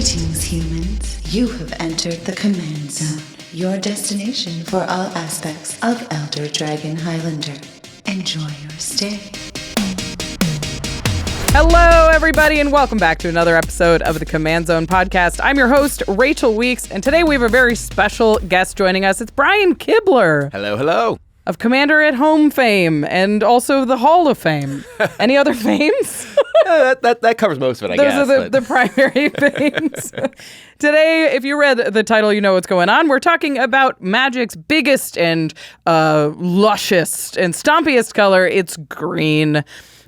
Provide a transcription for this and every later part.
Greetings, humans. You have entered the Command Zone, your destination for all aspects of Elder Dragon Highlander. Enjoy your stay. Hello, everybody, and welcome back to another episode of the Command Zone podcast. I'm your host, Rachel Weeks, and today we have a very special guest joining us. It's Brian Kibler. Hello, hello. Of Commander at Home fame and also the Hall of Fame. Any other fames? That covers most of it, I guess. Those are the primary fames. Today, if you read the title, you know what's going on. We're talking about Magic's biggest and lushest and stompiest color. It's green.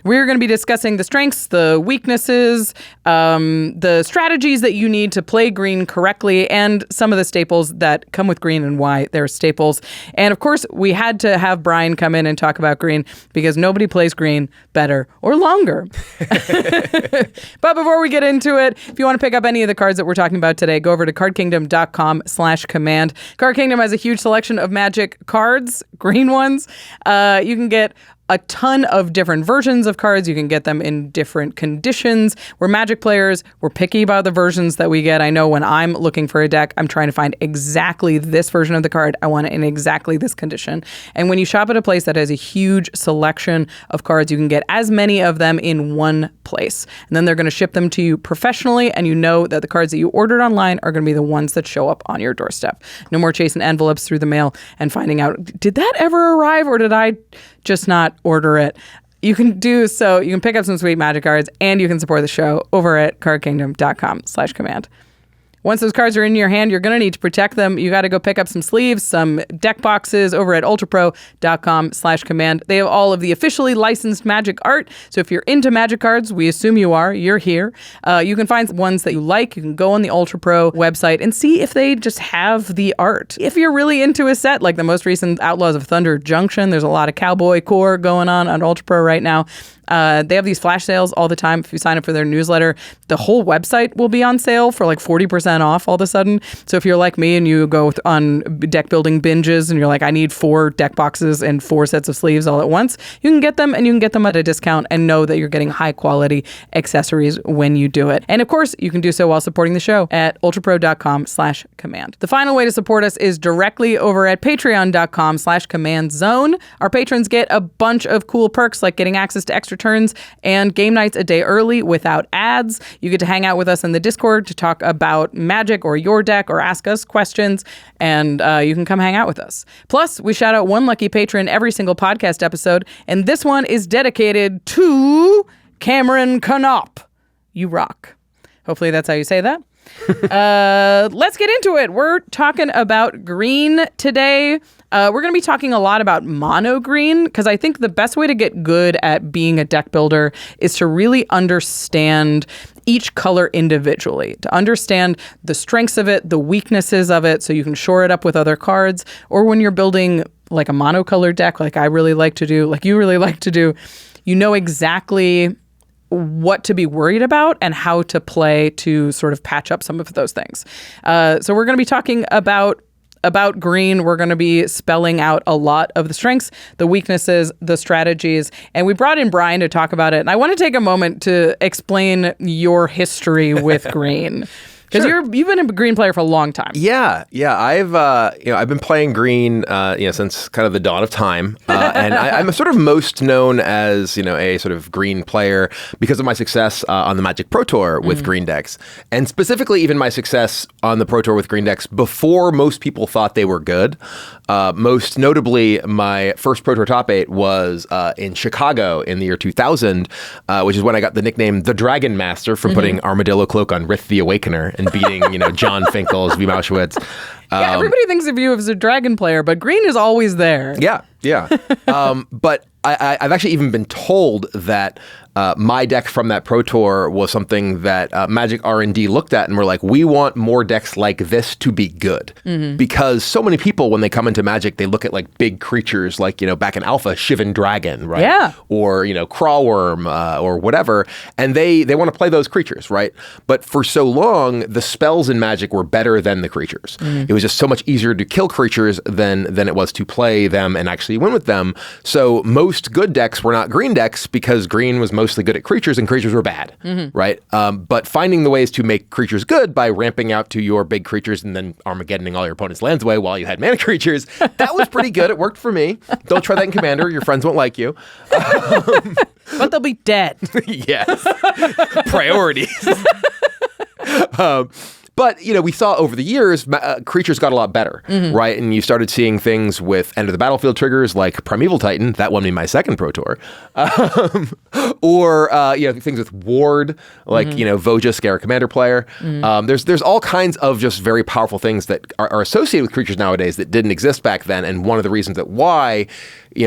We're going to be discussing the strengths, the weaknesses, the strategies that you need to play green correctly, and some of the staples that come with green and why they're staples. And of course, we had to have Brian come in and talk about green because nobody plays green better or longer. But before we get into it, if you want to pick up any of the cards that we're talking about today, go over to cardkingdom.com/command. Card Kingdom has a huge selection of Magic cards, green ones. You can get a ton of different versions of cards. You can get them in different conditions. We're Magic players. We're picky about the versions that we get. I know when I'm looking for a deck, I'm trying to find exactly this version of the card. I want it in exactly this condition. And when you shop at a place that has a huge selection of cards, you can get as many of them in one place. And then they're going to ship them to you professionally, and you know that the cards that you ordered online are going to be the ones that show up on your doorstep. No more chasing envelopes through the mail and finding out, did that ever arrive or did I just not order it? You can do so. You can pick up some sweet Magic cards, and you can support the show over at cardkingdom.com/command. Once those cards are in your hand, you're going to need to protect them. You got to go pick up some sleeves, some deck boxes over at ULTRAPRO.com/command. They have all of the officially licensed Magic art. So if you're into Magic cards, we assume you are, you're here. You can find ones that you like. You can go on the ULTRAPRO website and see if they just have the art. If you're really into a set, like the most recent Outlaws of Thunder Junction, there's a lot of cowboy core going on ULTRAPRO right now. They have these flash sales all the time. If you sign up for their newsletter, the whole website will be on sale for like 40% off all of a sudden. So if you're like me and you go on deck building binges and you're like, I need 4 deck boxes and 4 sets of sleeves all at once, you can get them, and you can get them at a discount and know that you're getting high quality accessories when you do it. And of course, you can do so while supporting the show at ultrapro.com/command. The final way to support us is directly over at patreon.com/commandzone. Our patrons get a bunch of cool perks like getting access to extra turns and game nights a day early without ads. You get to hang out with us in the Discord to talk about Magic or your deck or ask us questions, and you can come hang out with us. Plus, we shout out one lucky patron every single podcast episode, and this one is dedicated to Cameron Knopp. You rock. Hopefully that's how you say that. Let's get into it. We're talking about green today. We're going to be talking a lot about mono green because I think the best way to get good at being a deck builder is to really understand each color individually, to understand the strengths of it, the weaknesses of it, so you can shore it up with other cards. Or when you're building like a monocolored deck, like I really like to do, like you really like to do, you know exactly what to be worried about and how to play to sort of patch up some of those things. So we're going to be talking about green. We're going to be spelling out a lot of the strengths, the weaknesses, the strategies. And we brought in Brian to talk about it. And I want to take a moment to explain your history with green. Because you've been a green player for a long time. Yeah. I've been playing green since kind of the dawn of time, and I'm sort of most known as a sort of green player because of my success on the Magic Pro Tour with green decks, and specifically even my success on the Pro Tour with green decks before most people thought they were good. Most notably, my first Pro Tour top 8 was in Chicago in the year 2000, which is when I got the nickname the Dragon Master for putting Armadillo Cloak on Rith the Awakener and beating, John Finkel's V. Mauschwitz. Yeah, everybody thinks of you as a dragon player, but green is always there. Yeah. But I've actually even been told that my deck from that Pro Tour was something that Magic R&D looked at and were like, we want more decks like this to be good. Because so many people, when they come into Magic, they look at like big creatures like, back in Alpha, Shivan Dragon, right? Yeah. Or, Crawlworm or whatever. And they want to play those creatures, right? But for so long, the spells in Magic were better than the creatures. It was just so much easier to kill creatures than it was to play them and actually win with them. So most good decks were not green decks because green was most mostly good at creatures, and creatures were bad, right? But finding the ways to make creatures good by ramping out to your big creatures and then Armageddoning all your opponent's lands away while you had mana creatures, that was pretty good. It worked for me. Don't try that in Commander. Your friends won't like you. But they'll be dead. Yes. Priorities. But, we saw over the years, creatures got a lot better, right? And you started seeing things with end of the battlefield triggers like Primeval Titan. That won me my second Pro Tour. Or, things with Ward, like, Voja, Scare a Commander player. There's all kinds of just very powerful things that are associated with creatures nowadays that didn't exist back then. And one of the reasons that why,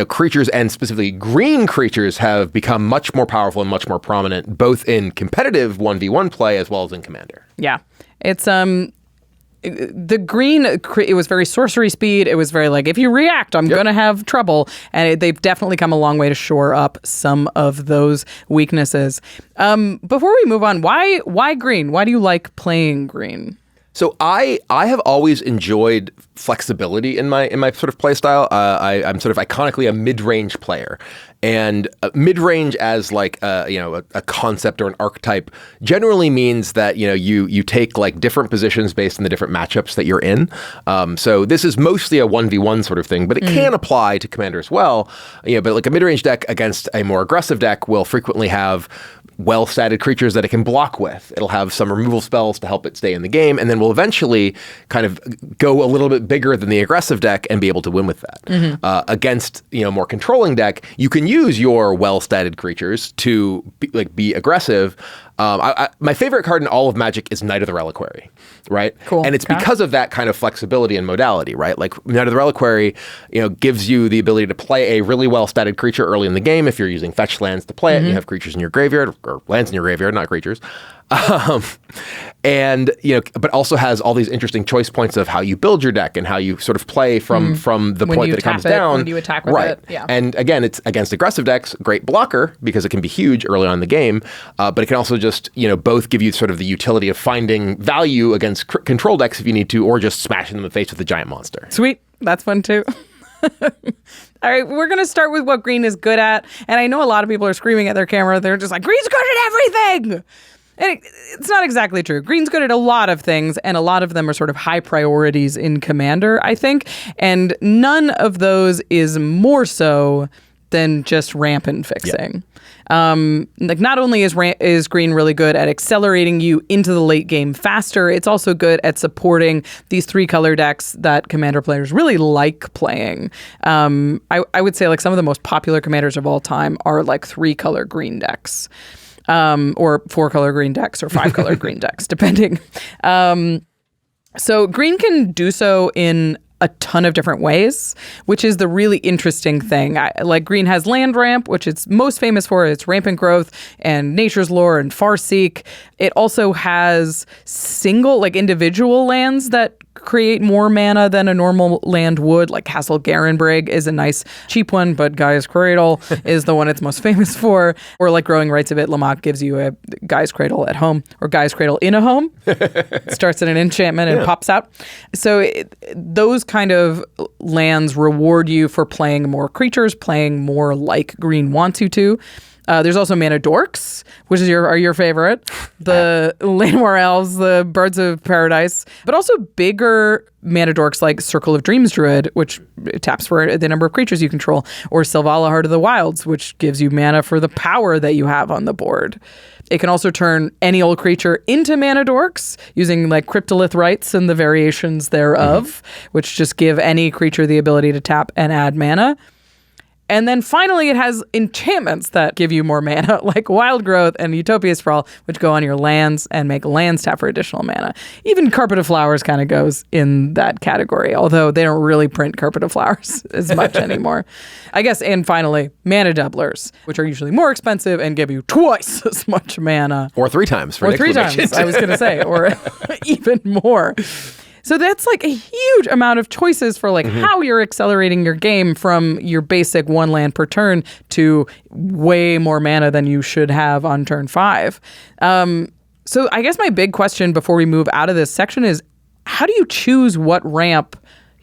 creatures and specifically green creatures have become much more powerful and much more prominent, both in competitive 1v1 play as well as in Commander. Yeah. It's the green, it was very sorcery speed. It was very like, if you react, I'm going to have trouble. And they've definitely come a long way to shore up some of those weaknesses. Before we move on, why green? Why do you like playing green? So I have always enjoyed flexibility in my sort of play style. I'm sort of iconically a mid-range player. And mid-range as like a concept or an archetype generally means that you take like different positions based on the different matchups that you're in. So this is mostly a 1v1 sort of thing, but it can apply to Commander as well. But like a mid-range deck against a more aggressive deck will frequently have well-statted creatures that it can block with. It'll have some removal spells to help it stay in the game, and then will eventually kind of go a little bit bigger than the aggressive deck and be able to win with that. Against more controlling deck, you can use your well-statted creatures to be aggressive. My favorite card in all of Magic is Knight of the Reliquary, right? Cool. And it's because of that kind of flexibility and modality, right? Like Knight of the Reliquary, gives you the ability to play a really well-statted creature early in the game if you're using fetch lands to play it and you have creatures in your graveyard, or lands in your graveyard, not creatures. But also has all these interesting choice points of how you build your deck and how you sort of play from the When point you that it comes tap it, down. when you attack with right. it, yeah. And again, it's against aggressive decks, great blocker because it can be huge early on in the game, but it can also just, both give you sort of the utility of finding value against control decks if you need to, or just smashing them in the face with a giant monster. Sweet. That's fun too. All right, we're going to start with what green is good at. And I know a lot of people are screaming at their camera. They're just like, green's good at everything. And it's not exactly true. Green's good at a lot of things, and a lot of them are sort of high priorities in Commander, I think. And none of those is more so than just ramp and fixing. Not only is green really good at accelerating you into the late game faster, it's also good at supporting these 3-color decks that Commander players really like playing. I would say like some of the most popular Commanders of all time are like 3-color green decks. Or 4-color green decks or 5-color green decks, depending. So green can do so in a ton of different ways, which is the really interesting thing. Like green has land ramp, which it's most famous for its rampant growth and Nature's Lore and Farseek. It also has individual lands that create more mana than a normal land would. Like Castle Garenbrig is a nice cheap one, but Gaia's Cradle is the one it's most famous for. Or like Growing Rights of Itlimoc gives you a Gaia's Cradle at home, or Gaia's Cradle in a home. Starts at an enchantment and pops out. So those kind of lands reward you for playing more creatures, playing more like green wants you to. There's also Mana Dorks, which is your favorite. The Llanowar Elves, the Birds of Paradise, but also bigger Mana Dorks like Circle of Dreams Druid, which taps for the number of creatures you control, or Selvala Heart of the Wilds, which gives you mana for the power that you have on the board. It can also turn any old creature into Mana Dorks using like Cryptolith Rites and the variations thereof, which just give any creature the ability to tap and add mana. And then finally, it has enchantments that give you more mana, like Wild Growth and Utopia Sprawl, which go on your lands and make lands tap for additional mana. Even Carpet of Flowers kind of goes in that category, although they don't really print Carpet of Flowers as much anymore. I guess, and finally, Mana Doublers, which are usually more expensive and give you twice as much mana. Or 3 times. Or 3 times, I was going to say, or even more. So that's like a huge amount of choices for like how you're accelerating your game from your basic 1 land per turn to way more mana than you should have on turn 5. So I guess my big question before we move out of this section is, how do you choose what ramp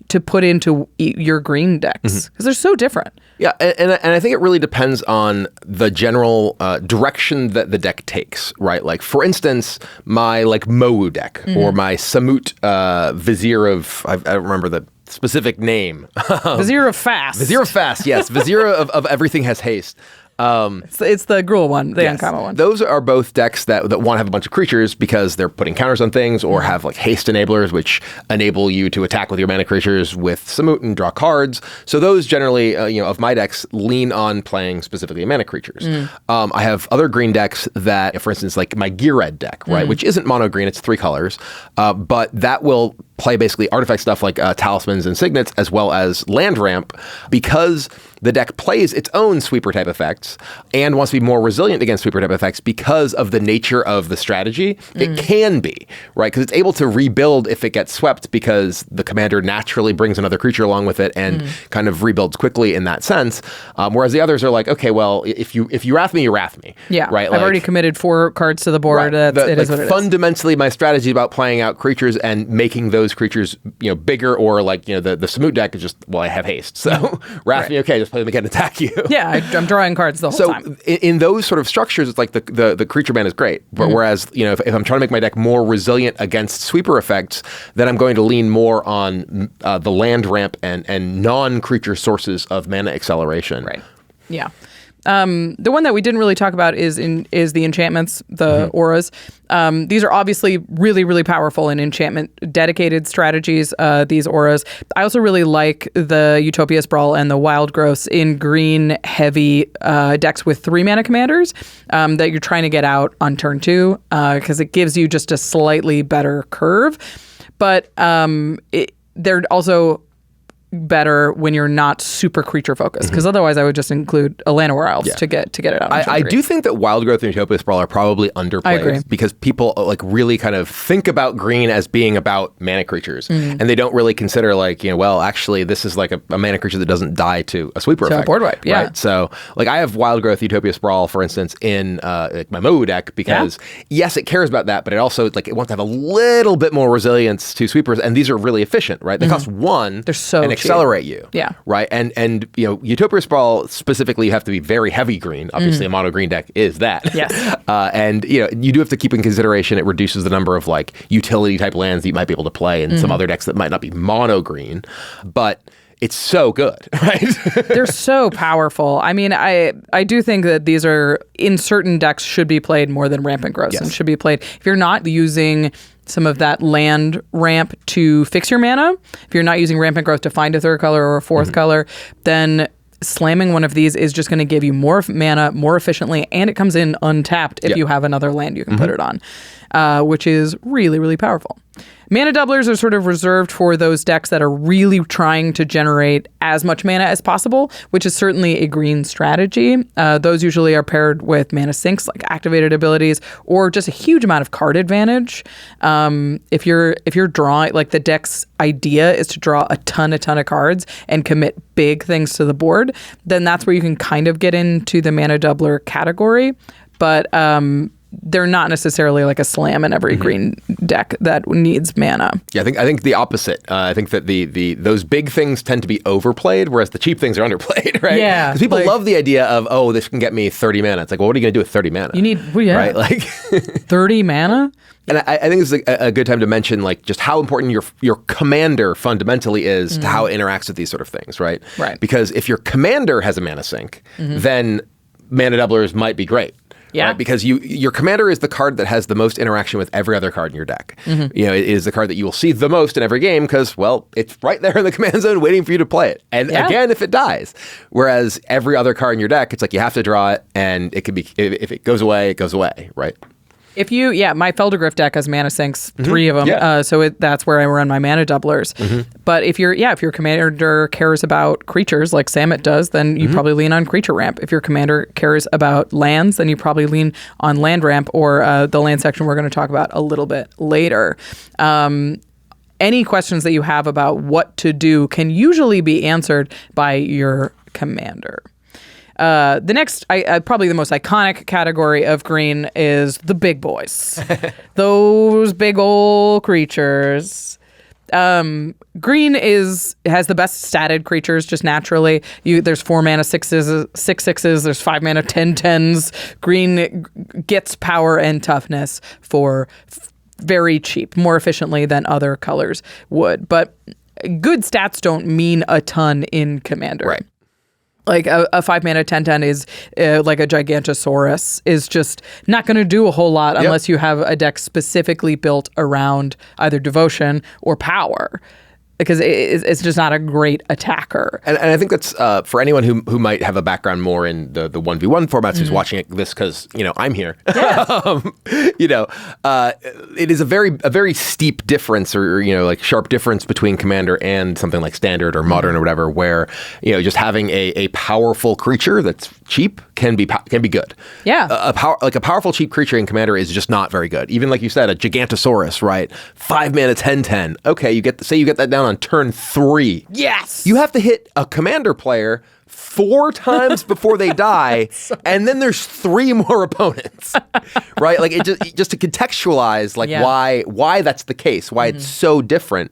to put into your green decks because they're so different. Yeah, and I think it really depends on the general direction that the deck takes, right? Like, for instance, my Mowu deck or my Samut Vizier of, I don't remember the specific name. Vizier of Fast. Vizier of Fast, yes. Vizier of Everything Has Haste. It's the Gruul one, the uncommon one. Those are both decks that want to have a bunch of creatures because they're putting counters on things or have haste enablers, which enable you to attack with your mana creatures with Samut and draw cards. So those generally, of my decks, lean on playing specifically mana creatures. I have other green decks that, for instance, like my Geared deck, right, which isn't mono green, it's 3 colors, but that will play basically artifact stuff like talismans and signets, as well as land ramp, because the deck plays its own sweeper type effects and wants to be more resilient against sweeper type effects because of the nature of the strategy. It can be, right? Because it's able to rebuild if it gets swept because the commander naturally brings another creature along with it and kind of rebuilds quickly in that sense. Whereas the others are like, okay, well, if you wrath me, you wrath me. Yeah, right. I've already committed 4 cards to the board. Right. It is what it is. Fundamentally, my strategy is about playing out creatures and making those creatures, bigger, or the Samut deck is just, well, I have haste, so wrath me, okay, just play them again and attack you. Yeah, I'm drawing cards the whole time. So in those sort of structures, it's like the creature ban is great, but whereas if I'm trying to make my deck more resilient against sweeper effects, then I'm going to lean more on the land ramp and non-creature sources of mana acceleration. Right. Yeah. The one that we didn't really talk about is the enchantments, the auras. These are obviously really, really powerful in enchantment dedicated strategies, these auras. I also really like the Utopia Sprawl and the Wild Growths in green heavy decks with 3 mana commanders that you're trying to get out on turn 2 because it gives you just a slightly better curve. But they're also better when you're not super creature focused, because otherwise I would just include a Llanowar Elves to get it out. I do think that Wild Growth and Utopia Sprawl are probably underplayed. I agree. Because people really kind of think about green as being about mana creatures, and they don't really consider well, actually this is like a mana creature that doesn't die to a sweeper effect. A board wipe, yeah. Right? So I have Wild Growth, Utopia Sprawl, for instance, in my Mowu deck because yes, it cares about that, but it also it wants to have a little bit more resilience to sweepers, and these are really efficient, right? They cost 1. They're so and accelerate you. Yeah. Right. And Utopia Sprawl specifically, you have to be very heavy green. Obviously, a mono green deck is that. Yes. And you do have to keep in consideration it reduces the number of utility type lands that you might be able to play in some other decks that might not be mono green, but it's so good, right? They're so powerful. I mean, I do think that these are, in certain decks, should be played more than Rampant Growth, and should be played if you're not using some of that land ramp to fix your mana. If you're not using Rampant Growth to find a 3rd color or a 4th color, then slamming one of these is just going to give you more mana more efficiently, and it comes in untapped if you have another land you can put it on, which is really, really powerful. Mana doublers are sort of reserved for those decks that are really trying to generate as much mana as possible, which is certainly a green strategy. Those usually are paired with mana sinks, like activated abilities, or just a huge amount of card advantage. If you're drawing, the deck's idea is to draw a ton of cards and commit big things to the board, then that's where you can kind of get into the mana doubler category. But they're not necessarily like a slam in every green deck that needs mana. Yeah, I think the opposite. I think that those big things tend to be overplayed, whereas the cheap things are underplayed, right? Yeah. Because people love the idea of, this can get me 30 mana. It's like, well, what are you going to do with 30 mana? You need, right? 30 mana? And I think this is a good time to mention just how important your commander fundamentally is to how it interacts with these sort of things, right? Right. Because if your commander has a mana sink, then mana doublers might be great. Yeah. Right? Because your commander is the card that has the most interaction with every other card in your deck. It is the card that you will see the most in every game because, well, it's right there in the command zone waiting for you to play it. And again, if it dies. Whereas every other card in your deck, it's like you have to draw it, and it could be, if it goes away, it goes away, right? If you, my Feldergriff deck has mana sinks, 3 of them. Yeah. So that's where I run my mana doublers. But if your commander cares about creatures like Samut does, then you probably lean on creature ramp. If your commander cares about lands, then you probably lean on land ramp or the land section we're going to talk about a little bit later. Any questions that you have about what to do can usually be answered by your commander. The next, probably the most iconic category of green is the big boys. Those big old creatures. Green has the best statted creatures just naturally. There's 4 mana 6/6s. There's 5 mana 10/10s. Green gets power and toughness for very cheap, more efficiently than other colors would. But good stats don't mean a ton in Commander. Right. Like a 5 mana 10/10 is like a Gigantosaurus is just not going to do a whole lot unless you have a deck specifically built around either devotion or power. Because it's just not a great attacker. And I think that's for anyone who might have a background more in the 1v1 formats who's watching this because, I'm here. Yeah. It is a very steep difference or, like sharp difference between Commander and something like Standard or Modern or whatever, where, just having a powerful creature that's cheap can be good. Yeah. A powerful cheap creature in Commander is just not very good. Even like you said, a Gigantosaurus, right? 5 mana 10/10. Okay, you get that down on turn 3. Yes. You have to hit a Commander player 4 times before they die, and then there's 3 more opponents, right? Like just to contextualize, like why that's the case, why it's so different.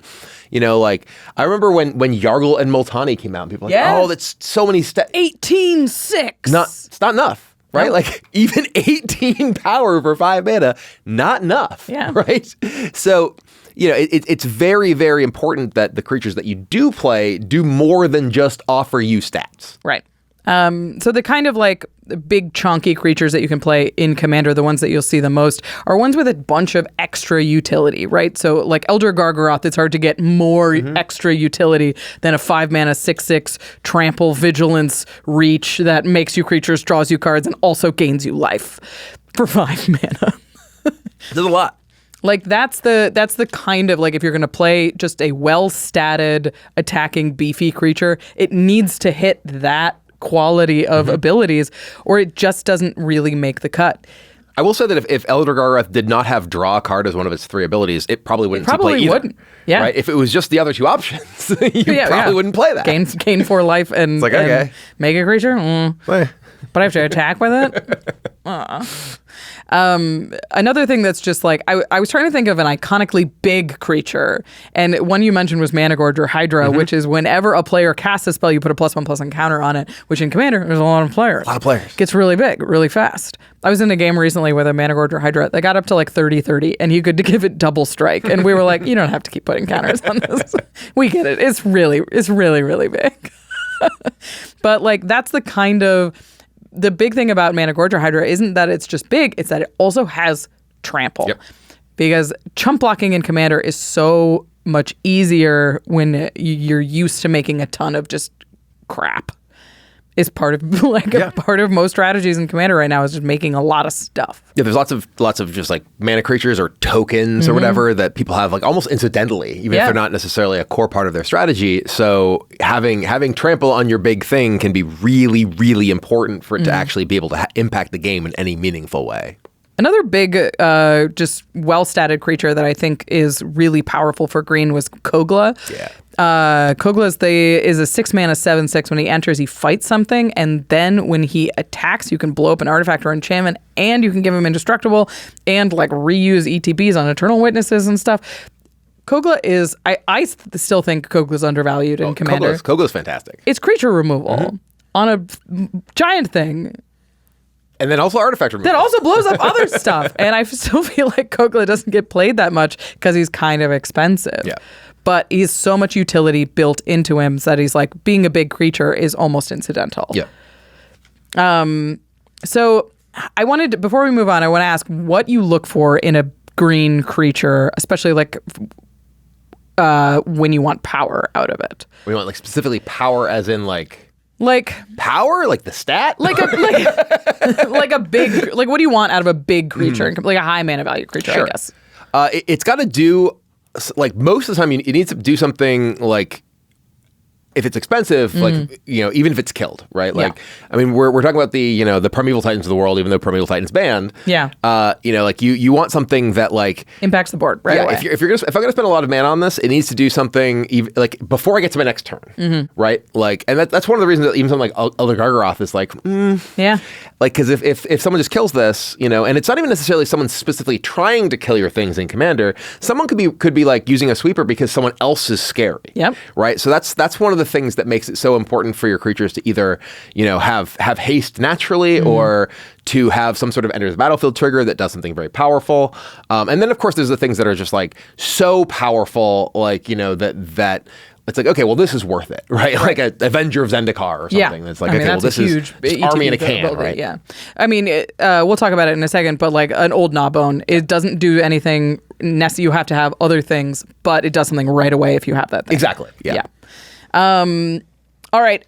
Like I remember when Yargle and Multani came out, and people were like, oh, that's so many steps. 18/6. It's not enough. Right? No. Like even 18 power for 5 mana, not enough. Yeah. Right? So, it's very, very important that the creatures that you do play do more than just offer you stats. Right. So the kind of like big chunky creatures that you can play in Commander, the ones that you'll see the most, are ones with a bunch of extra utility, right? So like Elder Gargaroth, it's hard to get more extra utility than a 5 mana 6/6 trample, vigilance, reach that makes you creatures, draws you cards, and also gains you life for 5 mana. There's a lot. Like that's the kind of like if you're going to play just a well-statted attacking beefy creature, it needs to hit that quality of abilities or it just doesn't really make the cut. I will say that if Elder Gargaroth did not have draw a card as one of its 3 abilities, it probably wouldn't play either. Wouldn't. Yeah. Right? If it was just the other 2 options, you probably wouldn't play that. Gain 4 life and, it's like, okay. And make a creature? But I have to attack with it? Another thing that's just like, I was trying to think of an iconically big creature, and one you mentioned was Managorger Hydra, which is whenever a player casts a spell, you put a +1/+1 counter on it, which in Commander, there's a lot of players. Gets really big, really fast. I was in a game recently with a Managorger Hydra that got up to like 30/30, and you could give it double strike, and we were like, you don't have to keep putting counters on this. We get it. It's really, really big. But like, that's the kind of... The big thing about Managorger Hydra isn't that it's just big, it's that it also has trample. Yep. Because chump blocking in Commander is so much easier when you're used to making a ton of just crap. Is part of a part of most strategies in Commander right now is just making a lot of stuff. Yeah, there's lots of just like mana creatures or tokens or whatever that people have like almost incidentally, even if they're not necessarily a core part of their strategy. So having trample on your big thing can be really, really important for it to actually be able to impact the game in any meaningful way. Another big, just well-statted creature that I think is really powerful for green was Kogla. Yeah. Kogla is a 6 mana 7/6. When he enters, he fights something, and then when he attacks, you can blow up an artifact or enchantment, and you can give him indestructible, and like reuse ETBs on Eternal Witnesses and stuff. Kogla is, I still think Kogla's undervalued in Commander. Kogla's fantastic. It's creature removal on a giant thing. And then also artifact removal. That also blows up other stuff. And I still feel like Kogla doesn't get played that much because he's kind of expensive. Yeah. But he's so much utility built into him that he's like, being a big creature is almost incidental. Yeah. So I wanted to, before we move on, I want to ask what you look for in a green creature, especially like when you want power out of it. We want like specifically power as in like power, like the stat, like a big, like what do you want out of a big creature, like a high mana value creature? Sure. I guess it's got to do like most of the time. It needs to do something like if it's expensive, like, even if it's killed, right? Like, I mean, we're talking about the Primeval Titans of the world, even though Primeval Titans banned. Yeah. Like you want something that like impacts the board right away. If I'm gonna spend a lot of mana on this, it needs to do something like before I get to my next turn, right? Like, and that's one of the reasons that even something like Elder Gargaroth is like, like, because if someone just kills this, and it's not even necessarily someone specifically trying to kill your things in Commander, someone could be like using a sweeper because someone else is scary. Yep. Right. So that's one of the things that makes it so important for your creatures to either, have haste naturally or to have some sort of enters the battlefield trigger that does something very powerful. And then of course there's the things that are just like so powerful, like, that it's like, okay, well, this is worth it, right? Like a Avenger of Zendikar or something. That's like, okay, well, this is army in a can, right? Yeah. I mean, we'll talk about it in a second, but like an old Gnawbone, it doesn't do anything necessary. You have to have other things, but it does something right away if you have that thing. Exactly. Yeah. All right.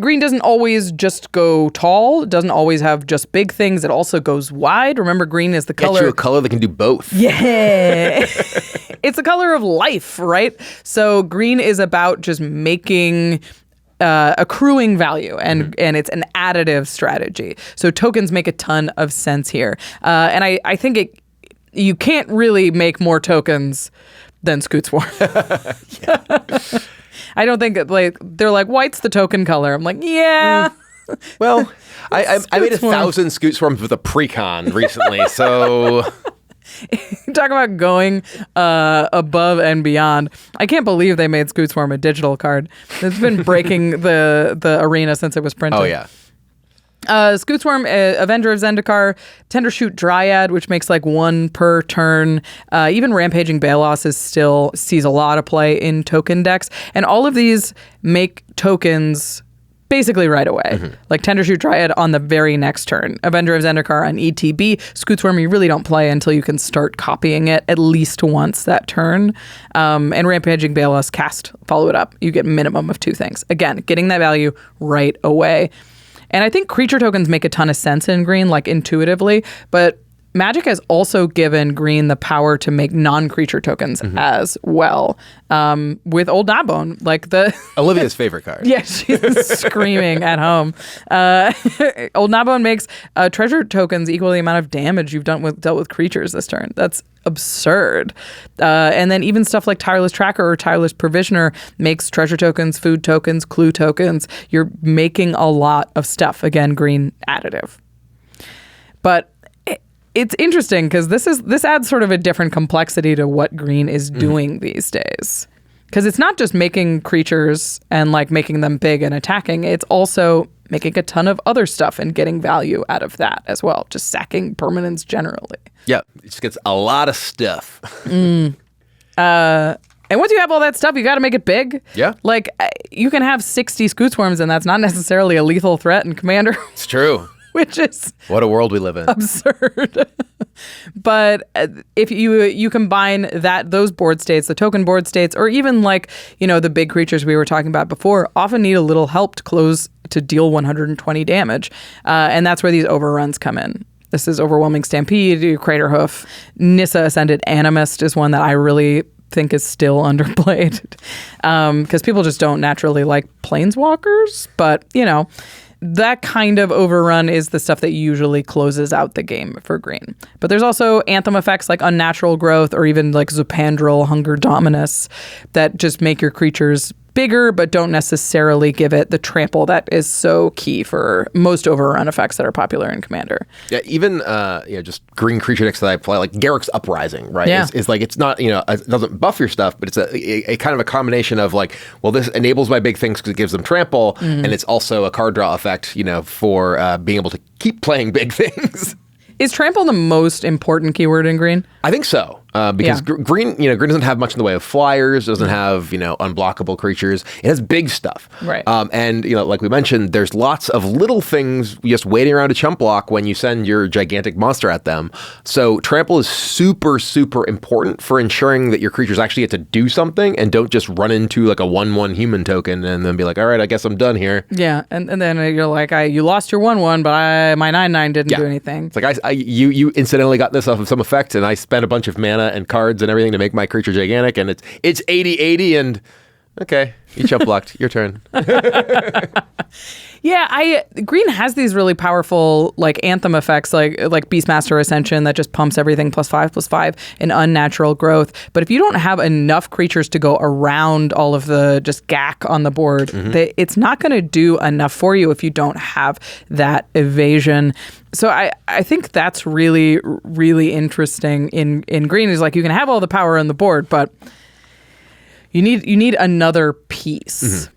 Green doesn't always just go tall. It doesn't always have just big things. It also goes wide. Remember, green is the color. Get you a color that can do both. Yeah. It's the color of life, right? So green is about just making accruing value, and it's an additive strategy. So tokens make a ton of sense here. And I think you can't really make more tokens than Scoot Swarm. I don't think they're like, white's the token color. I'm like, yeah. Well, I made 1,000 Scoot Swarms with a precon recently, so talk about going above and beyond. I can't believe they made Scoot Swarm a digital card. It's been breaking the arena since it was printed. Oh yeah. Scoot Swarm, Avenger of Zendikar, Tender Shoot Dryad, which makes like 1 per turn. Even Rampaging Balos sees a lot of play in token decks. And all of these make tokens basically right away. Like Tender Shoot Dryad on the very next turn. Avenger of Zendikar on ETB. Scoot Swarm you really don't play until you can start copying it at least once that turn. And Rampaging Balos cast, follow it up. You get minimum of 2 things. Again, getting that value right away. And I think creature tokens make a ton of sense in green, like intuitively, but Magic has also given green the power to make non-creature tokens as well. With Old Gnawbone, like Olivia's favorite card. Yeah, she's screaming at home. Old Gnawbone makes treasure tokens equal the amount of damage you've dealt with creatures this turn. That's absurd. And then even stuff like Tireless Tracker or Tireless Provisioner makes treasure tokens, food tokens, clue tokens. You're making a lot of stuff. Again, green additive. But it's interesting because this adds sort of a different complexity to what green is doing these days. Because it's not just making creatures and like making them big and attacking. It's also making a ton of other stuff and getting value out of that as well. Just sacking permanents generally. Yeah, it just gets a lot of stuff. And once you have all that stuff, you got to make it big. Yeah. Like you can have 60 Scoot Swarms and that's not necessarily a lethal threat in Commander. It's true. Which is what a world we live in. Absurd. But if you combine those board states, the token board states, or even like, the big creatures we were talking about before, often need a little help to deal 120 damage. And that's where these overruns come in. This is Overwhelming Stampede, Craterhoof. Nissa Ascended Animist is one that I really think is still underplayed. Because people just don't naturally like planeswalkers. But, that kind of overrun is the stuff that usually closes out the game for green. But there's also anthem effects like Unnatural Growth or even like Zupandrel, Hunger Dominus that just make your creatures bigger but don't necessarily give it the trample that is so key for most overrun effects that are popular in Commander. Yeah, even just green creature decks that I play, like Garruk's Uprising, right? Yeah. Is like, it's not, it doesn't buff your stuff, but it's a kind of a combination of like, well, this enables my big things because it gives them trample, and it's also a card draw effect, for being able to keep playing big things. Is trample the most important keyword in green? I think so. Because green doesn't have much in the way of flyers, doesn't have, unblockable creatures. It has big stuff. Right. And, like we mentioned, there's lots of little things just waiting around to chump block when you send your gigantic monster at them. So trample is super, super important for ensuring that your creatures actually get to do something and don't just run into like a 1/1 human token and then be like, all right, I guess I'm done here. Yeah. And then you're like, you lost your 1/1, but my 9/9 didn't do anything. It's like, you incidentally got this off of some effect and I spent a bunch of mana and cards and everything to make my creature gigantic, and it's 80/80, and Okay, you jump blocked. Your turn. Yeah, green has these really powerful like anthem effects, like Beastmaster Ascension that just pumps everything +5/+5 in unnatural growth. But if you don't have enough creatures to go around all of the just gack on the board, it's not going to do enough for you if you don't have that evasion. So I think that's really, really interesting in green is like you can have all the power on the board, but you need another piece.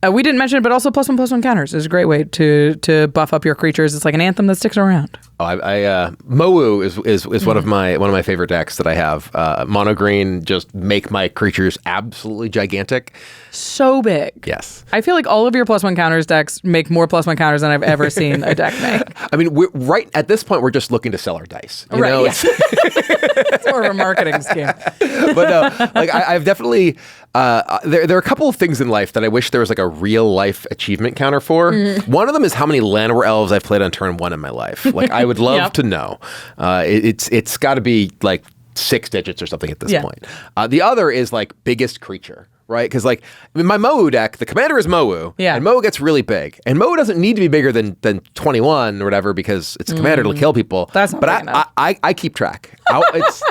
We didn't mention it, but also +1/+1 counters is a great way to buff up your creatures. It's like an anthem that sticks around. Mowu is one of my favorite decks that I have. Mono green, just make my creatures absolutely gigantic. So big. Yes. I feel like all of your +1 counters decks make more +1 counters than I've ever seen a deck make. I mean, we're right at this point, we're just looking to sell our dice. You know? Yeah. It's more of a marketing scheme. But no, like I've definitely there are a couple of things in life that I wish there was like a real life achievement counter for. One of them is how many Llanowar Elves I've played on turn 1 in my life. Like I would love to know. It's got to be like 6 digits or something at this point. The other is like biggest creature. Right? Because like in my Mowu deck, the commander is Mowu, and Mowu gets really big. And Mowu doesn't need to be bigger than 21 or whatever because it's a commander to kill people. That's not big enough. I keep track. It's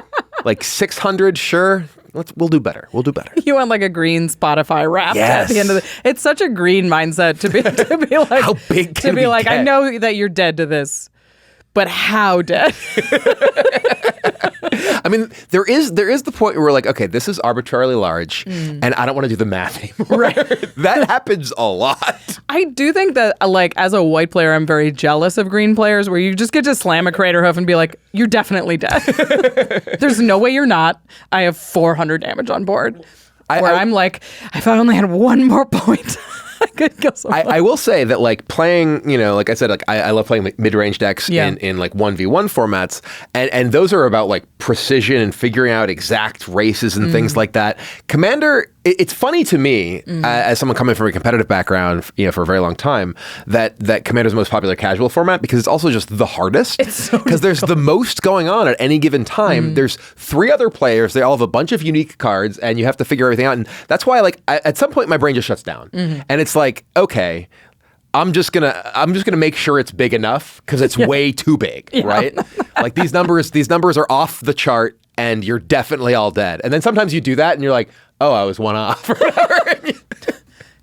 like 600, sure. We'll do better. We'll do better. You want like a green Spotify rap at the end of it's such a green mindset to be like how big can to be like, get? I know that you're dead to this, but how dead? I mean, there is the point where we're like, okay, this is arbitrarily large, and I don't want to do the math anymore. Right. That happens a lot. I do think that, like, as a white player, I'm very jealous of green players where you just get to slam a Crater Hoof and be like, you're definitely dead. There's no way you're not. I have 400 damage on board. I'm like, if I only had one more point, I could kill someone. I will say that, like, playing, you know, like I said, like I love playing like, mid-range decks in like 1v1 formats, and those are about like precision and figuring out exact races and things like that. Commander, it's funny to me as someone coming from a competitive background, you know, for a very long time, that Commander's the most popular casual format because it's also just the hardest. Because there's the most going on at any given time. There's 3 other players. They all have a bunch of unique cards, and you have to figure everything out. And that's why, like, at some point, my brain just shuts down, and it's like, okay, I'm just gonna make sure it's big enough because it's way too big, right? Like these numbers are off the chart, and you're definitely all dead. And then sometimes you do that, and you're like, oh, I was one off or whatever.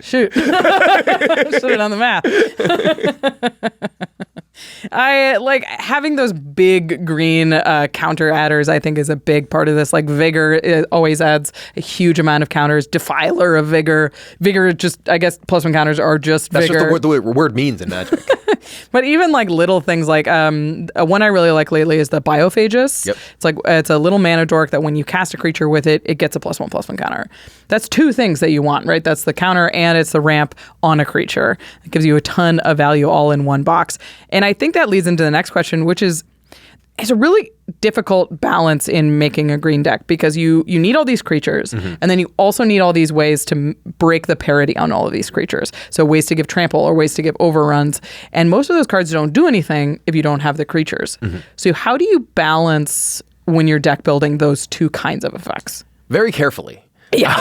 Shoot. Should have done the math. I like having those big green counter adders, I think is a big part of this. Like Vigor always adds a huge amount of counters. Defiler of Vigor. Vigor just, I guess, +1 counters are just That's Vigor. just the word means in Magic. But even like little things like one I really like lately is the Biophagus. Yep. It's like it's a little mana dork that when you cast a creature with it, it gets a +1/+1 counter. That's 2 things that you want, right? That's the counter and it's the ramp on a creature. It gives you a ton of value all in one box. And I think that leads into the next question, which is it's a really difficult balance in making a green deck because you need all these creatures and then you also need all these ways to break the parity on all of these creatures. So ways to give trample or ways to give overruns. And most of those cards don't do anything if you don't have the creatures. So how do you balance when you're deck building those 2 kinds of effects? Very carefully. Yeah.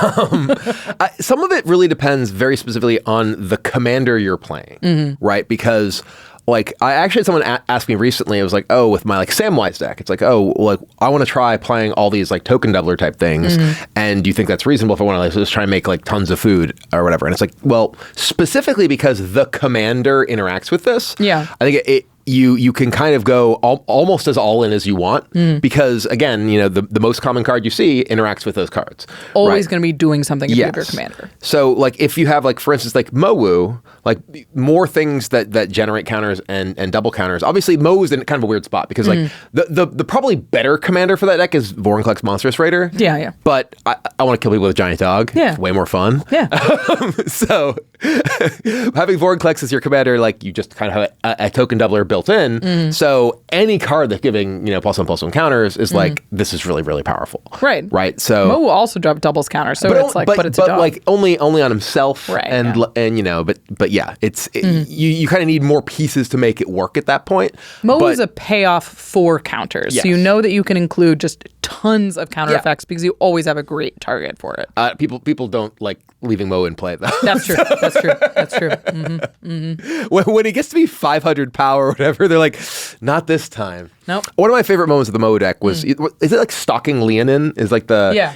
Some of it really depends very specifically on the commander you're playing, right? Because like I actually had someone ask me recently, it was like, oh, with my like Samwise deck, it's like, oh, like I want to try playing all these like token doubler type things. And do you think that's reasonable if I want to like just try and make like tons of food or whatever? And it's like, well, specifically because the commander interacts with this. Yeah. I think you can kind of go almost as all in as you want because again, you know, the most common card you see interacts with those cards. Always going to be doing something if you have your commander. So like if you have like, for instance, like Mowu, like more things that generate counters and double counters. Obviously Mowu is in kind of a weird spot because like the probably better commander for that deck is Vorinclex Monstrous Raider. Yeah. But I want to kill people with a giant dog. Yeah. It's way more fun. Yeah. So Having Vorinclex as your commander, like you just kind of have a token doubler built in. So any card that's giving, +1/+1 counters is like, this is really, really powerful. Right. So Mo also doubles counters. So it's it's a dog. like only on himself. Right. And but yeah, you kind of need more pieces to make it work at that point. Mo is a payoff for counters. Yes. So you know that you can include just tons of counter effects because you always have a great target for it. People don't like leaving Mo in play though. That's true. That's true. When he gets to be 500 power or whatever, they're like, not this time. Nope. One of my favorite moments of the Mo deck was, is it like Stalking Leonin? Is like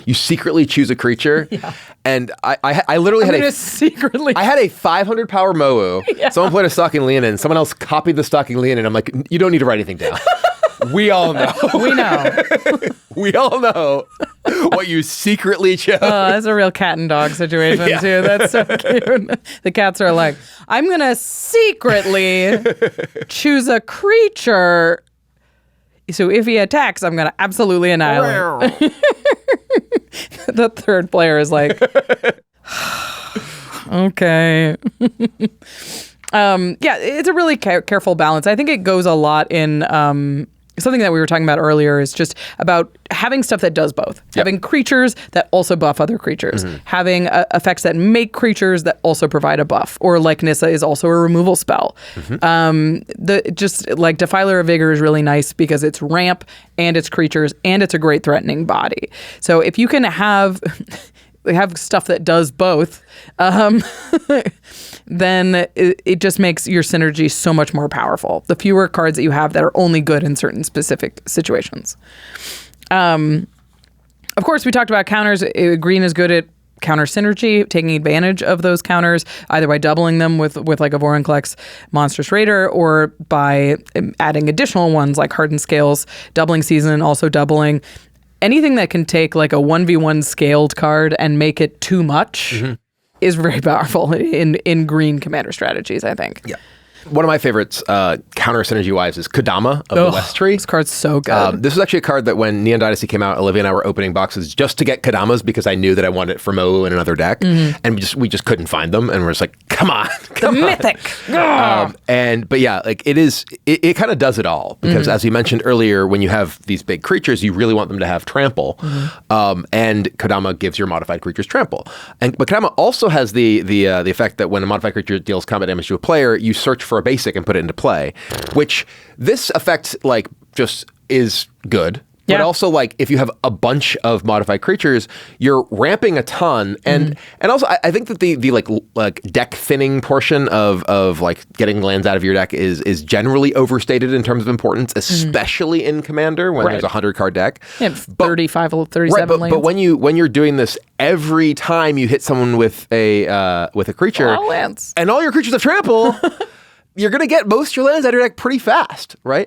you secretly choose a creature. Yeah. And I literally had a 500 power Mo. Yeah. Someone played a Stalking Leonin. Someone else copied the Stalking Leonin. I'm like, you don't need to write anything down. We all know. We all know what you secretly chose. Oh, that's a real cat and dog situation too. That's so cute. The cats are like, I'm going to secretly choose a creature. So if he attacks, I'm going to absolutely annihilate. The third player is like, okay. It's a really careful balance. I think it goes a lot in something that we were talking about earlier is just about having stuff that does both. Yep. Having creatures that also buff other creatures. Having effects that make creatures that also provide a buff. Or like Nissa is also a removal spell. Just like Defiler of Vigor is really nice because it's ramp and it's creatures and it's a great threatening body. So if you can have stuff that does both, then it just makes your synergy so much more powerful. The fewer cards that you have that are only good in certain specific situations. Of course, we talked about counters. Green is good at counter synergy, taking advantage of those counters, either by doubling them with like a Vorinclex Monstrous Raider or by adding additional ones like Hardened Scales, doubling Season, also doubling. Anything that can take like a 1v1 scaled card and make it too much is very powerful in green commander strategies, I think. Yeah. One of my favorites, counter synergy-wise, is Kodama of the West Tree. This card's so good. This was actually a card that when Neon Dynasty came out, Olivia and I were opening boxes just to get Kodamas because I knew that I wanted it for Mo in another deck. And we just couldn't find them. And we're just like, come on. Mythic. But yeah, like it kind of does it all. Because as we mentioned earlier, when you have these big creatures, you really want them to have trample. And Kodama gives your modified creatures trample. But Kodama also has the effect that when a modified creature deals combat damage to a player, you search for a basic and put it into play, which this effect like just is good. But also, like, if you have a bunch of modified creatures, you're ramping a ton, and also I think that the like deck thinning portion of like getting lands out of your deck is generally overstated in terms of importance, especially in Commander when there's a 100-card deck. Yeah, 35, 37 lands. But when you're doing this every time you hit someone with a creature, and all your creatures have trample, you're gonna get most of your lands out of your deck pretty fast, right?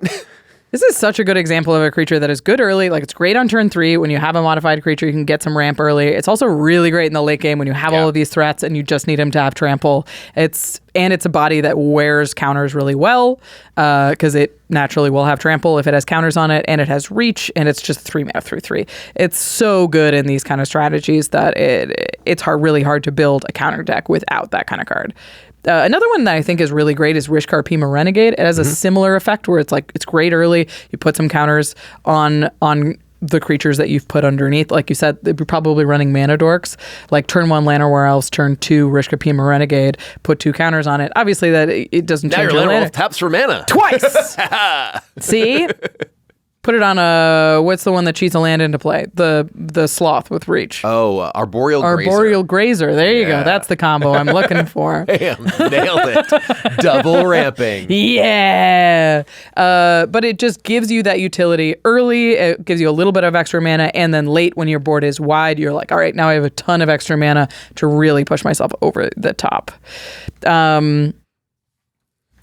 This is such a good example of a creature that is good early. Like, it's great on turn 3. When you have a modified creature, you can get some ramp early. It's also really great in the late game when you have all of these threats and you just need him to have trample. It's a body that wears counters really well because it naturally will have trample if it has counters on it, and it has reach, and it's just 3 mana through 3. It's so good in these kind of strategies that it's really hard to build a counter deck without that kind of card. Another one that I think is really great is Rishkar Pima Renegade. It has a similar effect where it's great early. You put some counters on the creatures that you've put underneath. Like you said, they'd be probably running Mana Dorks. Like turn 1 Llanowar Elves, turn 2 Rishkar Pima Renegade, put 2 counters on it. Obviously that it doesn't change your Llanowar Elf taps for mana. Twice! See? Put it on what's the one that cheats a land into play? The sloth with reach. Oh, Arboreal Grazer. Arboreal Grazer. There you go. That's the combo I'm looking for. Damn, nailed it. Double ramping. Yeah. But it just gives you that utility early. It gives you a little bit of extra mana. And then late when your board is wide, you're like, all right, now I have a ton of extra mana to really push myself over the top.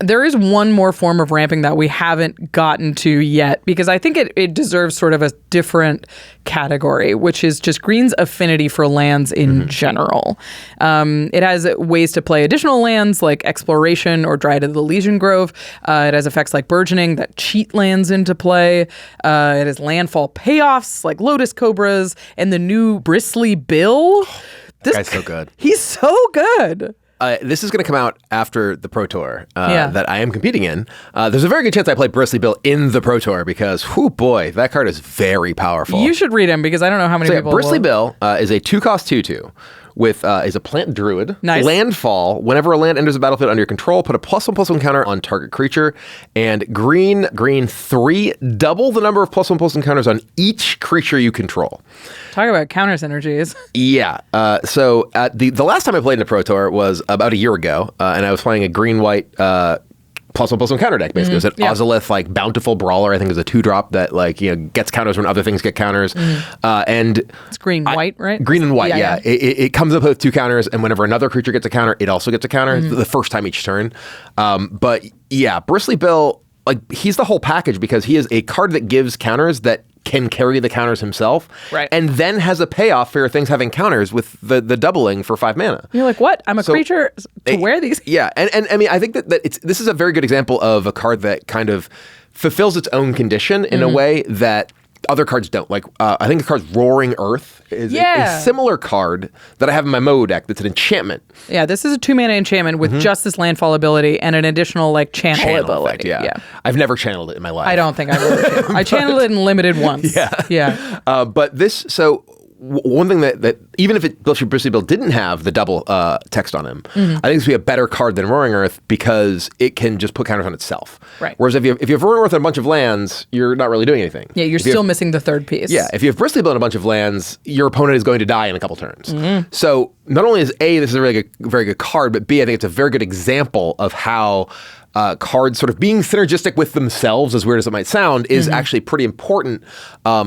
There is one more form of ramping that we haven't gotten to yet because I think it deserves sort of a different category, which is just green's affinity for lands in general. It has ways to play additional lands like Exploration or Dryad of the Legion Grove. It has effects like Burgeoning that cheat lands into play. It has landfall payoffs like Lotus Cobras and the new Bristly Bill. This guy's so good. He's so good. this is going to come out after the Pro Tour Yeah. that I am competing in. There's a very good chance I play Bristly Bill in the Pro Tour because, whoo boy, that card is very powerful. You should read him because I don't know how many people Bristly will. Bill is a 2-cost 2/2. Is a plant druid. Nice. Landfall. Whenever a land enters the battlefield under your control, put a +1/+1 counter on target creature. And green 3, double the number of +1/+1 counters on each creature you control. Talk about counter synergies. Yeah. So the last time I played in a Pro Tour was about a year ago, and I was playing a green-white +1/+1 counter deck, basically. It was an Ozolith, like, Bountiful Brawler. I think it was a 2-drop that, like, gets counters when other things get counters. And It's green-white, right? Green and white, yeah. It comes up with 2 counters, and whenever another creature gets a counter, it also gets a counter the first time each turn. But, yeah, Bristly Bill, like, he's the whole package because he is a card that gives counters that can carry the counters himself, right? And then has a payoff for things having counters with the doubling for 5 mana. You're like, what? I'm a creature to wear these? Yeah, and I mean, I think that this is a very good example of a card that kind of fulfills its own condition in a way that other cards don't. Like, I think the card's Roaring Earth is a similar card that I have in my Mo deck that's an enchantment. Yeah, this is a 2-mana enchantment with just this landfall ability and an additional, like, channel ability. Effect, yeah. I've never channeled it in my life. I don't think I will. I channeled it in limited once. Yeah. But this, so one thing that even if Bristly Bill didn't have the double text on him, I think this would be a better card than Roaring Earth because it can just put counters on itself. Right. Whereas if you have Roaring Earth and a bunch of lands, you're not really doing anything. Yeah, you're still missing the third piece. Yeah, if you have Bristly Bill and a bunch of lands, your opponent is going to die in a couple turns. So not only is A, this is a very good card, but B, I think it's a very good example of how cards sort of being synergistic with themselves, as weird as it might sound, is actually pretty important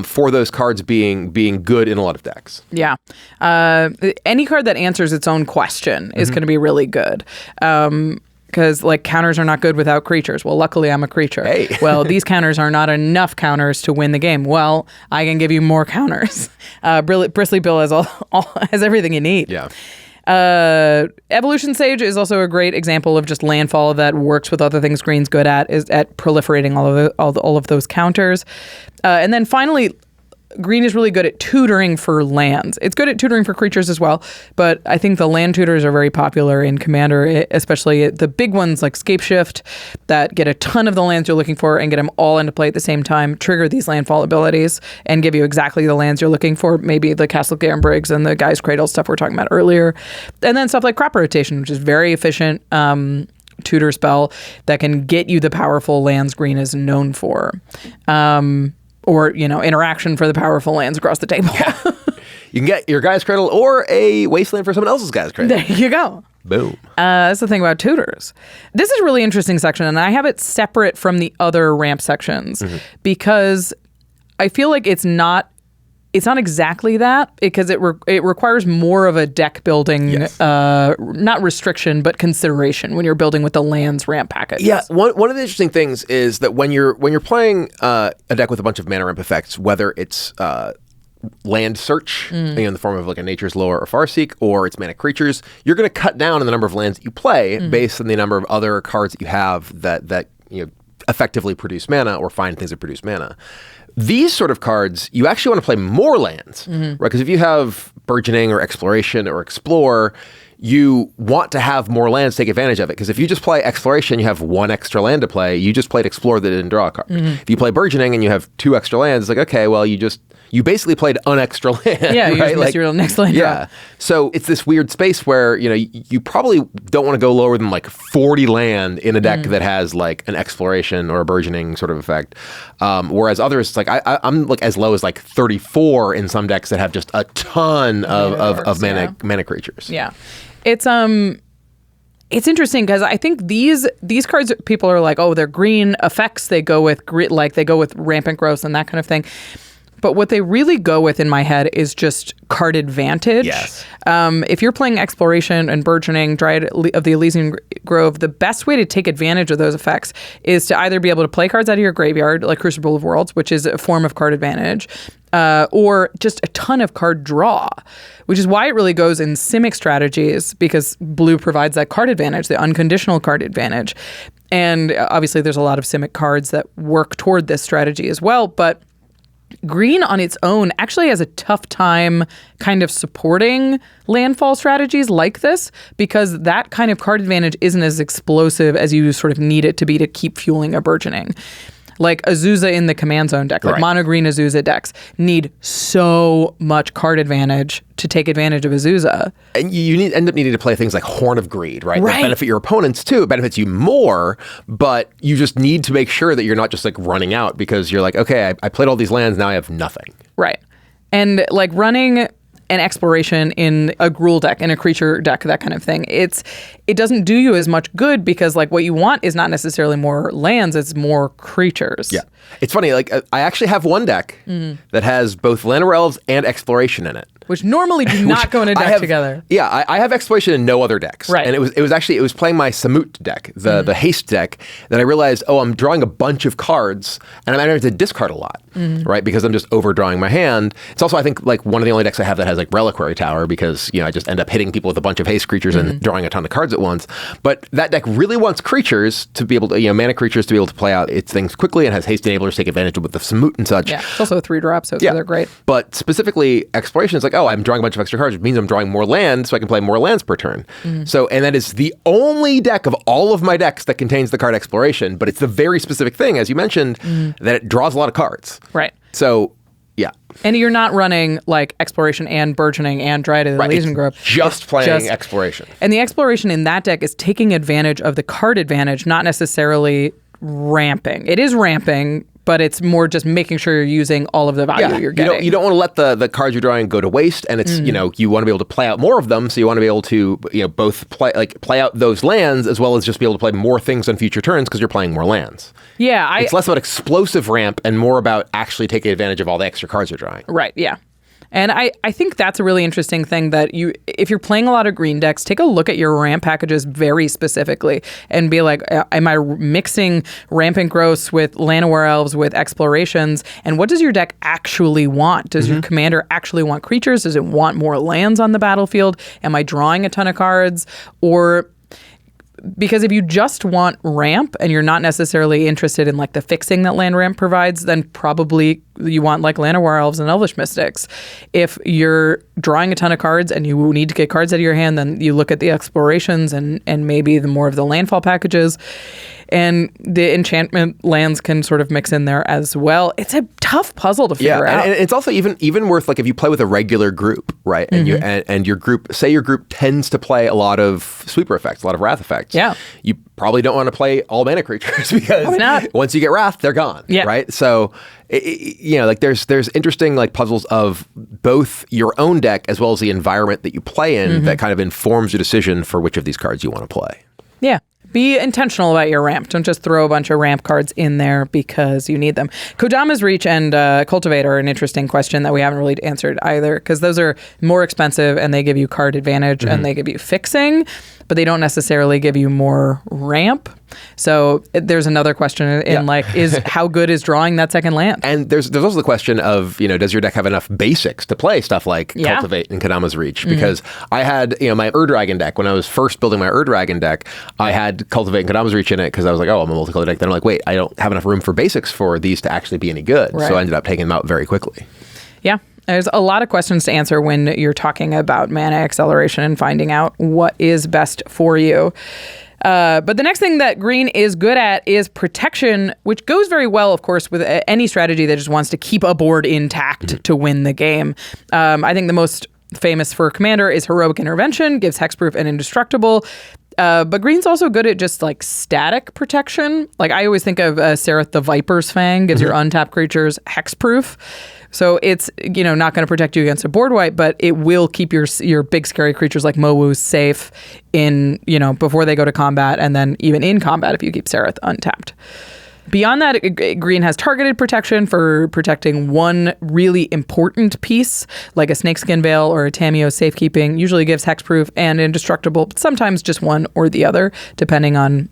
for those cards being good in a lot of decks. Yeah. Any card that answers its own question is going to be really good. Because, like, counters are not good without creatures. Well, luckily, I'm a creature. Hey. Well, these counters are not enough counters to win the game. Well, I can give you more counters. Bristly Bill has everything you need. Yeah. Evolution Sage is also a great example of just landfall that works with other things green's good at, is at proliferating all of those counters. And then finally, green is really good at tutoring for lands. It's good at tutoring for creatures as well, but I think the land tutors are very popular in Commander, especially the big ones like Scapeshift that get a ton of the lands you're looking for and get them all into play at the same time, trigger these landfall abilities, and give you exactly the lands you're looking for, maybe the Castle Garenbriggs and the Guy's Cradle stuff we're talking about earlier. And then stuff like Crop Rotation, which is very efficient tutor spell that can get you the powerful lands green is known for. Or, interaction for the powerful lands across the table. Yeah. You can get your Guy's Cradle or a Wasteland for someone else's Guy's Cradle. There you go. Boom. That's the thing about tutors. This is a really interesting section, and I have it separate from the other ramp sections because I feel like it's not exactly that, because it requires more of a deck building, not restriction, but consideration when you're building with the lands ramp package. Yeah, one of the interesting things is that when you're playing a deck with a bunch of mana ramp effects, whether it's land search in the form of like a Nature's Lore or Farseek, or it's mana creatures, you're going to cut down on the number of lands that you play based on the number of other cards that you have that effectively produce mana or find things that produce mana. These sort of cards, you actually want to play more lands, right? Because if you have Burgeoning or Exploration or Explore, you want to have more lands to take advantage of it. Because if you just play Exploration, you have 1 extra land to play. You just played Explore that didn't draw a card. If you play Burgeoning and you have 2 extra lands, it's like, okay, well, you basically played an extra land. Yeah, you right? just missed your next land. Yeah. So it's this weird space where, you probably don't want to go lower than like 40 land in a deck that has like an Exploration or a Burgeoning sort of effect. Whereas others, it's like I'm like as low as like 34 in some decks that have just a ton of mana creatures. Yeah. It's interesting because I think these cards, people are like, oh, they're green effects. They go with rampant growth and that kind of thing. But what they really go with in my head is just card advantage. Yes. If you're playing Exploration and Burgeoning, Dryad of the Elysian Grove, the best way to take advantage of those effects is to either be able to play cards out of your graveyard, like Crucible of Worlds, which is a form of card advantage, or just a ton of card draw, which is why it really goes in Simic strategies, because blue provides that card advantage, the unconditional card advantage. And obviously there's a lot of Simic cards that work toward this strategy as well, but Green on its own actually has a tough time kind of supporting landfall strategies like this because that kind of card advantage isn't as explosive as you sort of need it to be to keep fueling a burgeoning. Like Azusa in the command zone deck, like mono green Azusa decks need so much card advantage to take advantage of Azusa. And you end up needing to play things like Horn of Greed, right? That benefit your opponents too. It benefits you more, but you just need to make sure that you're not just like running out because you're like, okay, I played all these lands, now I have nothing. Right. And like running an exploration in a Gruul deck, in a creature deck, that kind of thing. It doesn't do you as much good because like what you want is not necessarily more lands, it's more creatures. Yeah. It's funny, like I actually have one deck that has both Llanowar Elves and Exploration in it. Which normally do not go in a deck together. Yeah, I have Exploration in no other decks. Right. And it was playing my Samut deck, the haste deck, that I realized, I'm drawing a bunch of cards and I'm having to discard a lot, right? Because I'm just overdrawing my hand. It's also, I think, like one of the only decks I have that has like Reliquary Tower because, I just end up hitting people with a bunch of haste creatures and drawing a ton of cards at once. But that deck really wants creatures to be able to, mana creatures to be able to play out its things quickly and has haste enablers to take advantage of with the Samut and such. Yeah, it's also a 3-drop, so they're great. But specifically, Exploration is like, I'm drawing a bunch of extra cards, which means I'm drawing more lands, so I can play more lands per turn. So, and that is the only deck of all of my decks that contains the card Exploration, but it's the very specific thing, as you mentioned, that it draws a lot of cards. Right. So, yeah. And you're not running like Exploration and Burgeoning and Dryad of the Elysian Grove. Just playing Exploration. And the Exploration in that deck is taking advantage of the card advantage, not necessarily ramping. It is ramping, but it's more just making sure you're using all of the value you're getting. You don't want to let the cards you're drawing go to waste, and it's you want to be able to play out more of them, so you want to be able to both play out those lands as well as just be able to play more things on future turns because you're playing more lands. Yeah, it's less about explosive ramp and more about actually taking advantage of all the extra cards you're drawing. Right, yeah. And I think that's a really interesting thing that if you're playing a lot of green decks, take a look at your ramp packages very specifically and be like, am I mixing Rampant Growths with Llanowar Elves with Explorations? And what does your deck actually want? Does your commander actually want creatures? Does it want more lands on the battlefield? Am I drawing a ton of cards? Or... Because if you just want ramp and you're not necessarily interested in like the fixing that land ramp provides, then probably you want like Llanowar Elves and Elvish Mystics. If you're drawing a ton of cards and you need to get cards out of your hand, then you look at the Explorations and maybe the more of the landfall packages. And the enchantment lands can sort of mix in there as well. It's a tough puzzle to figure out. And it's also even worth like if you play with a regular group, right? And and your group, say your group tends to play a lot of sweeper effects, a lot of wrath effects. Yeah. You probably don't want to play all mana creatures because once you get wrath, they're gone. Yeah. Right. So like there's interesting like puzzles of both your own deck as well as the environment that you play in that kind of informs your decision for which of these cards you want to play. Yeah. Be intentional about your ramp. Don't just throw a bunch of ramp cards in there because you need them. Kodama's Reach and Cultivate are an interesting question that we haven't really answered either because those are more expensive and they give you card advantage and they give you fixing, but they don't necessarily give you more ramp. So there's another question in is how good is drawing that second land? And there's also the question of, does your deck have enough basics to play stuff like Cultivate and Kodama's Reach? Because I had, my Dragon deck, when I was first building my Dragon deck, I had Cultivate and Kodama's Reach in it because I was like, I'm a multicolor deck. Then I'm like, wait, I don't have enough room for basics for these to actually be any good. Right. So I ended up taking them out very quickly. Yeah. There's a lot of questions to answer when you're talking about mana acceleration and finding out what is best for you. But the next thing that green is good at is protection, which goes very well, of course, with any strategy that just wants to keep a board intact to win the game. I think the most famous for commander is Heroic Intervention, gives hexproof and indestructible. But green's also good at just like static protection. Like I always think of Sereth the Viper's Fang, gives your untapped creatures hexproof. So it's, not going to protect you against a board wipe, but it will keep your big scary creatures like Mowu safe in, before they go to combat and then even in combat if you keep Sereth untapped. Beyond that, green has targeted protection for protecting one really important piece, like a Snakeskin Veil or a Tamiyo Safekeeping. Usually gives hexproof and indestructible, but sometimes just one or the other, depending on,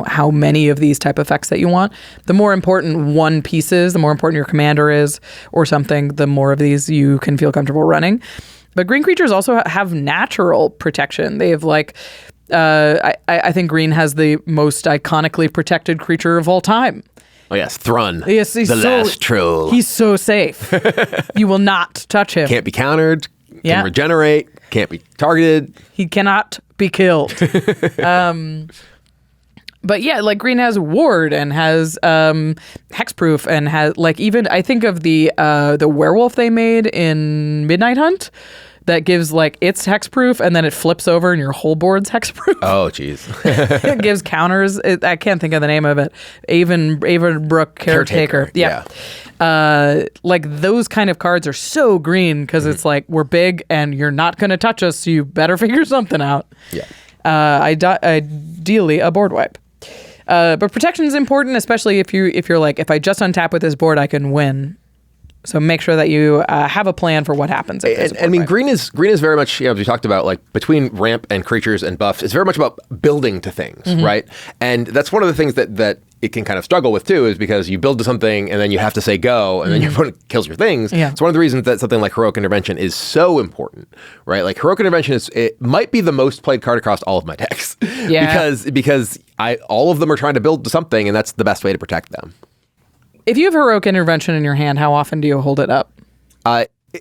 how many of these type of effects that you want. The more important one piece is, the more important your commander is, or something, the more of these you can feel comfortable running. But green creatures also have natural protection. They have I think green has the most iconically protected creature of all time. Oh yes, Thrun. Yes, he's the last troll. He's so safe. You will not touch him. Can't be countered. Yeah. Can regenerate. Can't be targeted. He cannot be killed. But yeah, like green has ward and has hexproof and has like even I think of the werewolf they made in Midnight Hunt that gives like its hexproof and then it flips over and your whole board's hexproof. Oh, jeez. It gives counters. I can't think of the name of it. Avonbrook Caretaker. Yeah. Like those kind of cards are so green because it's like we're big and you're not going to touch us, so you better figure something out. Yeah. Ideally, a board wipe. But protection is important, especially if you're like, if I just untap with this board, I can win. So make sure that you have a plan for what happens. If I mean, green is very much, as we talked about, like between ramp and creatures and buffs, it's very much about building to things, right? And that's one of the things that it can kind of struggle with too, is because you build to something and then you have to say go, and then your opponent kills your things. Yeah. It's one of the reasons that something like Heroic Intervention is so important, right? Like Heroic Intervention it might be the most played card across all of my decks. Yeah. because all of them are trying to build to something, and that's the best way to protect them. If you have Heroic Intervention in your hand, how often do you hold it up?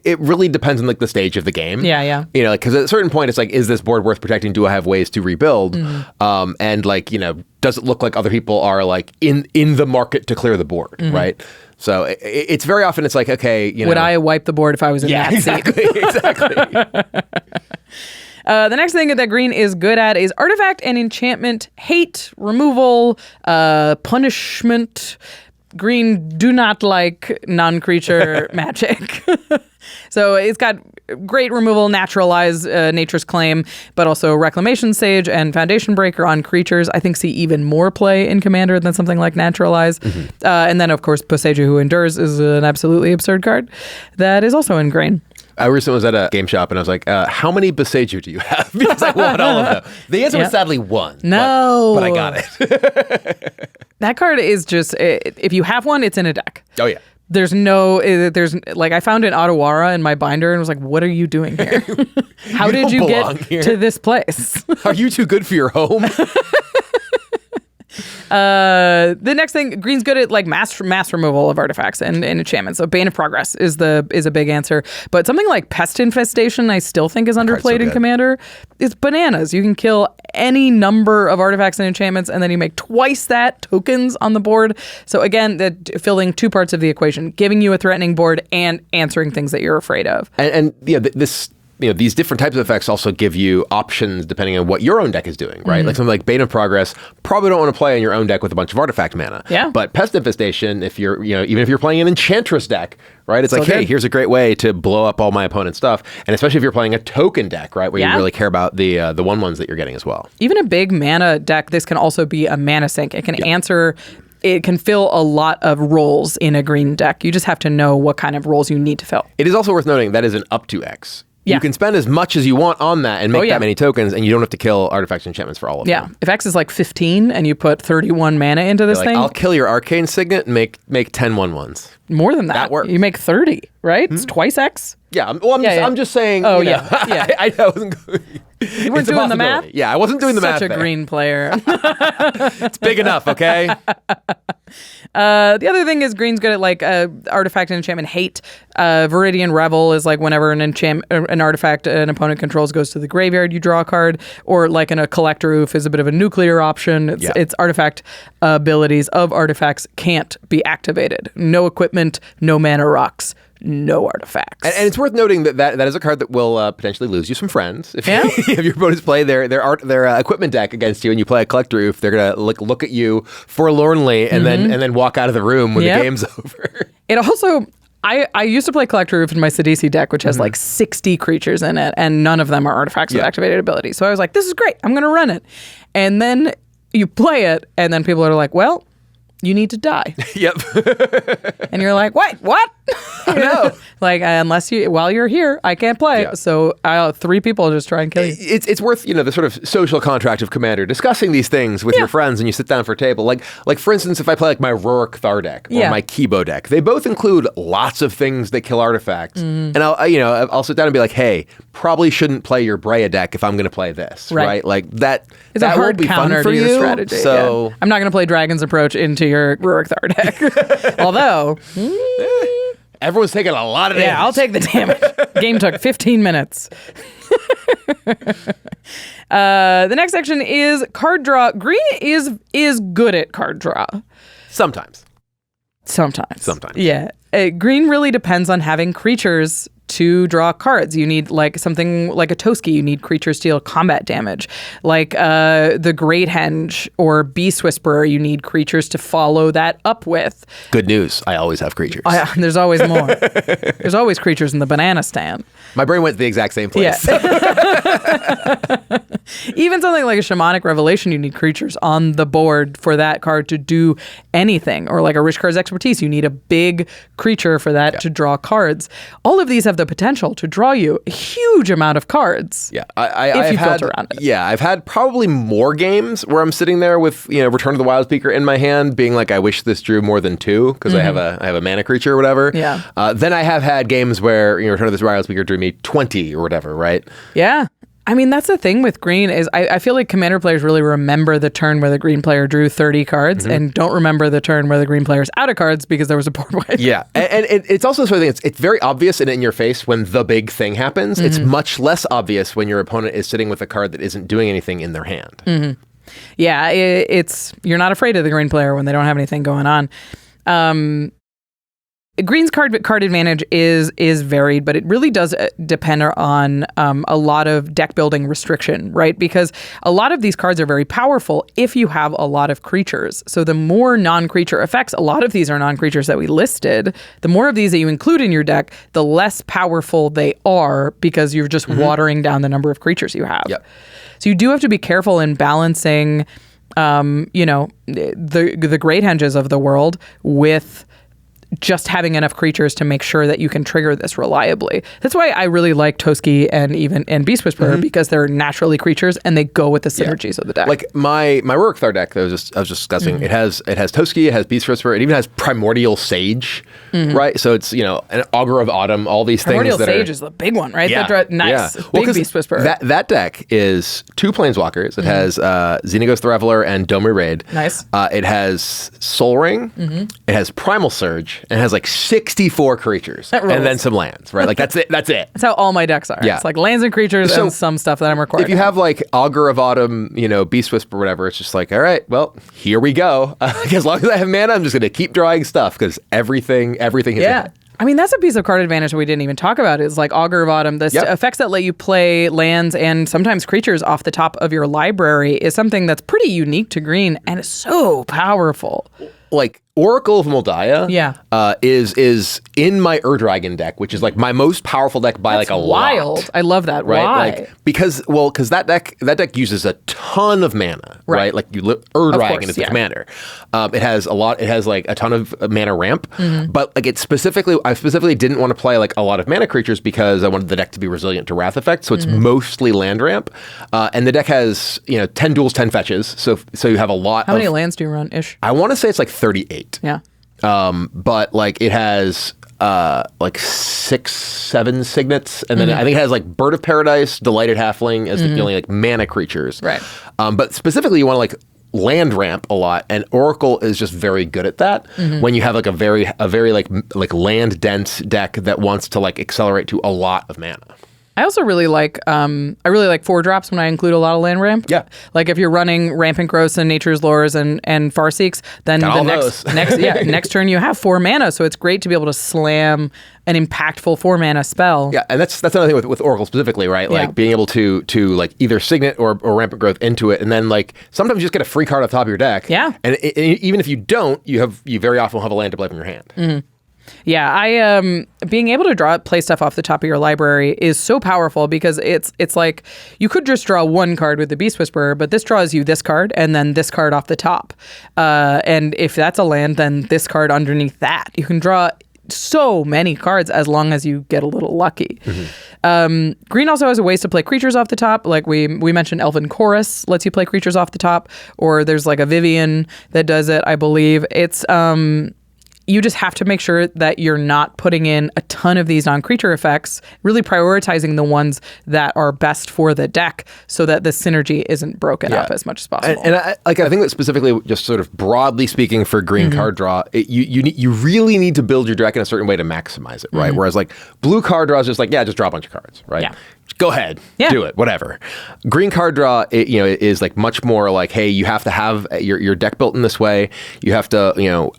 It really depends on like the stage of the game. Yeah. You know, because at a certain point, it's like, is this board worth protecting? Do I have ways to rebuild? And like, you know, does it look like other people are like in the market to clear the board, right? So it's very often it's like, okay, you know, would I wipe the board if I was in that seat? Exactly. The next thing that green is good at is artifact and enchantment, hate, removal, punishment. Green do not like non-creature magic. So it's got great removal, naturalize, nature's claim, but also reclamation sage and foundation breaker on creatures. I think see even more play in Commander than something like naturalize. And then of course Boseiju Who Endures is an absolutely absurd card that is also in green. I recently was at a game shop and I was like, how many Boseiju do you have? Because I want all of them. The answer was sadly one. No. But I got it. That card is just, if you have one, it's in a deck. Oh, yeah. There's like, I found an Otawara in my binder and was like, what are you doing here? How did you get to this place? Are you too good for your home? The next thing, green's good at like mass removal of artifacts and enchantments. So Bane of Progress is a big answer. But something like Pest Infestation, I still think is underplayed in Commander. It's bananas. You can kill any number of artifacts and enchantments, and then you make twice that tokens on the board. So again, filling two parts of the equation, giving you a threatening board and answering things that you're afraid of. And yeah, this. You know, these different types of effects also give you options depending on what your own deck is doing, right? Like something like Bane of Progress, probably don't want to play on your own deck with a bunch of artifact mana. Yeah. But Pest Infestation, if you're, you know, even if you're playing an Enchantress deck, right? It's like, hey, here's a great way to blow up all my opponent's stuff. And especially if you're playing a token deck, right? Where you really care about the 1/1s that you're getting as well. Even a big mana deck, this can also be a mana sink. It can answer... It can fill a lot of roles in a green deck. You just have to know what kind of roles you need to fill. It is also worth noting that is an up to X. Yeah. You can spend as much as you want on that and make that many tokens, and you don't have to kill artifacts and enchantments for all of them. Yeah. If X is like 15 and you put 31 mana into this thing. I'll kill your Arcane Signet and make 10 1/1s. More than that. That works. You make 30, right? It's twice X. Yeah. Well, I'm just saying. Oh, you know, yeah. I wasn't going. You weren't doing the math? Yeah, I wasn't doing the math. Such a green player. It's big enough, okay? The other thing is green's good at like artifact and enchantment hate. Viridian Revel is like whenever an artifact an opponent controls goes to the graveyard, you draw a card. Or like in a Collector Oof is a bit of a nuclear option. It's artifact abilities of artifacts can't be activated. No equipment, no mana rocks. No artifacts. And it's worth noting that is a card that will potentially lose you some friends. If your opponents play their equipment deck against you and you play a Collector Oof, they're going to look at you forlornly and then walk out of the room when the game's over. It also... I used to play Collector Oof in my Sidisi deck, which has like 60 creatures in it, and none of them are artifacts with activated abilities. So I was like, this is great. I'm going to run it. And then you play it, and then people are like, well, you need to die. Yep. And you're like, what? No. Like, while you're here, I can't play. Yeah. So 3 people just try and kill you. It's worth, the sort of social contract of Commander, discussing these things with your friends and you sit down for a table. Like for instance, if I play like my Rorik Thar deck or my Kibo deck, they both include lots of things that kill artifacts. And I'll sit down and be like, hey, probably shouldn't play your Breya deck if I'm going to play this, right? Like that. It's a hard be counter fun for to you. your strategy. So I'm not going to play Dragon's Approach into your Rorik Thar deck. Although... everyone's taking a lot of damage. Yeah, I'll take the damage. Game took 15 minutes. The next section is card draw. Green is good at card draw. Sometimes. Yeah. Green really depends on having creatures to draw cards. You need like something like a Toski. You need creatures to deal combat damage. Like the Great Henge or Beast Whisperer, you need creatures to follow that up with. Good news. I always have creatures. There's always more. There's always creatures in the banana stand. My brain went to the exact same place. Yeah. Even something like a Shamanic Revelation, you need creatures on the board for that card to do anything. Or like a Rich Card's Expertise, you need a big creature for that to draw cards. All of these have the potential to draw you a huge amount of cards. Yeah, if you filter around it. Yeah, I've had probably more games where I'm sitting there with Return of the Wild Speaker in my hand, being like, I wish this drew more than 2 because I have a mana creature or whatever. Yeah. Then I have had games where Return of the Wild Speaker drew me 20 or whatever, right? Yeah. I mean, that's the thing with green is I feel like Commander players really remember the turn where the green player drew 30 cards and don't remember the turn where the green player's out of cards because there was a board wipe. Yeah. And it's also sort of thing, it's very obvious and in your face when the big thing happens. It's much less obvious when your opponent is sitting with a card that isn't doing anything in their hand. Yeah, you're not afraid of the green player when they don't have anything going on. Green's card advantage is varied, but it really does depend on a lot of deck building restriction, right? Because a lot of these cards are very powerful if you have a lot of creatures. So the more non-creature effects, a lot of these are non-creatures that we listed, the more of these that you include in your deck, the less powerful they are because you're just watering down the number of creatures you have. Yep. So you do have to be careful in balancing, the Great Henges of the world with just having enough creatures to make sure that you can trigger this reliably. That's why I really like Toski and Beast Whisperer because they're naturally creatures and they go with the synergies of the deck. Like my Rorik Thar deck that I was just discussing, it has Toski, it has Beast Whisperer, it even has Primordial Sage, right? So it's an Augur of Autumn, all these Primordial things that Sage is the big one, right? Yeah, Nice. yeah. Big Beast Whisperer. That deck is 2 Planeswalkers. It has Xenagos the Reveler and Domri Raid. Nice. It has Soul Ring. It has Primal Surge. And it has like 64 creatures and then some lands, right? Like that's it. That's how all my decks are. Yeah. It's like lands and creatures and some stuff that I'm required. If you have like Augur of Autumn, Beast Whisper, whatever, it's just like, all right, well, here we go. As long as I have mana, I'm just going to keep drawing stuff because everything is ahead. I mean, that's a piece of card advantage that we didn't even talk about is like Augur of Autumn. The effects that let you play lands and sometimes creatures off the top of your library is something that's pretty unique to green and is so powerful. Like Oracle of Moldiah is in my Dragon deck, which is like my most powerful deck by That's like a wild. lot. I love that. Right? Why? Like, because that deck uses a ton of mana, right? Like Dragon is the commander. It has like a ton of mana ramp, but like I specifically didn't want to play like a lot of mana creatures because I wanted the deck to be resilient to wrath effect. So it's mostly land ramp, and the deck has 10 duels, 10 fetches. So you have a lot. How many lands do you run ish? I want to say it's like 38. Yeah. But like it has like 6-7 signets, and then I think it has like Bird of Paradise, Delighted Halfling as the only like mana creatures. Right. But specifically, you want to like land ramp a lot, and Oracle is just very good at that. When you have like a very like land dense deck that wants to like accelerate to a lot of mana. I also really like 4-drops when I include a lot of land ramp. Yeah. Like if you're running Rampant Growths and Nature's Lures and Farseeks, then next turn you have 4 mana, so it's great to be able to slam an impactful 4 mana spell. Yeah, and that's another thing with Oracle specifically, right? Yeah. Like being able to like either Signet or Rampant Growth into it, and then like sometimes you just get a free card off the top of your deck. Yeah. And even if you don't, you very often will have a land to play from your hand. Yeah, being able to play stuff off the top of your library is so powerful because it's like you could just draw one card with the Beast Whisperer, but this draws you this card and then this card off the top. And if that's a land, then this card underneath that. You can draw so many cards as long as you get a little lucky. Green also has ways to play creatures off the top. Like we mentioned, Elven Chorus lets you play creatures off the top, or there's like a Vivian that does it, I believe. It's you just have to make sure that you're not putting in a ton of these non-creature effects, really prioritizing the ones that are best for the deck so that the synergy isn't broken up as much as possible. And I think that specifically, just sort of broadly speaking for green card draw, you really need to build your deck in a certain way to maximize it, right? Whereas like blue card draw is just like, just draw a bunch of cards, right? Yeah. Go ahead, do it, whatever. Green card draw, is like much more like, hey, you have to have your deck built in this way. You have to,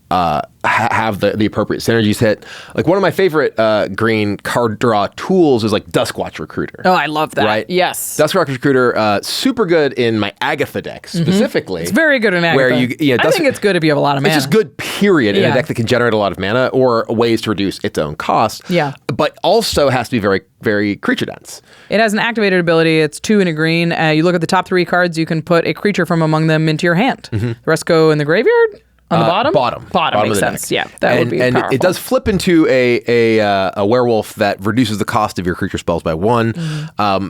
have the appropriate synergies hit. Like one of my favorite green card draw tools is like Duskwatch Recruiter. Oh, I love that. Right? Yes. Duskwatch Recruiter, super good in my Agatha deck specifically. It's very good in Agatha. Where I think it's good if you have a lot of mana. It's just good, period, in a deck that can generate a lot of mana or ways to reduce its own cost. Yeah. But also has to be very, very creature dense. It has an activated ability. It's 2 and a green. You look at the top 3 cards, you can put a creature from among them into your hand. The rest go in the graveyard. On the bottom? Bottom makes sense. Deck. Yeah, that would be powerful. It does flip into a werewolf that reduces the cost of your creature spells by 1.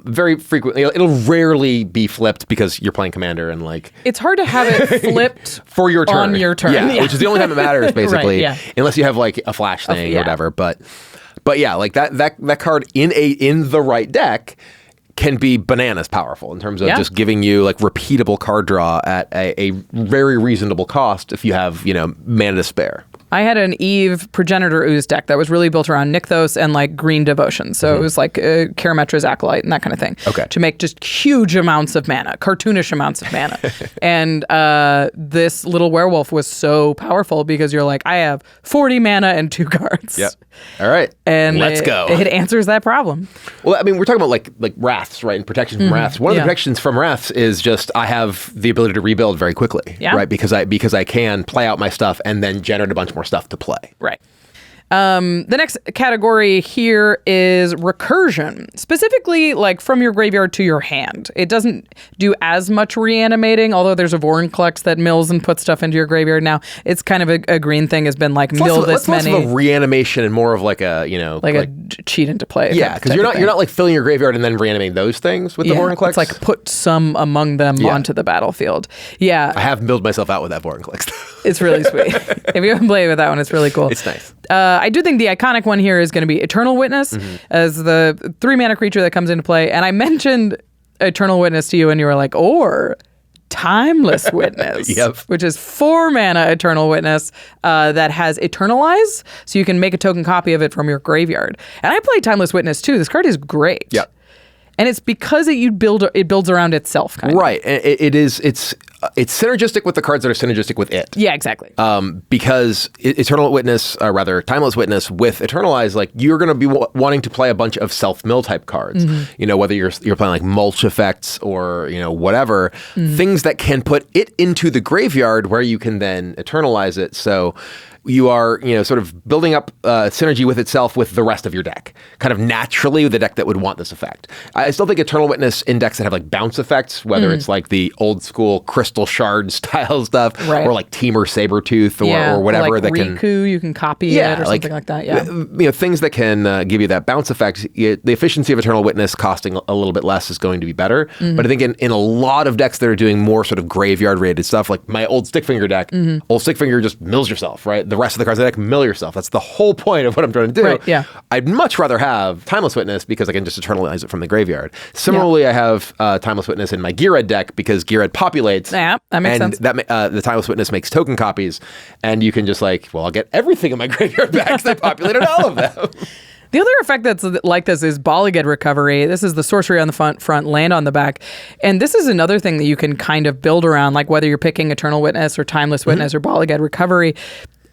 Very frequently, it'll rarely be flipped because you're playing commander and like... It's hard to have it flipped for your turn. On your turn. Yeah, which is the only time it matters, basically. Right, unless you have like a flash thing or whatever. But yeah, like that card in the right deck can be bananas powerful in terms of just giving you like repeatable card draw at a very reasonable cost if you have, mana to spare. I had an Eve Progenitor Ooze deck that was really built around Nykthos and like green devotion. So it was like Karametra's Acolyte and that kind of thing. Okay. To make just huge amounts of mana, cartoonish amounts of mana. And this little werewolf was so powerful because you're like, I have 40 mana and 2 cards. Yep. All right. And let's go. It answers that problem. Well, I mean, we're talking about like wraths, right? And protection from wraths. One of the protections from wraths is just I have the ability to rebuild very quickly, right? Because I can play out my stuff and then generate a bunch more stuff to play. Right. The next category here is recursion, specifically like from your graveyard to your hand. It doesn't do as much reanimating, although there's a Vorinclex that mills and puts stuff into your graveyard now. It's kind of a green thing has been like mill this many. Less of a reanimation and more of like a, like a cheat into play. Yeah, because you're not like filling your graveyard and then reanimating those things with the Vorinclex. It's like put some among them onto the battlefield. Yeah. I have milled myself out with that Vorinclex. It's really sweet. If you haven't played with that one, it's really cool. It's nice. I do think the iconic one here is going to be Eternal Witness as the 3 mana creature that comes into play. And I mentioned Eternal Witness to you and you were like, or Timeless Witness, which is 4 mana Eternal Witness that has Eternalize. So you can make a token copy of it from your graveyard. And I played Timeless Witness too. This card is great. Yep. And it's because it builds around itself, kind of. Right. It's synergistic with the cards that are synergistic with it. Yeah, exactly. Because Eternal Witness, or rather Timeless Witness with Eternalize, like you're going to be wanting to play a bunch of self-mill type cards. Whether you're playing like mulch effects or whatever, things that can put it into the graveyard where you can then Eternalize it. So you are, sort of building up synergy with itself with the rest of your deck, kind of naturally with the deck that would want this effect. I still think Eternal Witness in decks that have like bounce effects, whether it's like the old school Crystal Shard style stuff, or like Teamer Sabertooth or whatever, or like that Riku, can you can copy it or something like that. Yeah, things that can give you that bounce effect. The efficiency of Eternal Witness costing a little bit less is going to be better. But I think in a lot of decks that are doing more sort of graveyard rated stuff, like my old Stickfinger deck, old Stickfinger just mills yourself, right? The rest of the cards in the deck mill yourself. That's the whole point of what I'm trying to do. Right, yeah. I'd much rather have Timeless Witness because I can just Eternalize it from the graveyard. Similarly, I have Timeless Witness in my Gearhead deck because Gearhead populates. Yeah, that makes sense. And the Timeless Witness makes token copies, and you can just like, well, I'll get everything in my graveyard back because I populated all of them. The other effect that's like this is Bolliged Recovery. This is the sorcery on the front, land on the back. And this is another thing that you can kind of build around, like whether you're picking Eternal Witness or Timeless Witness or Bolliged Recovery.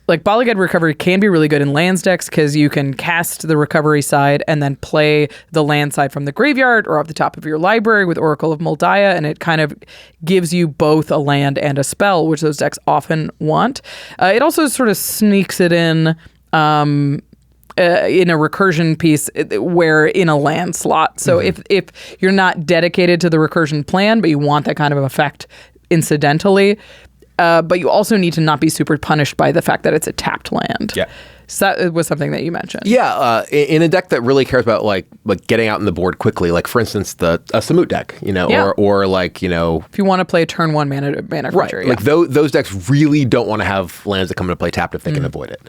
Like Bolliged Recovery can be really good in lands decks because you can cast the recovery side and then play the land side from the graveyard or off the top of your library with Oracle of Moldiah, and it kind of gives you both a land and a spell, which those decks often want. It also sort of sneaks it in a recursion piece where in a land slot. So if you're not dedicated to the recursion plan, but you want that kind of effect incidentally, but you also need to not be super punished by the fact that it's a tapped land. Yeah. So that was something that you mentioned. Yeah, in a deck that really cares about like getting out in the board quickly, like for instance a Samut deck, or like if you want to play turn 1 mana creature, right? Like those decks really don't want to have lands that come into play tapped if they can avoid it.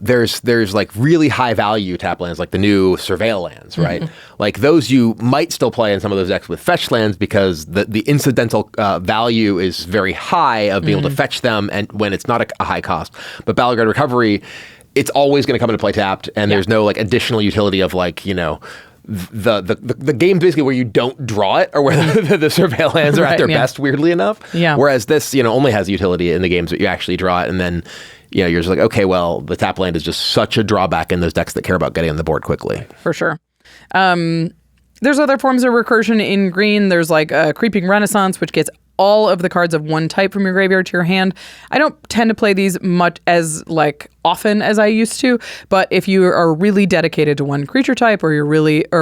There's like really high value tap lands like the new Surveil lands, right? Like those you might still play in some of those decks with fetch lands because the incidental value is very high of being able to fetch them, and when it's not a high cost. But Battleguard Recovery, it's always going to come into play tapped, and there's no like additional utility of like the game basically where you don't draw it or where the Surveil lands are at their best, weirdly enough. Yeah. Whereas this only has utility in the games that you actually draw it, and then you're just like, okay, well, the tap land is just such a drawback in those decks that care about getting on the board quickly. For sure. There's other forms of recursion in green. There's like Creeping Renaissance, which gets all of the cards of one type from your graveyard to your hand. I don't tend to play these much as like often as I used to, but if you are really dedicated to one creature type or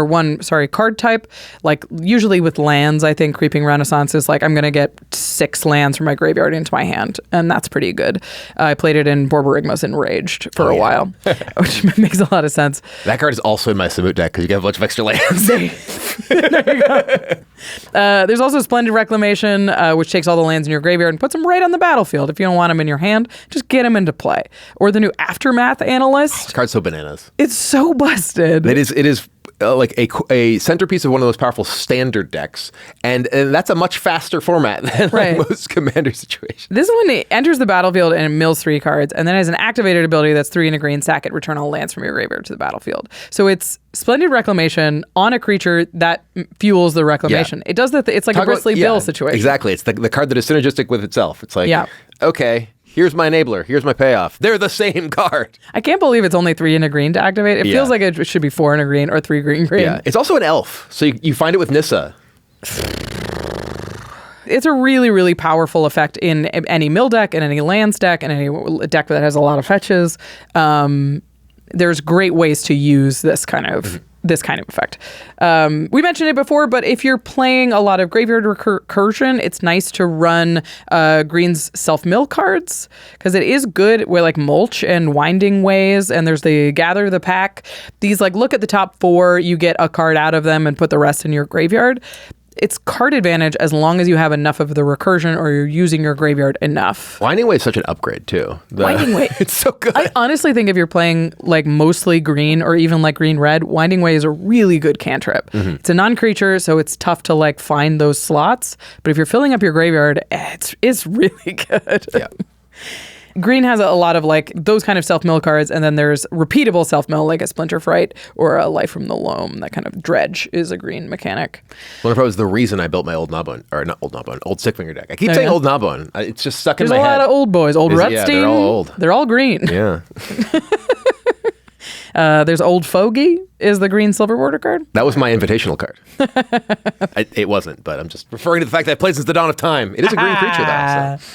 one card type, like usually with lands, I think Creeping Renaissance is like, I'm going to get 6 lands from my graveyard into my hand, and that's pretty good. I played it in Borborygma's Enraged for a while, which makes a lot of sense. That card is also in my Samut deck because you get a bunch of extra lands. There you go. There's also Splendid Reclamation, which takes all the lands in your graveyard and puts them right on the battlefield. If you don't want them in your hand, just get them into play. Or the new Aftermath Analyst. This card's so bananas. It's so busted. It is like a centerpiece of one of those powerful standard decks, and that's a much faster format than like most commander situations. This one enters the battlefield and it mills 3 cards, and then has an activated ability that's 3 and a green, sack it, return all lands from your graveyard to the battlefield. So it's Splendid Reclamation on a creature that fuels the reclamation. It does that. It's like a Bristly Bill situation. Exactly. It's the card that is synergistic with itself. It's like, okay, here's my enabler. Here's my payoff. They're the same card. I can't believe it's only 3 and a green to activate. It feels like it should be 4 and a green or 3 green. Yeah, it's also an elf, so you find it with Nissa. It's a really, really powerful effect in any mill deck and any lands deck and any deck that has a lot of fetches. There's great ways to use this kind of effect. We mentioned it before, but if you're playing a lot of graveyard recursion, it's nice to run green's self-mill cards, because it is good with like Mulch and Winding Ways, and there's the Gather the Pack. These like look at the top 4, you get a card out of them and put the rest in your graveyard. It's card advantage as long as you have enough of the recursion or you're using your graveyard enough. Winding Way is such an upgrade too. Winding Way. It's so good. I honestly think if you're playing like mostly green or even like green-red, Winding Way is a really good cantrip. It's a non-creature, so it's tough to like find those slots. But if you're filling up your graveyard, it's really good. Yeah. Green has a lot of like those kind of self-mill cards, and then there's repeatable self-mill like a Splinter Fright or a Life from the Loam. That kind of dredge is a green mechanic. SplinterPro is the reason I built my old Sickfinger deck. I keep saying old Gnawbone. It's just stuck in my head. There's a lot of old boys. Old Rutstein. Yeah, they're all old. They're all green. Yeah. There's Old Fogey is the green silver border card. That was my invitational card. It wasn't, but I'm just referring to the fact that I played since the dawn of time. It is a green creature though. So.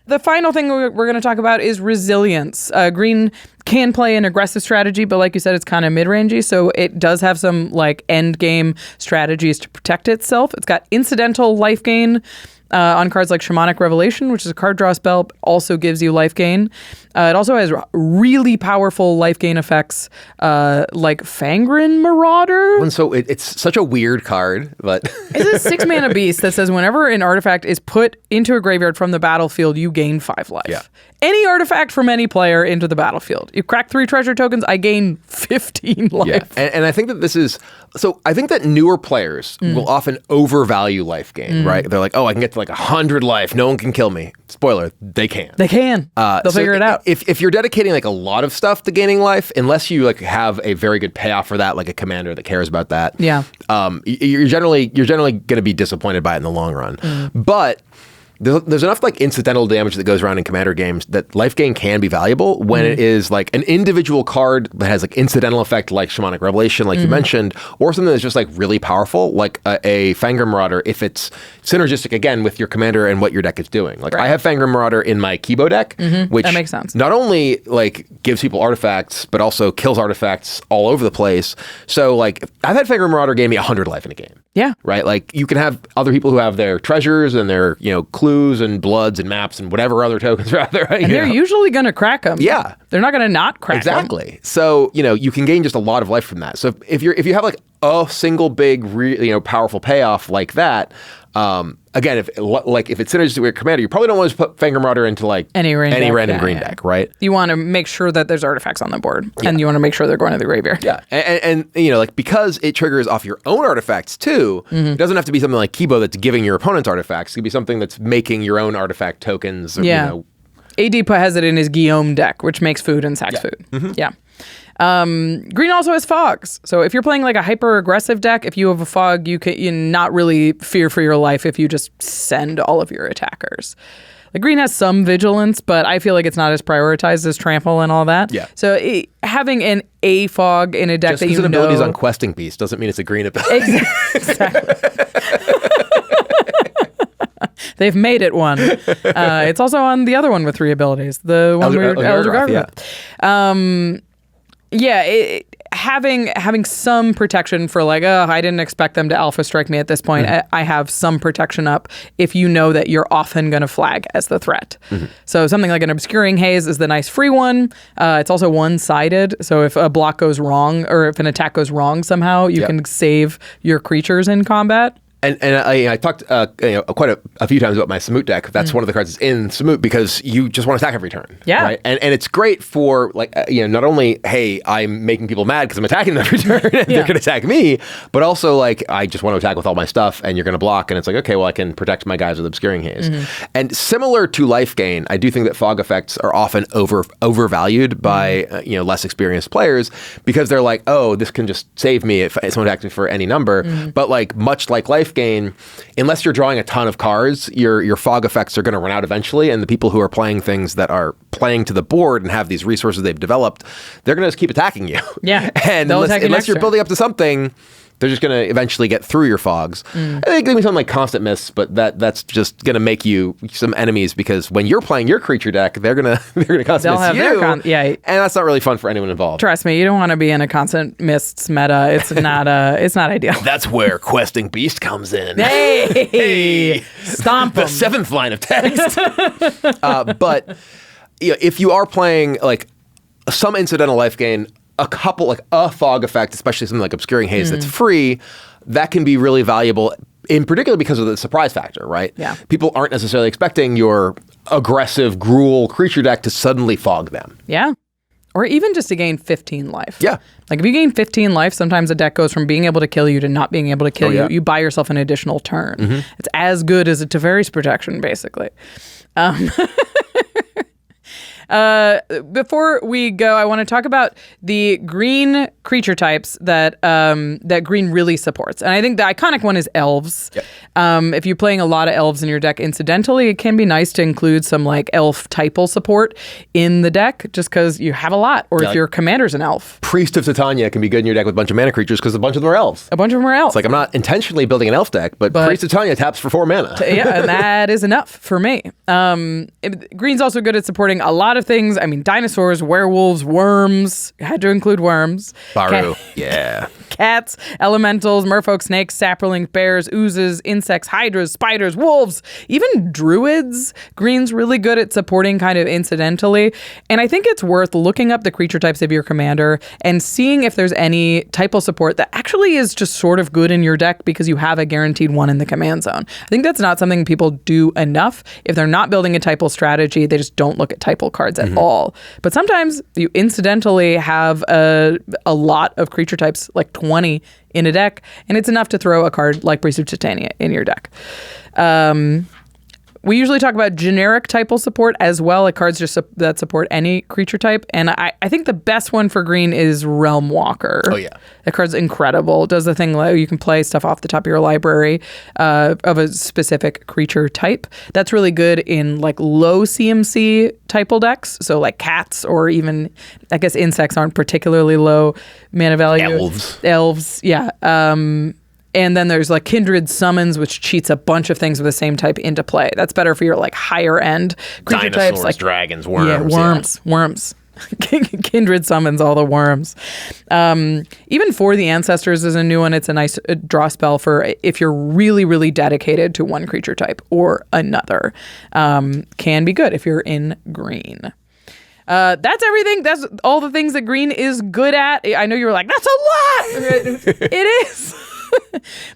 The final thing we're going to talk about is resilience. Green can play an aggressive strategy, but like you said, it's kind of mid-rangey, so it does have some like end game strategies to protect itself. It's got incidental life gain on cards like Shamanic Revelation, which is a card draw spell, but also gives you life gain. It also has really powerful life gain effects like Fangren Marauder. And so it's such a weird card, but... It's a 6-mana beast that says whenever an artifact is put into a graveyard from the battlefield, you gain 5 life. Yeah. Any artifact from any player into the battlefield. You crack 3 treasure tokens, I gain 15 life. Yeah. And I think that this is... So I think that newer players will often overvalue life gain, right? They're like, oh, I can get to like 100 life. No one can kill me. Spoiler, they can. They can. They'll figure it out. If you're dedicating like a lot of stuff to gaining life, unless you like have a very good payoff for that, like a commander that cares about that, you're generally going to be disappointed by it in the long run. But there's enough like incidental damage that goes around in commander games that life gain can be valuable when it is like an individual card that has like incidental effect like Shamanic Revelation, like you mentioned, or something that's just like really powerful, like a Fangren Marauder, if it's synergistic again with your commander and what your deck is doing. Like I have Fangren Marauder in my Kibo deck, which that makes sense. Not only like gives people artifacts, but also kills artifacts all over the place. So like I've had Fangren Marauder gain me 100 life in a game. Yeah. Right? Like you can have other people who have their treasures and their, clues blues and bloods and maps and whatever other tokens are out there. And they're usually going to crack them. Yeah. They're not going to not crack them. Exactly. So, you can gain just a lot of life from that. So if you have like a single big, powerful payoff like that, again, if it's synergistic with your commander, you probably don't want to put Fangor Marauder into like any random green deck, right? You want to make sure that there's artifacts on the board, and you want to make sure they're going to the graveyard. Yeah, and because it triggers off your own artifacts too, it doesn't have to be something like Kibo that's giving your opponent's artifacts. It could be something that's making your own artifact tokens. Or, AD has it in his Guillaume deck, which makes food and sacks food. Mm-hmm. Yeah. Green also has fogs. So if you're playing like a hyper aggressive deck, if you have a fog, you not really fear for your life if you just send all of your attackers. Like green has some vigilance, but I feel like it's not as prioritized as trample and all that. Yeah. So having a fog in a deck just that because an ability is on Questing Beast doesn't mean it's a green ability. Exactly. They've made it one. It's also on the other one with 3 abilities. The one where having some protection for like, I didn't expect them to alpha strike me at this point. I have some protection up if you know that you're often going to flag as the threat. So something like an Obscuring Haze is the nice free one. It's also one-sided. So if a block goes wrong or if an attack goes wrong somehow, you can save your creatures in combat. And I talked quite a few times about my Samut deck. That's one of the cards that's in Samut because you just want to attack every turn. Yeah. Right? And it's great for like not only, hey, I'm making people mad because I'm attacking them every turn and they're going to attack me, but also like I just want to attack with all my stuff and you're going to block and it's like, okay, well I can protect my guys with Obscuring Haze. And similar to life gain, I do think that fog effects are often overvalued by less experienced players because they're like, oh, this can just save me if someone attacks me for any number. But like much like life gain, unless you're drawing a ton of cards, your fog effects are going to run out eventually, and the people who are playing things that are playing to the board and have these resources they've developed, they're going to just keep attacking you. Yeah. And unless you're building up to something, they're just going to eventually get through your fogs. I think maybe something like Constant Mists, but that's just going to make you some enemies because when you're playing your creature deck, they're going to Constant Miss you. And that's not really fun for anyone involved. Trust me, you don't want to be in a Constant Mists meta. It's not ideal. That's where Questing Beast comes in. Hey! Stomp the 7th line of text. But if you are playing like some incidental life gain, a couple, like a fog effect, especially something like Obscuring Haze that's free, that can be really valuable, in particular because of the surprise factor, right? Yeah. People aren't necessarily expecting your aggressive Gruul creature deck to suddenly fog them. Yeah. Or even just to gain 15 life. Yeah. Like if you gain 15 life, sometimes a deck goes from being able to kill you to not being able to kill you. You buy yourself an additional turn. It's as good as a Teferi's protection, basically. Before we go, I want to talk about the green creature types that that green really supports. And I think the iconic one is elves. Yep. If you're playing a lot of elves in your deck incidentally, it can be nice to include some like elf typal support in the deck just because you have a lot. Or if your commander's an elf. Priest of Titania can be good in your deck with a bunch of mana creatures because a bunch of them are elves. A bunch of them are elves. It's like I'm not intentionally building an elf deck, but Priest of Titania taps for 4 mana. Yeah, and that is enough for me. Green's also good at supporting a lot of things. I mean, dinosaurs, werewolves, worms. You had to include worms. Baru. Yeah. Cats, elementals, merfolk, snakes, saprolings, bears, oozes, insects, hydras, spiders, wolves, even druids. Green's really good at supporting kind of incidentally. And I think it's worth looking up the creature types of your commander and seeing if there's any typal support that actually is just sort of good in your deck because you have a guaranteed one in the command zone. I think that's not something people do enough. If they're not building a typal strategy, they just don't look at typal cards at all. But sometimes you incidentally have a lot of creature types, like 20 in a deck, and it's enough to throw a card like Priest of Titania in your deck. We usually talk about generic typal support as well, like cards just that support any creature type. And I think the best one for green is Realm Walker. Oh, yeah. That card's incredible. Does the thing like you can play stuff off the top of your library of a specific creature type. That's really good in like low CMC typal decks. So like cats or even, I guess insects aren't particularly low mana value. Elves, yeah. And then there's like Kindred Summons, which cheats a bunch of things with the same type into play. That's better for your like higher end creature Dinosaurs, types, like dragons, worms. Yeah, worms. Kindred summons all the worms. Even For the Ancestors is a new one. It's a nice draw spell for if you're really, really dedicated to one creature type or another. Can be good if you're in green. That's everything. That's all the things that green is good at. I know you were like, that's a lot. It is.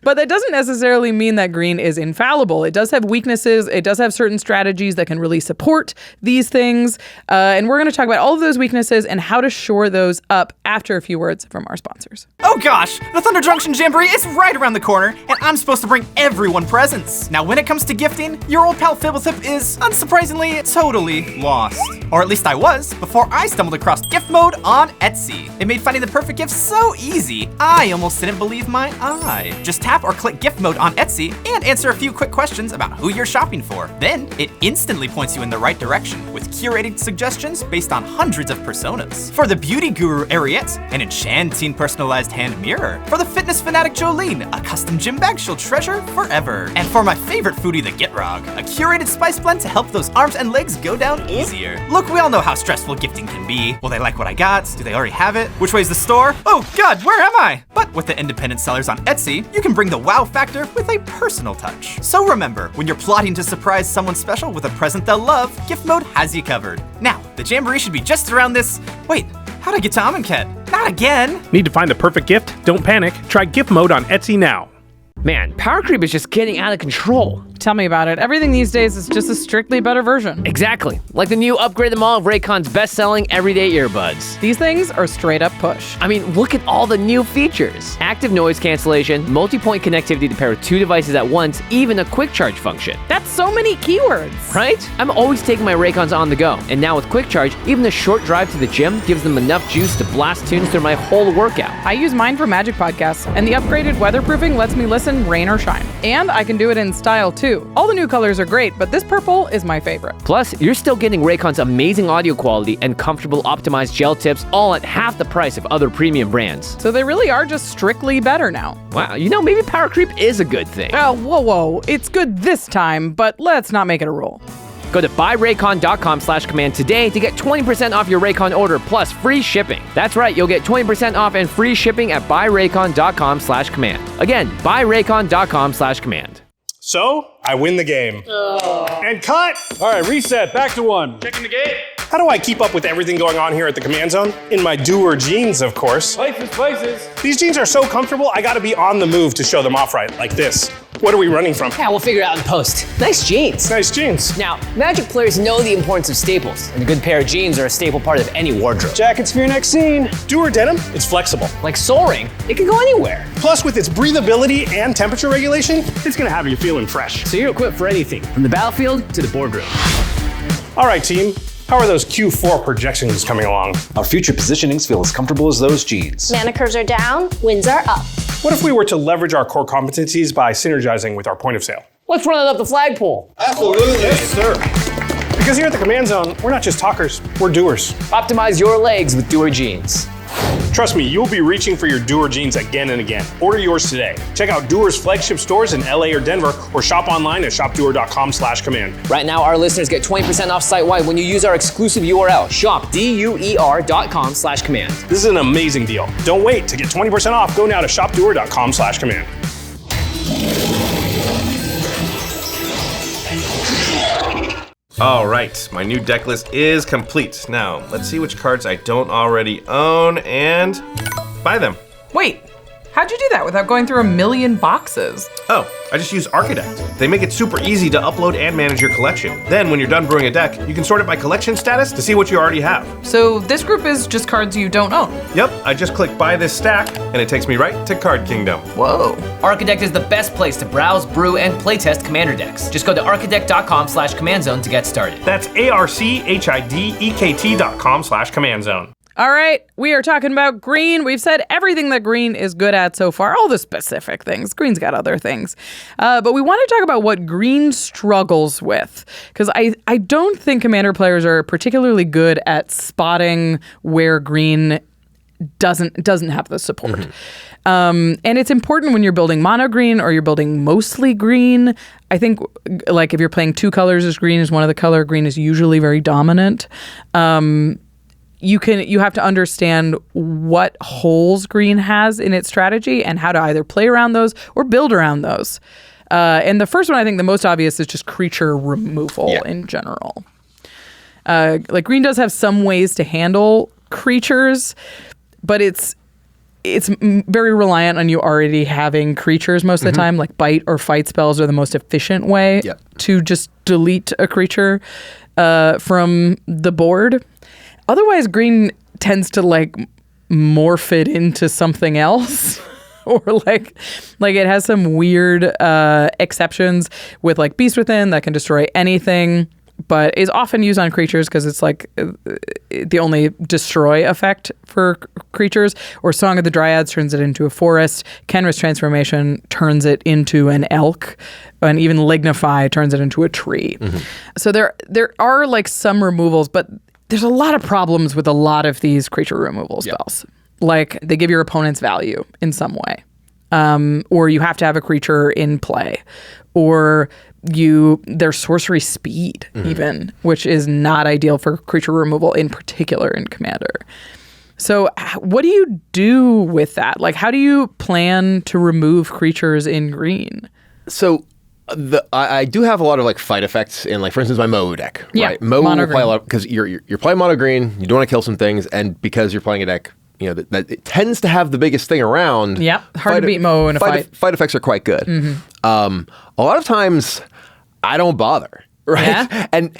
But that doesn't necessarily mean that green is infallible. It does have weaknesses. It does have certain strategies that can really support these things. And we're going to talk about all of those weaknesses and how to shore those up after a few words from our sponsors. Oh gosh, the Thunder Junction Jamboree is right around the corner, and I'm supposed to bring everyone presents. Now when it comes to gifting, your old pal Fibblethip is, unsurprisingly, totally lost. Or at least I was, before I stumbled across gift mode on Etsy. It made finding the perfect gift so easy, I almost didn't believe my eyes. Just tap or click gift mode on Etsy and answer a few quick questions about who you're shopping for. Then it instantly points you in the right direction with curated suggestions based on hundreds of personas. For the beauty guru Ariette, an enchanting personalized hand mirror. For the fitness fanatic Jolene, a custom gym bag she'll treasure forever. And for my favorite foodie, the Gitrog, a curated spice blend to help those arms and legs go down easier. Look, we all know how stressful gifting can be. Will they like what I got? Do they already have it? Which way's the store? Oh God, where am I? But with the independent sellers on Etsy, you can bring the wow factor with a personal touch. So remember, when you're plotting to surprise someone special with a present they'll love, gift mode has you covered. Now, the Jamboree should be just around this... Wait, how'd I get to Amonkhet? Not again! Need to find the perfect gift? Don't panic. Try gift mode on Etsy now. Man, power creep is just getting out of control. Tell me about it. Everything these days is just a strictly better version. Exactly. Like the new Upgrade Them All of RAYCON's best-selling everyday earbuds. These things are straight up push. I mean, look at all the new features. Active noise cancellation, multi-point connectivity to pair with 2 devices at once, even a quick charge function. That's so many keywords. Right? I'm always taking my RAYCONs on the go. And now with quick charge, even the short drive to the gym gives them enough juice to blast tunes through my whole workout. I use mine for Magic podcasts, and the upgraded weatherproofing lets me listen rain or shine. And I can do it in style too. All the new colors are great, but this purple is my favorite. Plus, you're still getting RAYCON's amazing audio quality and comfortable optimized gel tips, all at half the price of other premium brands. So they really are just strictly better now. Wow, you know, maybe power creep is a good thing. Oh, whoa. It's good this time, but let's not make it a rule. Go to buyraycon.com/command today to get 20% off your Raycon order plus free shipping. That's right, you'll get 20% off and free shipping at buyraycon.com/command. Again, buyraycon.com/command. So, I win the game. And cut! All right, reset, back to 1. Checking the gate. How do I keep up with everything going on here at the Command Zone? In my DUER jeans, of course. Places. These jeans are so comfortable, I gotta be on the move to show them off right, like this. What are we running from? Yeah, we'll figure it out in post. Nice jeans. Nice jeans. Now, Magic players know the importance of staples, and a good pair of jeans are a staple part of any wardrobe. Jackets for your next scene. DUER denim, it's flexible. Like Soul Ring, it can go anywhere. Plus, with its breathability and temperature regulation, it's gonna have you feeling fresh. So you're equipped for anything, from the battlefield to the boardroom. All right, team. How are those Q4 projections coming along? Our future positionings feel as comfortable as those jeans. Mana curves are down, wins are up. What if we were to leverage our core competencies by synergizing with our point of sale? Let's run it up the flagpole. Absolutely, yes, sir. Because here at the Command Zone, we're not just talkers, we're doers. Optimize your legs with DUER jeans. Trust me, you'll be reaching for your DUER jeans again and again. Order yours today. Check out DUER's flagship stores in LA or Denver, or shop online at shopduer.com/command. Right now, our listeners get 20% off site-wide when you use our exclusive URL, shopduer.com/command. This is an amazing deal. Don't wait to get 20% off. Go now to shopduer.com/command. All right, my new deck list is complete. Now, let's see which cards I don't already own and buy them. Wait, how'd you do that without going through a million boxes? Oh, I just use ARCHIDEKT. They make it super easy to upload and manage your collection. Then, when you're done brewing a deck, you can sort it by collection status to see what you already have. So this group is just cards you don't own? Yep, I just click buy this stack, and it takes me right to Card Kingdom. Whoa. ARCHIDEKT is the best place to browse, brew, and playtest commander decks. Just go to archidekt.com/commandzone to get started. That's ARCHIDEKT.com/command-zone. All right, we are talking about green. We've said everything that green is good at so far, all the specific things. Green's got other things. But we want to talk about what green struggles with, because I don't think commander players are particularly good at spotting where green doesn't have the support. Mm-hmm. And it's important when you're building mono green or you're building mostly green. I think like if you're playing 2 colors as green is one of the color, green is usually very dominant. you have to understand what holes green has in its strategy and how to either play around those or build around those. And the first one, I think the most obvious, is just creature removal in general. Like green does have some ways to handle creatures, but it's very reliant on you already having creatures most of the time. Like bite or fight spells are the most efficient way to just delete a creature from the board. Otherwise, green tends to like morph it into something else. Or like it has some weird exceptions with like Beast Within that can destroy anything, but is often used on creatures because it's like the only destroy effect for creatures. Or Song of the Dryads turns it into a forest. Kenra's Transformation turns it into an elk. And even Lignify turns it into a tree. So there are like some removals, but there's a lot of problems with a lot of these creature removal spells. Like they give your opponents value in some way. Or you have to have a creature in play. Or their sorcery speed even, which is not ideal for creature removal, in particular in Commander. So what do you do with that? Like, how do you plan to remove creatures in green? So I do have a lot of like fight effects in, like, for instance, my Mo deck. Right? Mo will play a lot because you're playing mono green. You don't want to kill some things, and because you're playing a deck, that it tends to have the biggest thing around. Yeah, hard to beat Mo in a fight. Fight effects are quite good. A lot of times, I don't bother. Right, and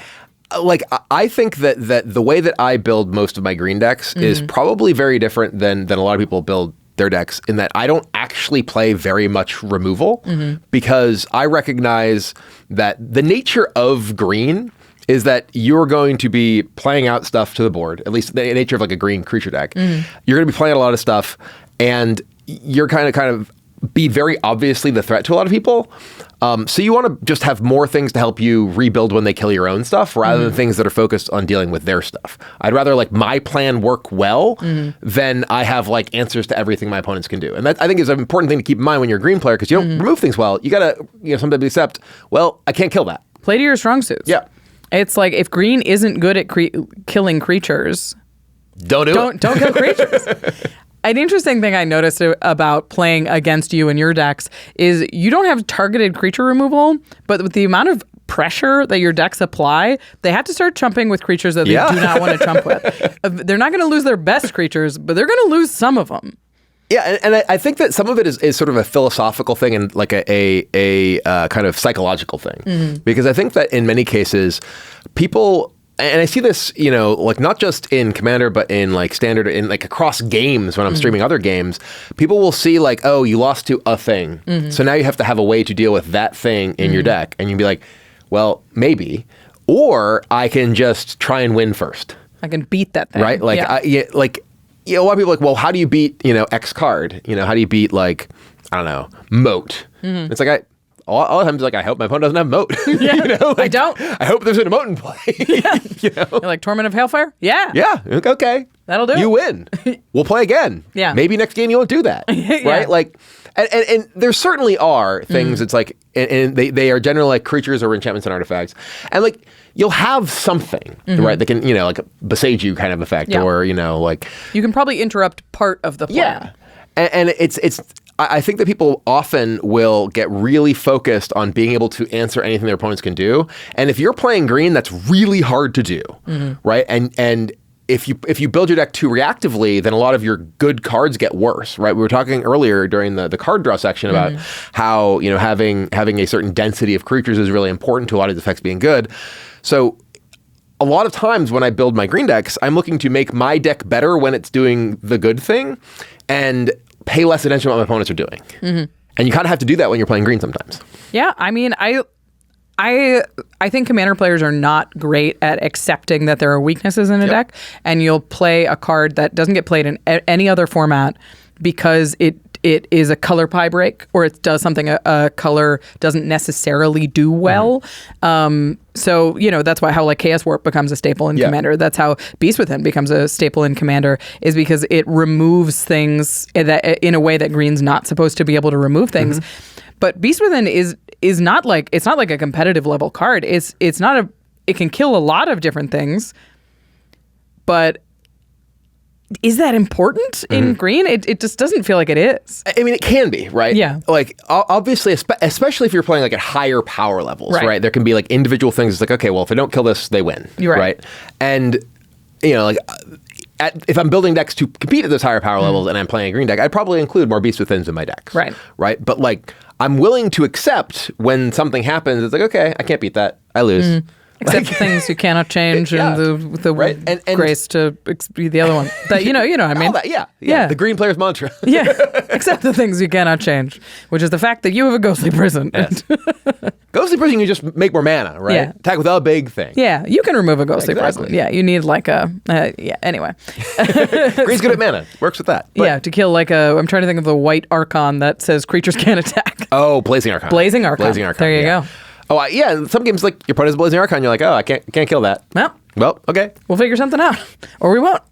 like I think that the way that I build most of my green decks is probably very different than a lot of people build their decks, in that I don't actually play very much removal because I recognize that the nature of green is that you're going to be playing out stuff to the board, at least the nature of like a green creature deck. You're going to be playing a lot of stuff, and you're kind of be very obviously the threat to a lot of people. So you want to just have more things to help you rebuild when they kill your own stuff, rather than things that are focused on dealing with their stuff. I'd rather like my plan work well than I have like answers to everything my opponents can do. And that, I think, is an important thing to keep in mind when you're a green player, because you don't remove things well. You got to sometimes accept, well, I can't kill that. Play to your strong suits. Yeah. It's like, if green isn't good at killing creatures, don't kill creatures. An interesting thing I noticed about playing against you in your decks is you don't have targeted creature removal, but with the amount of pressure that your decks apply, they have to start chumping with creatures that they do not want to chump with. They're not going to lose their best creatures, but they're going to lose some of them. Yeah, and I think that some of it is sort of a philosophical thing and like a kind of psychological thing. Because I think that in many cases, people, and I see this, like not just in Commander, but in like Standard, in like across games when I'm streaming other games, people will see like, oh, you lost to a thing. So now you have to have a way to deal with that thing in your deck. And you'd be like, well, maybe. Or I can just try and win first. I can beat that thing. Right? Like, a lot of people are like, well, how do you beat, X card? How do you beat, like, I don't know, moat? It's like, all the times, like, I hope my opponent doesn't have moat. I don't. I hope there's an emote in play. You're like, Torment of Hailfire? Yeah. Yeah. Okay. That'll do it. You win. We'll play again. Yeah. Maybe next game you won't do that. Right? Like, and there certainly are things, it's like, and they are generally like creatures or enchantments and artifacts. And like, you'll have something, right, that can, like a Besage You kind of effect, or, like... You can probably interrupt part of the plan. Yeah. And it's I think that people often will get really focused on being able to answer anything their opponents can do. And if you're playing green, that's really hard to do, right? And if you build your deck too reactively, then a lot of your good cards get worse, right? We were talking earlier during the card draw section about how, having a certain density of creatures is really important to a lot of the effects being good. So a lot of times when I build my green decks, I'm looking to make my deck better when it's doing the good thing and pay less attention to what my opponents are doing. And you kind of have to do that when you're playing green sometimes. Yeah, I mean, I think Commander players are not great at accepting that there are weaknesses in a deck, and you'll play a card that doesn't get played in any other format because it is a color pie break, or it does something a color doesn't necessarily do well. So, that's why how like Chaos Warp becomes a staple in Commander. That's how Beast Within becomes a staple in Commander, is because it removes things that in a way that green's not supposed to be able to remove things. But Beast Within is not like, it's not like a competitive level card. It can kill a lot of different things, but is that important in green? It just doesn't feel like it is. I mean, it can be, right? Yeah. Like, obviously, especially if you're playing like at higher power levels, right? There can be like individual things. It's like, okay, well, if I don't kill this, they win, right? And, like, if I'm building decks to compete at those higher power levels and I'm playing a green deck, I'd probably include more Beasts Withins in my decks. Right? But, like, I'm willing to accept when something happens, it's like, okay, I can't beat that. I lose. Except the things you cannot change and the right? and grace to be the other one. That you know what I mean? All that, yeah. The green player's mantra. Except the things you cannot change, which is the fact that you have a ghostly prison. Yes. Ghostly prison, you just make more mana, right? Yeah. Attack with a big thing. Yeah, you can remove a ghostly prison. Yeah, you need like a, anyway. Green's good at mana. Works with that. But, to kill like I'm trying to think of the white Archon that says creatures can't attack. Oh, Blazing Archon. Blazing Archon. There you go. Oh, in some games, like, your opponent's Blazing Archon, you're like, oh, I can't kill that. Well, okay. We'll figure something out. Or we won't.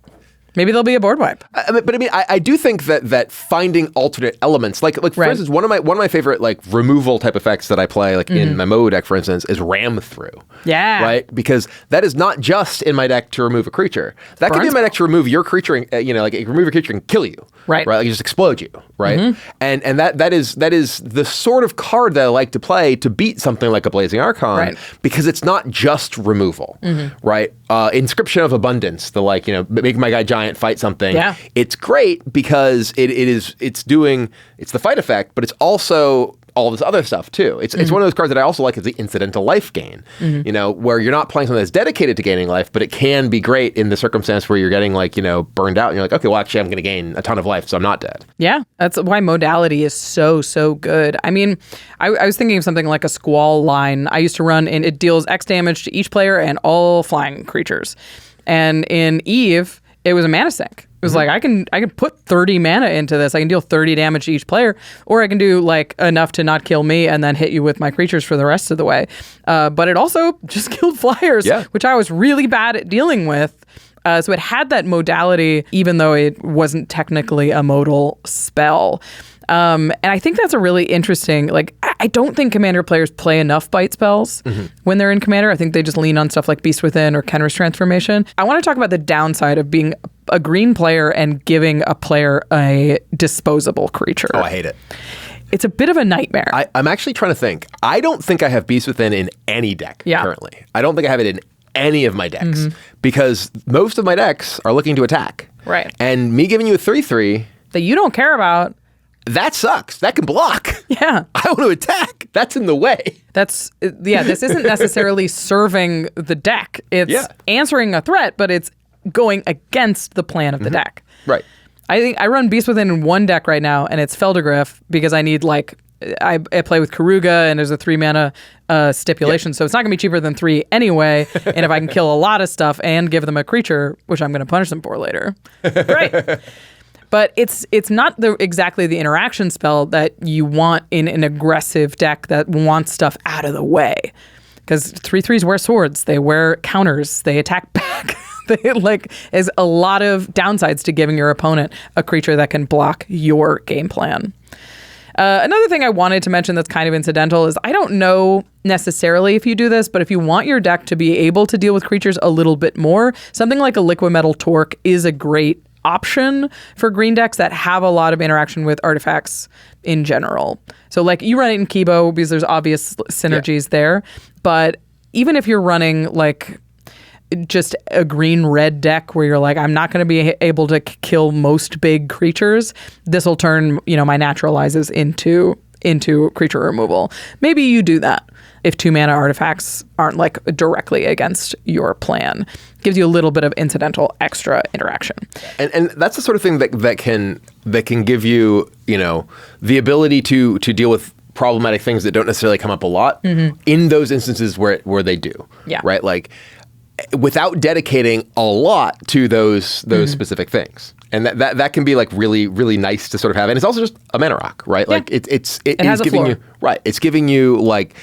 Maybe there'll be a board wipe. But I mean, I do think that finding alternate elements, like for instance, one of my favorite like removal type effects that I play, like in my Mo deck, for instance, is Ram Through. Yeah. Right? Because that is not just in my deck to remove a creature. That can be in my deck to remove your creature, and, like remove your creature and kill you. Right. Like just explode you. Right. And that is the sort of card that I like to play to beat something like a Blazing Archon, because it's not just removal. Right. Inscription of Abundance, the like, make my guy giant fight something. Yeah. It's great because it's the fight effect, but it's also all this other stuff too. It's one of those cards that I also like as the incidental life gain, where you're not playing something that's dedicated to gaining life, but it can be great in the circumstance where you're getting like, burned out and you're like, okay, well actually I'm going to gain a ton of life, so I'm not dead. Yeah, that's why modality is so good. I mean, I was thinking of something like a Squall line I used to run, and it deals X damage to each player and all flying creatures. And in Eve, it was a mana sink. It was like, I can put 30 mana into this. I can deal 30 damage to each player, or I can do like enough to not kill me and then hit you with my creatures for the rest of the way. But it also just killed flyers, which I was really bad at dealing with. So it had that modality, even though it wasn't technically a modal spell. And I think that's a really interesting, like, I don't think Commander players play enough bite spells when they're in Commander. I think they just lean on stuff like Beast Within or Kenra's Transformation. I want to talk about the downside of being a green player and giving a player a disposable creature. Oh, I hate it. It's a bit of a nightmare. I'm actually trying to think. I don't think I have Beast Within in any deck currently. I don't think I have it in any of my decks because most of my decks are looking to attack. Right. And me giving you a 3/3 that you don't care about, that sucks. That can block. Yeah. I want to attack. That's in the way. This isn't necessarily serving the deck. It's answering a threat, but it's going against the plan of the deck. Right. I think I run Beast Within in one deck right now, and it's Feldergriff because I need like I play with Karuga, and there's a 3 mana stipulation, so it's not going to be cheaper than 3 anyway. And if I can kill a lot of stuff and give them a creature, which I'm going to punish them for later, great. But it's not exactly the interaction spell that you want in an aggressive deck that wants stuff out of the way. Because 3/3s wear swords, they wear counters, they attack back. There's a lot of downsides to giving your opponent a creature that can block your game plan. Another thing I wanted to mention that's kind of incidental is I don't know necessarily if you do this, but if you want your deck to be able to deal with creatures a little bit more, something like a Liquid Metal Torque is a great option for green decks that have a lot of interaction with artifacts in general. So like you run it in Kibo because there's obvious synergies there, but even if you're running like just a green-red deck where you're like, I'm not going to be able to kill most big creatures, this will turn, my naturalizes into creature removal. Maybe you do that if 2 mana artifacts aren't like directly against your plan. Gives you a little bit of incidental extra interaction. And that's the sort of thing that can give you, the ability to deal with problematic things that don't necessarily come up a lot in those instances where they do. Yeah. Right? Like without dedicating a lot to those specific things. And that can be like really, really nice to sort of have. And it's also just a mana rock, right? Yeah. Like it has giving a floor. you, right. It's giving you like,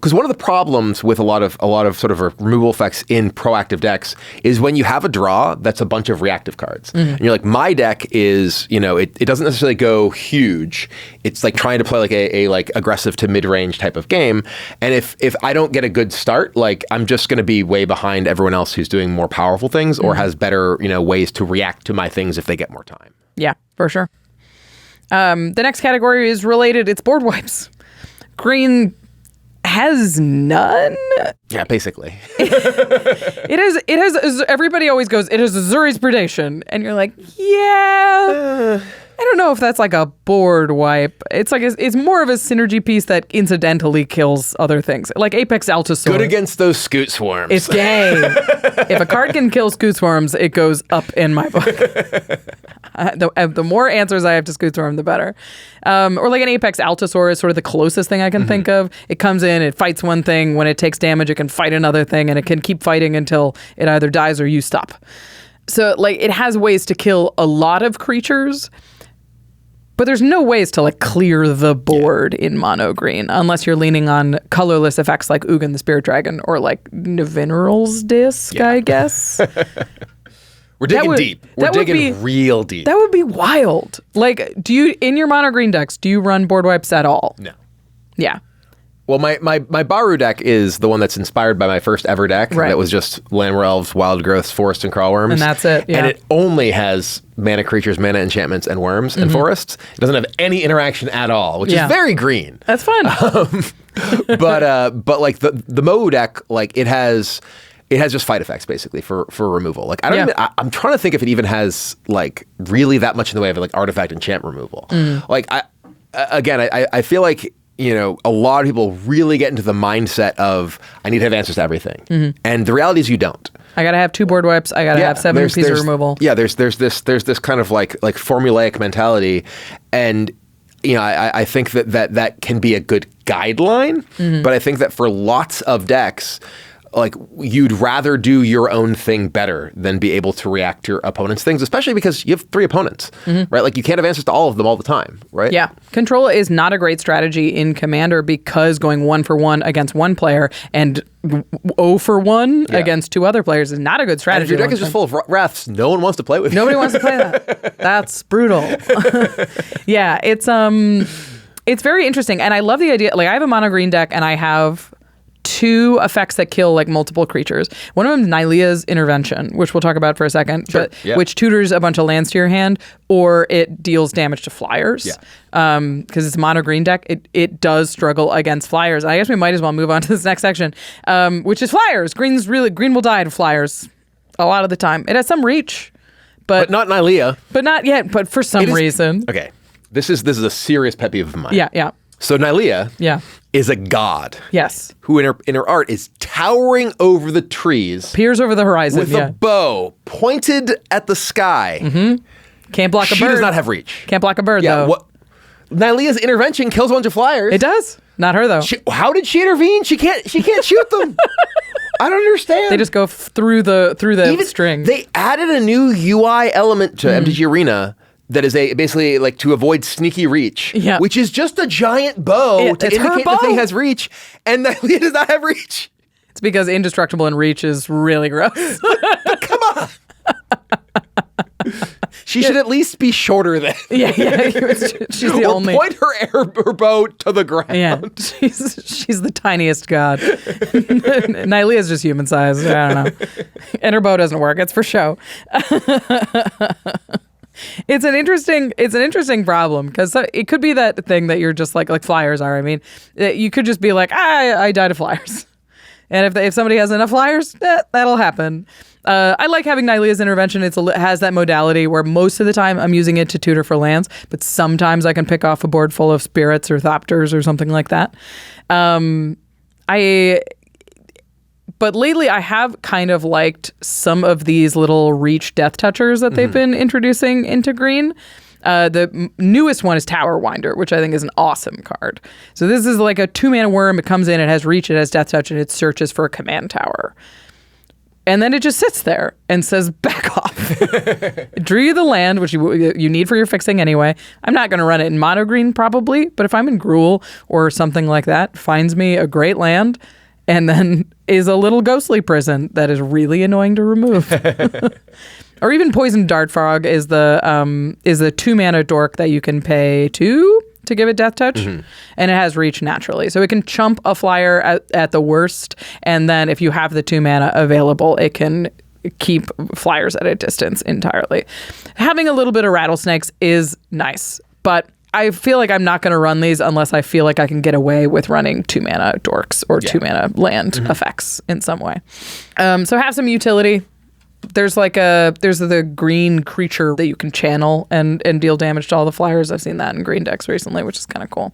because one of the problems with a lot of sort of removal effects in proactive decks is when you have a draw that's a bunch of reactive cards, and you're like, my deck is, it doesn't necessarily go huge. It's like trying to play like a like aggressive to mid range type of game, and if I don't get a good start, like I'm just going to be way behind everyone else who's doing more powerful things or has better ways to react to my things if they get more time. Yeah, for sure. The next category is related. It's board wipes. Green has none. Yeah, basically. It has. Everybody always goes, it has Azuri's Predation, and you're like, yeah. I don't know if that's like a board wipe. It's like it's more of a synergy piece that incidentally kills other things, like Apex Altosaur. Good against those Scoot Swarms. It's gay. If a card can kill Scoot Swarms, it goes up in my book. The more answers I have to Scoot Swarm, the better. Or like an Apex Altosaur is sort of the closest thing I can think of. It comes in, it fights one thing. When it takes damage, it can fight another thing, and it can keep fighting until it either dies or you stop. So like it has ways to kill a lot of creatures. But there's no ways to like clear the board in mono green unless you're leaning on colorless effects like Ugin the Spirit Dragon or like Nevinyrral's Disc, I guess. We're digging deep. We're digging real deep. That would be wild. Like, in your mono green decks, do you run board wipes at all? No. Yeah. Well, my Baru deck is the one that's inspired by my first ever deck. Right. That was just Landware Elves, Wild Growths, Forest, and Crawlworms. And that's it, yeah. And it only has mana creatures, mana enchantments, and worms and forests. It doesn't have any interaction at all, which is very green. That's fun. But like the Moe deck, like it has just fight effects basically for removal. Like I'm trying to think if it even has like really that much in the way of like artifact enchant removal. Like I feel like a lot of people really get into the mindset of I need to have answers to everything, and the reality is you don't. I gotta have 2 board wipes. I gotta have 7 pieces of removal. Yeah, there's this kind of like formulaic mentality, and I think that can be a good guideline, but I think that for lots of decks, like you'd rather do your own thing better than be able to react to your opponent's things, especially because you have 3 opponents, right? Like you can't have answers to all of them all the time, right? Yeah. Control is not a great strategy in Commander because going 1 for 1 against one player and 0 for 1 against 2 other players is not a good strategy. And if your deck is just full of wraths, no one wants to play with you. Nobody wants to play that. That's brutal. Yeah, it's very interesting. And I love the idea. Like I have a mono green deck and I have 2 effects that kill like multiple creatures. One of them is Nylea's Intervention, which we'll talk about for a second, which tutors a bunch of lands to your hand, or it deals damage to flyers. Because it's a mono green deck, it does struggle against flyers. And I guess we might as well move on to this next section, which is flyers. Green will die to flyers a lot of the time. It has some reach, but not Nylea. But not yet. But for some reason, okay, this is a serious pet peeve of mine. Yeah. So Nylea is a god. Yes. Who in her art is towering over the trees. Peers over the horizon. With a bow pointed at the sky. Can't block a bird. She does not have reach. Can't block a bird, though. Nylea's Intervention kills a bunch of flyers. It does. Not her, though. How did she intervene? She can't shoot them. I don't understand. They just go through the string. They added a new UI element to MTG Arena that is basically like to avoid sneaky reach, which is just a giant bow to indicate the thing has reach, and Nylea does not have reach. It's because indestructible and reach is really gross. But come on. She should at least be shorter than. She's the only. Point her bow to the ground. Yeah, she's the tiniest god. Nylea is just human size. I don't know, and her bow doesn't work. It's for show. It's an interesting problem because it could be that thing that you're just like flyers are. I mean, you could just be like, I die to flyers, and if somebody has enough flyers, that'll happen. I like having Nylea's Intervention. It has that modality where most of the time I'm using it to tutor for lands, but sometimes I can pick off a board full of spirits or thopters or something like that. But lately, I have kind of liked some of these little reach death touchers that they've been introducing into green. The newest one is Tower Winder, which I think is an awesome card. So this is like a 2-mana worm. It comes in, it has reach, it has death touch, and it searches for a command tower. And then it just sits there and says, back off. Drew you the land, which you need for your fixing anyway. I'm not going to run it in mono green probably, but if I'm in Gruul or something like that, finds me a great land and then is a little ghostly prison that is really annoying to remove. Or even Poison Dart Frog is the 2-mana dork that you can pay 2 to give it Death Touch, and it has reach naturally. So it can chump a flyer at the worst, and then if you have the 2 mana available, it can keep flyers at a distance entirely. Having a little bit of rattlesnakes is nice, but I feel like I'm not going to run these unless I feel like I can get away with running 2 mana dorks or 2 mana land effects in some way. So have some utility. There's the green creature that you can channel and deal damage to all the flyers. I've seen that in green decks recently, which is kind of cool.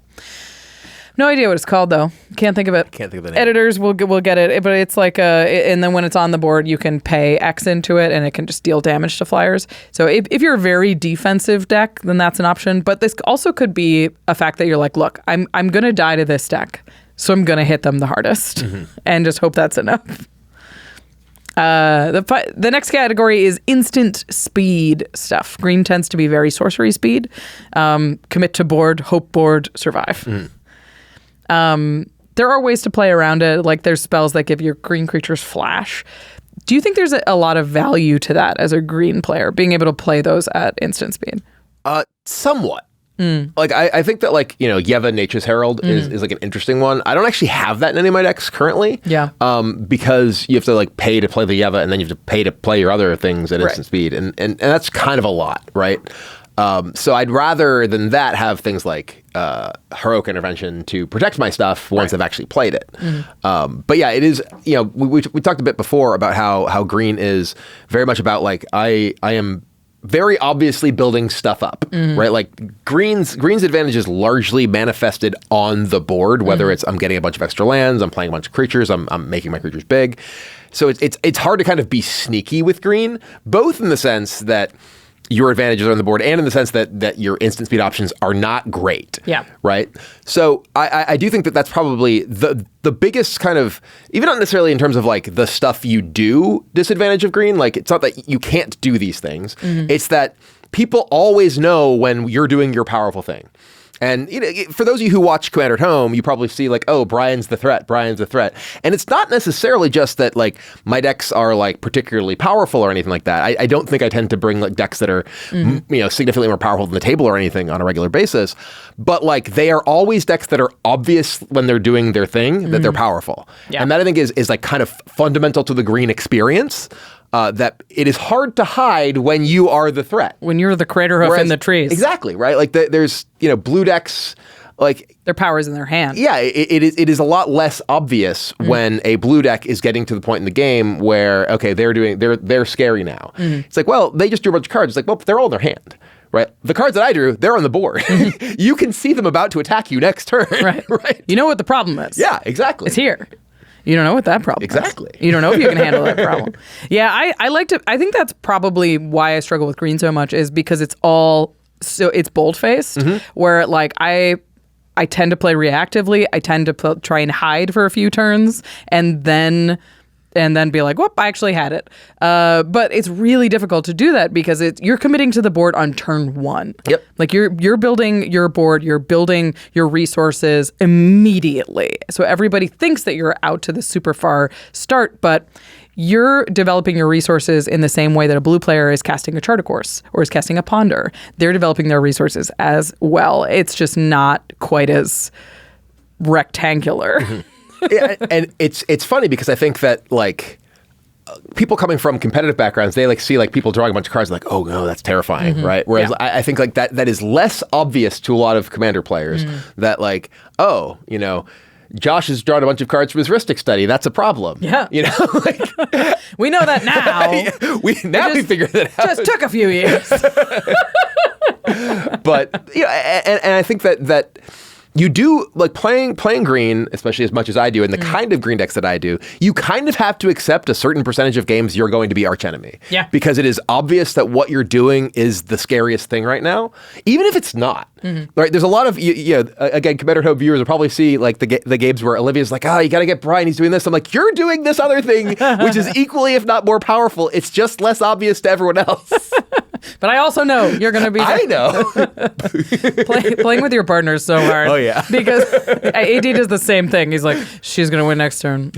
No idea what it's called though. Can't think of it. Can't think of the name. Editors will get it, but it's like and then when it's on the board, you can pay X into it, and it can just deal damage to flyers. So if you're a very defensive deck, then that's an option. But this also could be a fact that you're like, look, I'm gonna die to this deck, so I'm gonna hit them the hardest, and just hope that's enough. The next category is instant speed stuff. Green tends to be very sorcery speed. Commit to board, hope board, survive. There are ways to play around it. Like there's spells that give your green creatures flash. Do you think there's a lot of value to that as a green player, being able to play those at instant speed? Somewhat. Like I think that Yeva Nature's Herald is like an interesting one. I don't actually have that in any of my decks currently. Yeah. Because you have to pay to play the Yeva, and then you have to pay to play your other things at instant speed, and that's kind of a lot, right? So I'd rather than that have things like heroic intervention to protect my stuff once I've actually played it. But yeah, it is. We talked a bit before about how green is very much about I am very obviously building stuff up, right? Like green's advantage is largely manifested on the board, whether it's I'm getting a bunch of extra lands, I'm playing a bunch of creatures, I'm making my creatures big. So it's hard to kind of be sneaky with green, both in the sense that your advantages are on the board and in the sense that your instant speed options are not great. Yeah. Right? So I do think that that's probably the biggest kind of, even not necessarily in terms of the stuff you do disadvantage of green. It's not that you can't do these things. It's that people always know when you're doing your powerful thing. And for those of you who watch Commander at Home, you probably see oh, Brian's the threat. And it's not necessarily just that my decks are particularly powerful or anything like that. I don't think I tend to bring decks that are significantly more powerful than the table or anything on a regular basis. But they are always decks that are obvious when they're doing their thing that they're powerful. Yeah. And that I think is kind of fundamental to the green experience. That it is hard to hide when you are the threat. When you're the crater hoof in the trees. Exactly, right? There's, blue decks, their power is in their hand. Yeah, it is a lot less obvious when a blue deck is getting to the point in the game where, okay, they're scary now. It's well, they just drew a bunch of cards. It's well, they're all in their hand. Right. The cards that I drew, they're on the board. You can see them about to attack you next turn. Right. Right. You know what the problem is. Yeah, exactly. It's here. You don't know what that problem exactly. is. You don't know if you can handle that problem. Yeah, I think that's probably why I struggle with green so much is because it's bold-faced, where I tend to play reactively. I tend to try and hide for a few turns and then be whoop, I actually had it. But it's really difficult to do that because you're committing to the board on turn 1. Yep. You're building your board, you're building your resources immediately. So everybody thinks that you're out to the super far start, but you're developing your resources in the same way that a blue player is casting a Charter Course or is casting a Ponder. They're developing their resources as well. It's just not quite as rectangular. Yeah, and it's funny because I think that people coming from competitive backgrounds, they see people drawing a bunch of cards oh no, that's terrifying, right? Whereas I think that is less obvious to a lot of commander players that oh, Josh has drawn a bunch of cards from his Ristic study. That's a problem. Yeah. We know that now. we figured that out. Just took a few years. But and I think that you do like playing green, especially as much as I do, and the kind of green decks that I do, you kind of have to accept a certain percentage of games you're going to be archenemy. Yeah. Because it is obvious that what you're doing is the scariest thing right now, even if it's not. Right? There's a lot of again, Commander Home viewers will probably see like the games where Olivia's like, you got to get Brian, he's doing this. I'm like, you're doing this other thing, which is equally, if not more powerful. It's just less obvious to everyone else. But I also know you're going to be. I know. Playing with your partner is so hard. Oh, yeah. Because AD does the same thing. He's like, she's going to win next turn.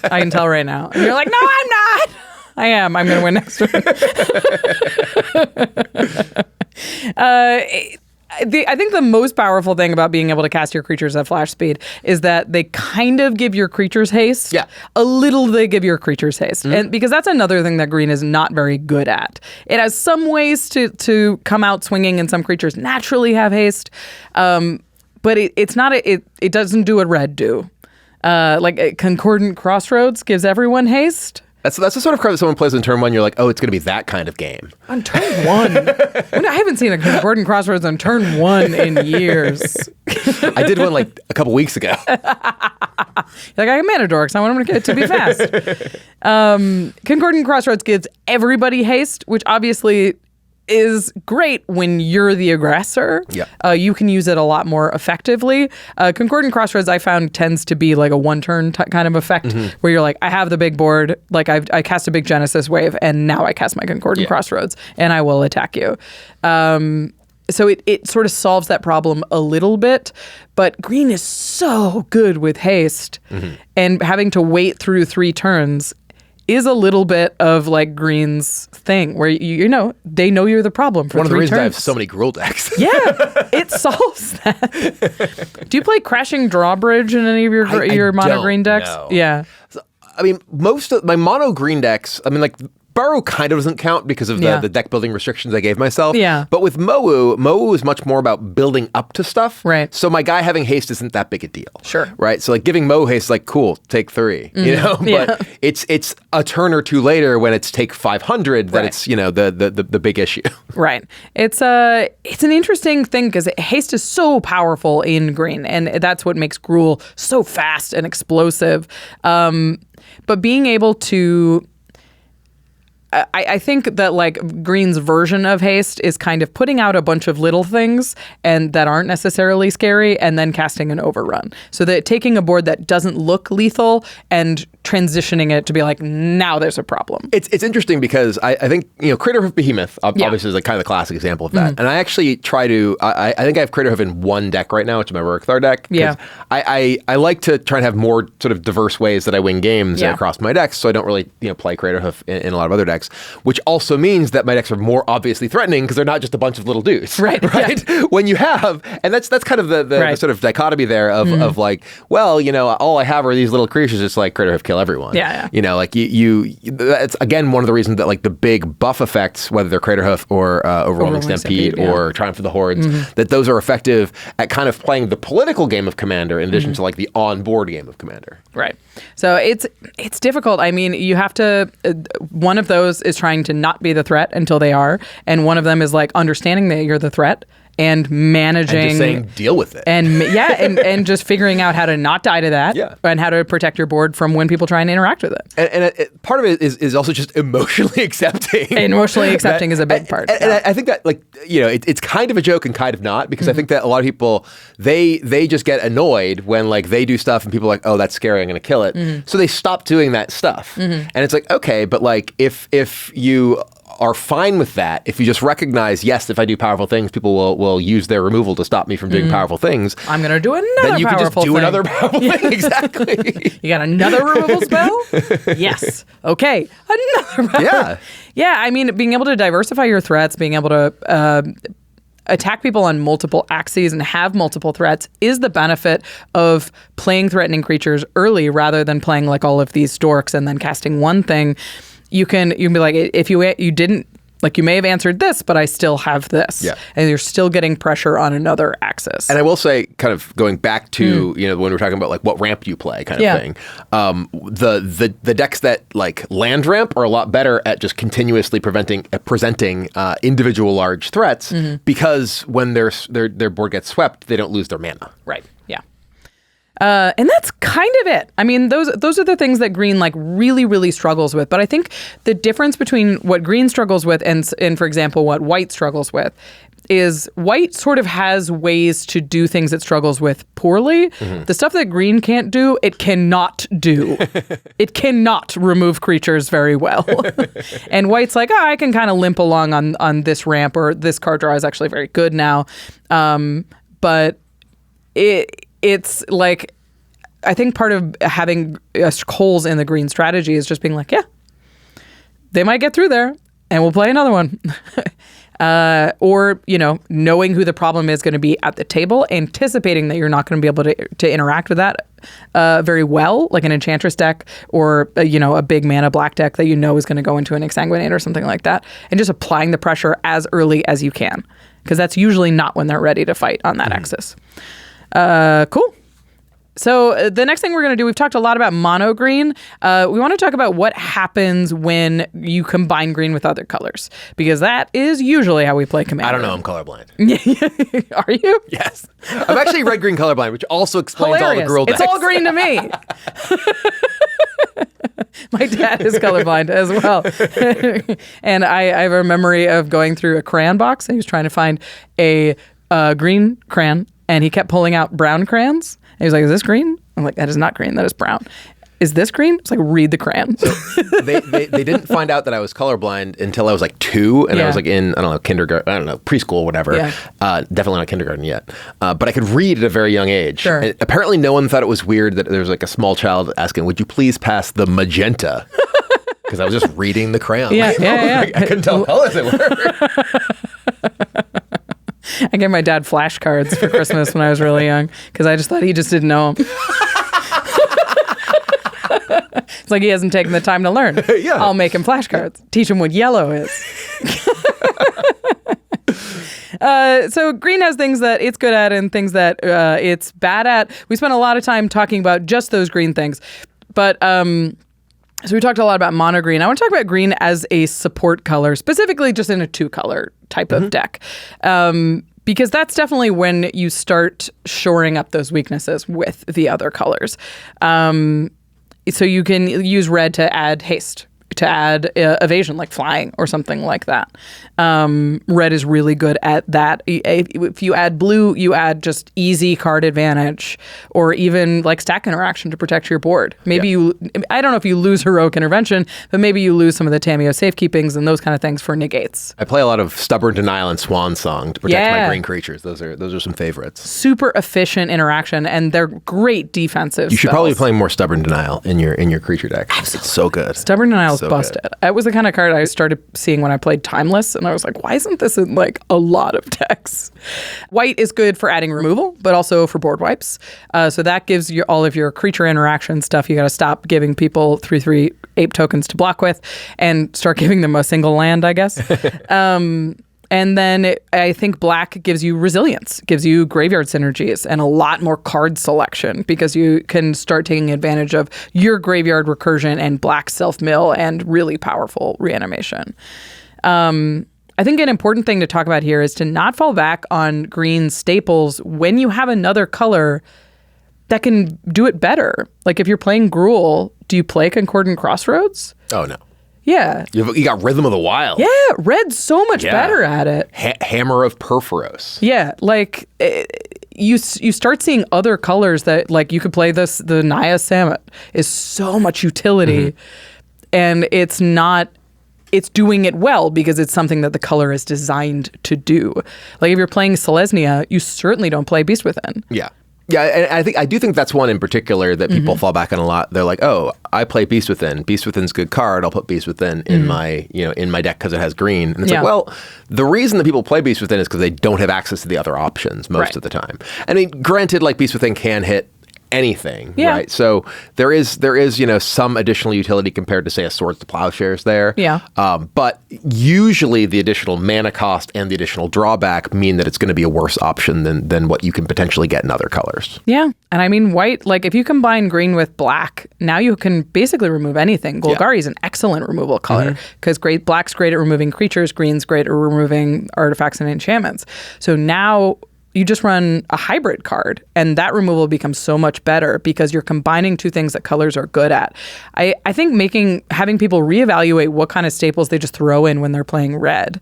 I can tell right now. And you're like, no, I'm not. I am. I'm going to win next turn. I think the most powerful thing about being able to cast your creatures at flash speed is that they kind of give your creatures haste. Yeah. A little they give your creatures haste. And because that's another thing that green is not very good at. It has some ways to come out swinging, and some creatures naturally have haste. But it's not it doesn't do what red do. Like Concordant Crossroads gives everyone haste. That's the sort of card that someone plays in turn 1, you're like, oh, it's going to be that kind of game. On turn 1? I haven't seen a Concordant Crossroads on turn 1 in years. I did one like a couple weeks ago. Like, I have mana dorks. I want them to be fast. Concordant Crossroads gives everybody haste, which obviously is great when you're the aggressor. Yeah. You can use it a lot more effectively. Concordant Crossroads, I found, tends to be like a one-turn kind of effect, where you're like, I have the big board, like I cast a big Genesis wave, and now I cast my Concordant Crossroads, and I will attack you. So it sort of solves that problem a little bit, but green is so good with haste, and having to wait through 3 turns is a little bit of like green's thing, where you know they know you're the problem for 3 turns. One of the reasons I have so many Gruul decks. Yeah, it solves that. Do you play Crashing Drawbridge in any of your mono green decks? No. Yeah. So, I mean, most of my mono green decks, I mean, like Burrow kind of doesn't count because of the deck building restrictions I gave myself. Yeah. But with Mowu is much more about building up to stuff. Right. So my guy having haste isn't that big a deal. Sure. Right. So like giving Mowu haste, like, cool, take 3. You know. But it's a turn or 2 later when it's take 500 that it's the big issue. Right. It's an interesting thing because haste is so powerful in green, and that's what makes Gruul so fast and explosive. But being able to I think that like green's version of haste is kind of putting out a bunch of little things and that aren't necessarily scary, and then casting an overrun. So that taking a board that doesn't look lethal and transitioning it to be like, now there's a problem. It's interesting because I think Crater Hoof Behemoth obviously is like kind of the classic example of that. And I actually try to I think I have Crater Hoof in 1 deck right now, which is my Rorikthar deck. Yeah. I like to try and have more sort of diverse ways that I win games across my decks, so I don't really play Crater Hoof in a lot of other decks. Which also means that my decks are more obviously threatening because they're not just a bunch of little dudes. Right. Yeah. When you have, and that's kind of the sort of dichotomy there of like, well, all I have are these little creatures. It's like Crater Hoof kill everyone. Yeah. Like that's again one of the reasons that like the big buff effects, whether they're Crater Hoof or Overwhelming Stampede or Triumph of the Hordes, that those are effective at kind of playing the political game of Commander in addition to like the on-board game of Commander. Right. So it's difficult. I mean, you have to. One of those is trying to not be the threat until they are, and one of them is like understanding that you're the threat and managing and just saying deal with it, and and just figuring out how to not die to that, and how to protect your board from when people try and interact with it. And part of it is also just emotionally accepting. And emotionally accepting is a big part. And I think that like it's kind of a joke and kind of not, because I think that a lot of people they just get annoyed when like they do stuff and people are like, oh, that's scary, I'm going to kill it, so they stop doing that stuff. And it's like, okay, but like if you are fine with that, if you just recognize, yes, if I do powerful things, people will use their removal to stop me from doing powerful things. I'm going to do another then you powerful can just do thing. another powerful thing. Exactly. You got another removal spell? Yes. Okay. Another. Yeah. I mean, being able to diversify your threats, being able to attack people on multiple axes and have multiple threats is the benefit of playing threatening creatures early rather than playing like all of these dorks and then casting one thing. You can be like, if you didn't Like you may have answered this, but I still have this. Yeah. And you're still getting pressure on another axis. And I will say, kind of going back to, when we're talking about like what ramp you play kind of thing, the decks that like land ramp are a lot better at just continuously presenting individual large threats because when their board gets swept, they don't lose their mana. Right. Yeah. And that's kind of it. I mean, those are the things that green like really, really struggles with. But I think the difference between what green struggles with and for example, what white struggles with is white sort of has ways to do things it struggles with poorly. The stuff that green can't do, it cannot do. It cannot remove creatures very well. And white's like, I can kind of limp along on this ramp, or this card draw is actually very good now. But it's like, I think part of having holes in the green strategy is just being like, yeah, they might get through there and we'll play another one. Or, knowing who the problem is going to be at the table, anticipating that you're not going to be able to interact with that very well, like an Enchantress deck or, a big mana black deck that is going to go into an Exsanguinate or something like that, and just applying the pressure as early as you can, because that's usually not when they're ready to fight on that axis. Cool. So the next thing we're going to do, we've talked a lot about mono green. We want to talk about what happens when you combine green with other colors, because that is usually how we play Commander. I don't know. I'm colorblind. Are you? Yes. I'm actually red-green colorblind, which also explains all the girl decks. It's all green to me. My dad is colorblind as well. And I have a memory of going through a crayon box, and he was trying to find a green crayon, and he kept pulling out brown crayons. And he was like, is this green? I'm like, that is not green. That is brown. Is this green? It's like, read the crayon. So they didn't find out that I was colorblind until I was like 2, and I was like in, kindergarten, preschool, whatever. Yeah. Definitely not kindergarten yet. But I could read at a very young age. Sure. And apparently no one thought it was weird that there was like a small child asking, would you please pass the magenta? Because I was just reading the crayon. Yeah. I couldn't tell colors they were. I gave my dad flashcards for Christmas when I was really young, because I just thought he just didn't know them. It's like he hasn't taken the time to learn. Yeah. I'll make him flashcards. Teach him what yellow is. So green has things that it's good at and things that it's bad at. We spent a lot of time talking about just those green things. But so we talked a lot about mono green. I want to talk about green as a support color, specifically just in a 2-color type of deck. Because that's definitely when you start shoring up those weaknesses with the other colors. So you can use red to add haste, to add evasion, like flying or something like that. Red is really good at that. If you add blue, you add just easy card advantage, or even like stack interaction to protect your board. Maybe I don't know if you lose heroic intervention, but maybe you lose some of the Tamiyo safekeepings and those kind of things for negates. I play a lot of Stubborn Denial and Swan Song to protect my green creatures. Those are some favorites. Super efficient interaction, and they're great defensive You should spells. probably be playing more Stubborn Denial in your creature deck. Absolutely. It's so good. Stubborn Denial is So busted. good. It was the kind of card I started seeing when I played Timeless, and I was like, why isn't this in like a lot of decks? White is good for adding removal, but also for board wipes. So that gives you all of your creature interaction stuff. You got to stop giving people 3/3 ape tokens to block with and start giving them a single land, I guess. And then I think black gives you resilience, gives you graveyard synergies and a lot more card selection, because you can start taking advantage of your graveyard recursion and black self-mill and really powerful reanimation. I think an important thing to talk about here is to not fall back on green staples when you have another color that can do it better. Like if you're playing Gruul, do you play Concordant Crossroads? Oh, no. Yeah. You got Rhythm of the Wild. Yeah, red's so much better at it. Hammer of Perforos. Yeah, like you start seeing other colors that, like, you could play this. The Naya Samet is so much utility, and it's doing it well because it's something that the color is designed to do. Like if you're playing Selesnya, you certainly don't play Beast Within. Yeah. Yeah, and I do think that's one in particular that people fall back on a lot. They're like, "Oh, I play Beast Within. Beast Within's a good card. I'll put Beast Within in my deck because it has green." And it's like, well, the reason that people play Beast Within is because they don't have access to the other options most of the time. I mean, granted, like Beast Within can hit anything, Yeah. right? So there is some additional utility compared to, say, a Swords to Plowshares there. Yeah. But usually the additional mana cost and the additional drawback mean that it's going to be a worse option than what you can potentially get in other colors. Yeah. And I mean, white, like if you combine green with black, now you can basically remove anything. Golgari is an excellent removal color because black's great at removing creatures, green's great at removing artifacts and enchantments. So now you just run a hybrid card and that removal becomes so much better because you're combining two things that colors are good at. I think having people reevaluate what kind of staples they just throw in when they're playing red,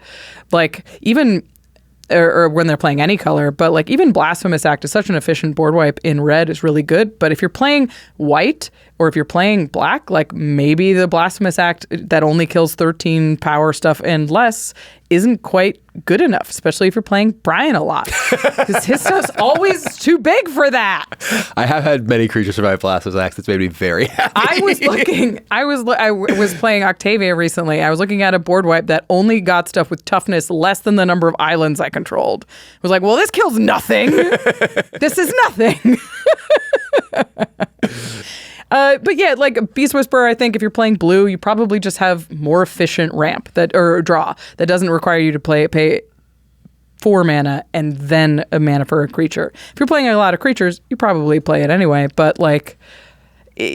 like even or when they're playing any color, but like even Blasphemous Act is such an efficient board wipe in red is really good. But if you're playing white or if you're playing black, like maybe the Blasphemous Act that only kills 13 power stuff and less isn't quite good enough, especially if you're playing Brian a lot. Because his stuff's always too big for that. I have had many creatures survive Blasphemous Acts. It's made me very happy. I was playing Octavia recently. I was looking at a board wipe that only got stuff with toughness less than the number of islands I controlled. I was like, well, this kills nothing. This is nothing. But yeah, like Beast Whisperer, I think if you're playing blue, you probably just have more efficient ramp or draw that doesn't require you to pay 4 mana and then a mana for a creature. If you're playing a lot of creatures, you probably play it anyway. But like,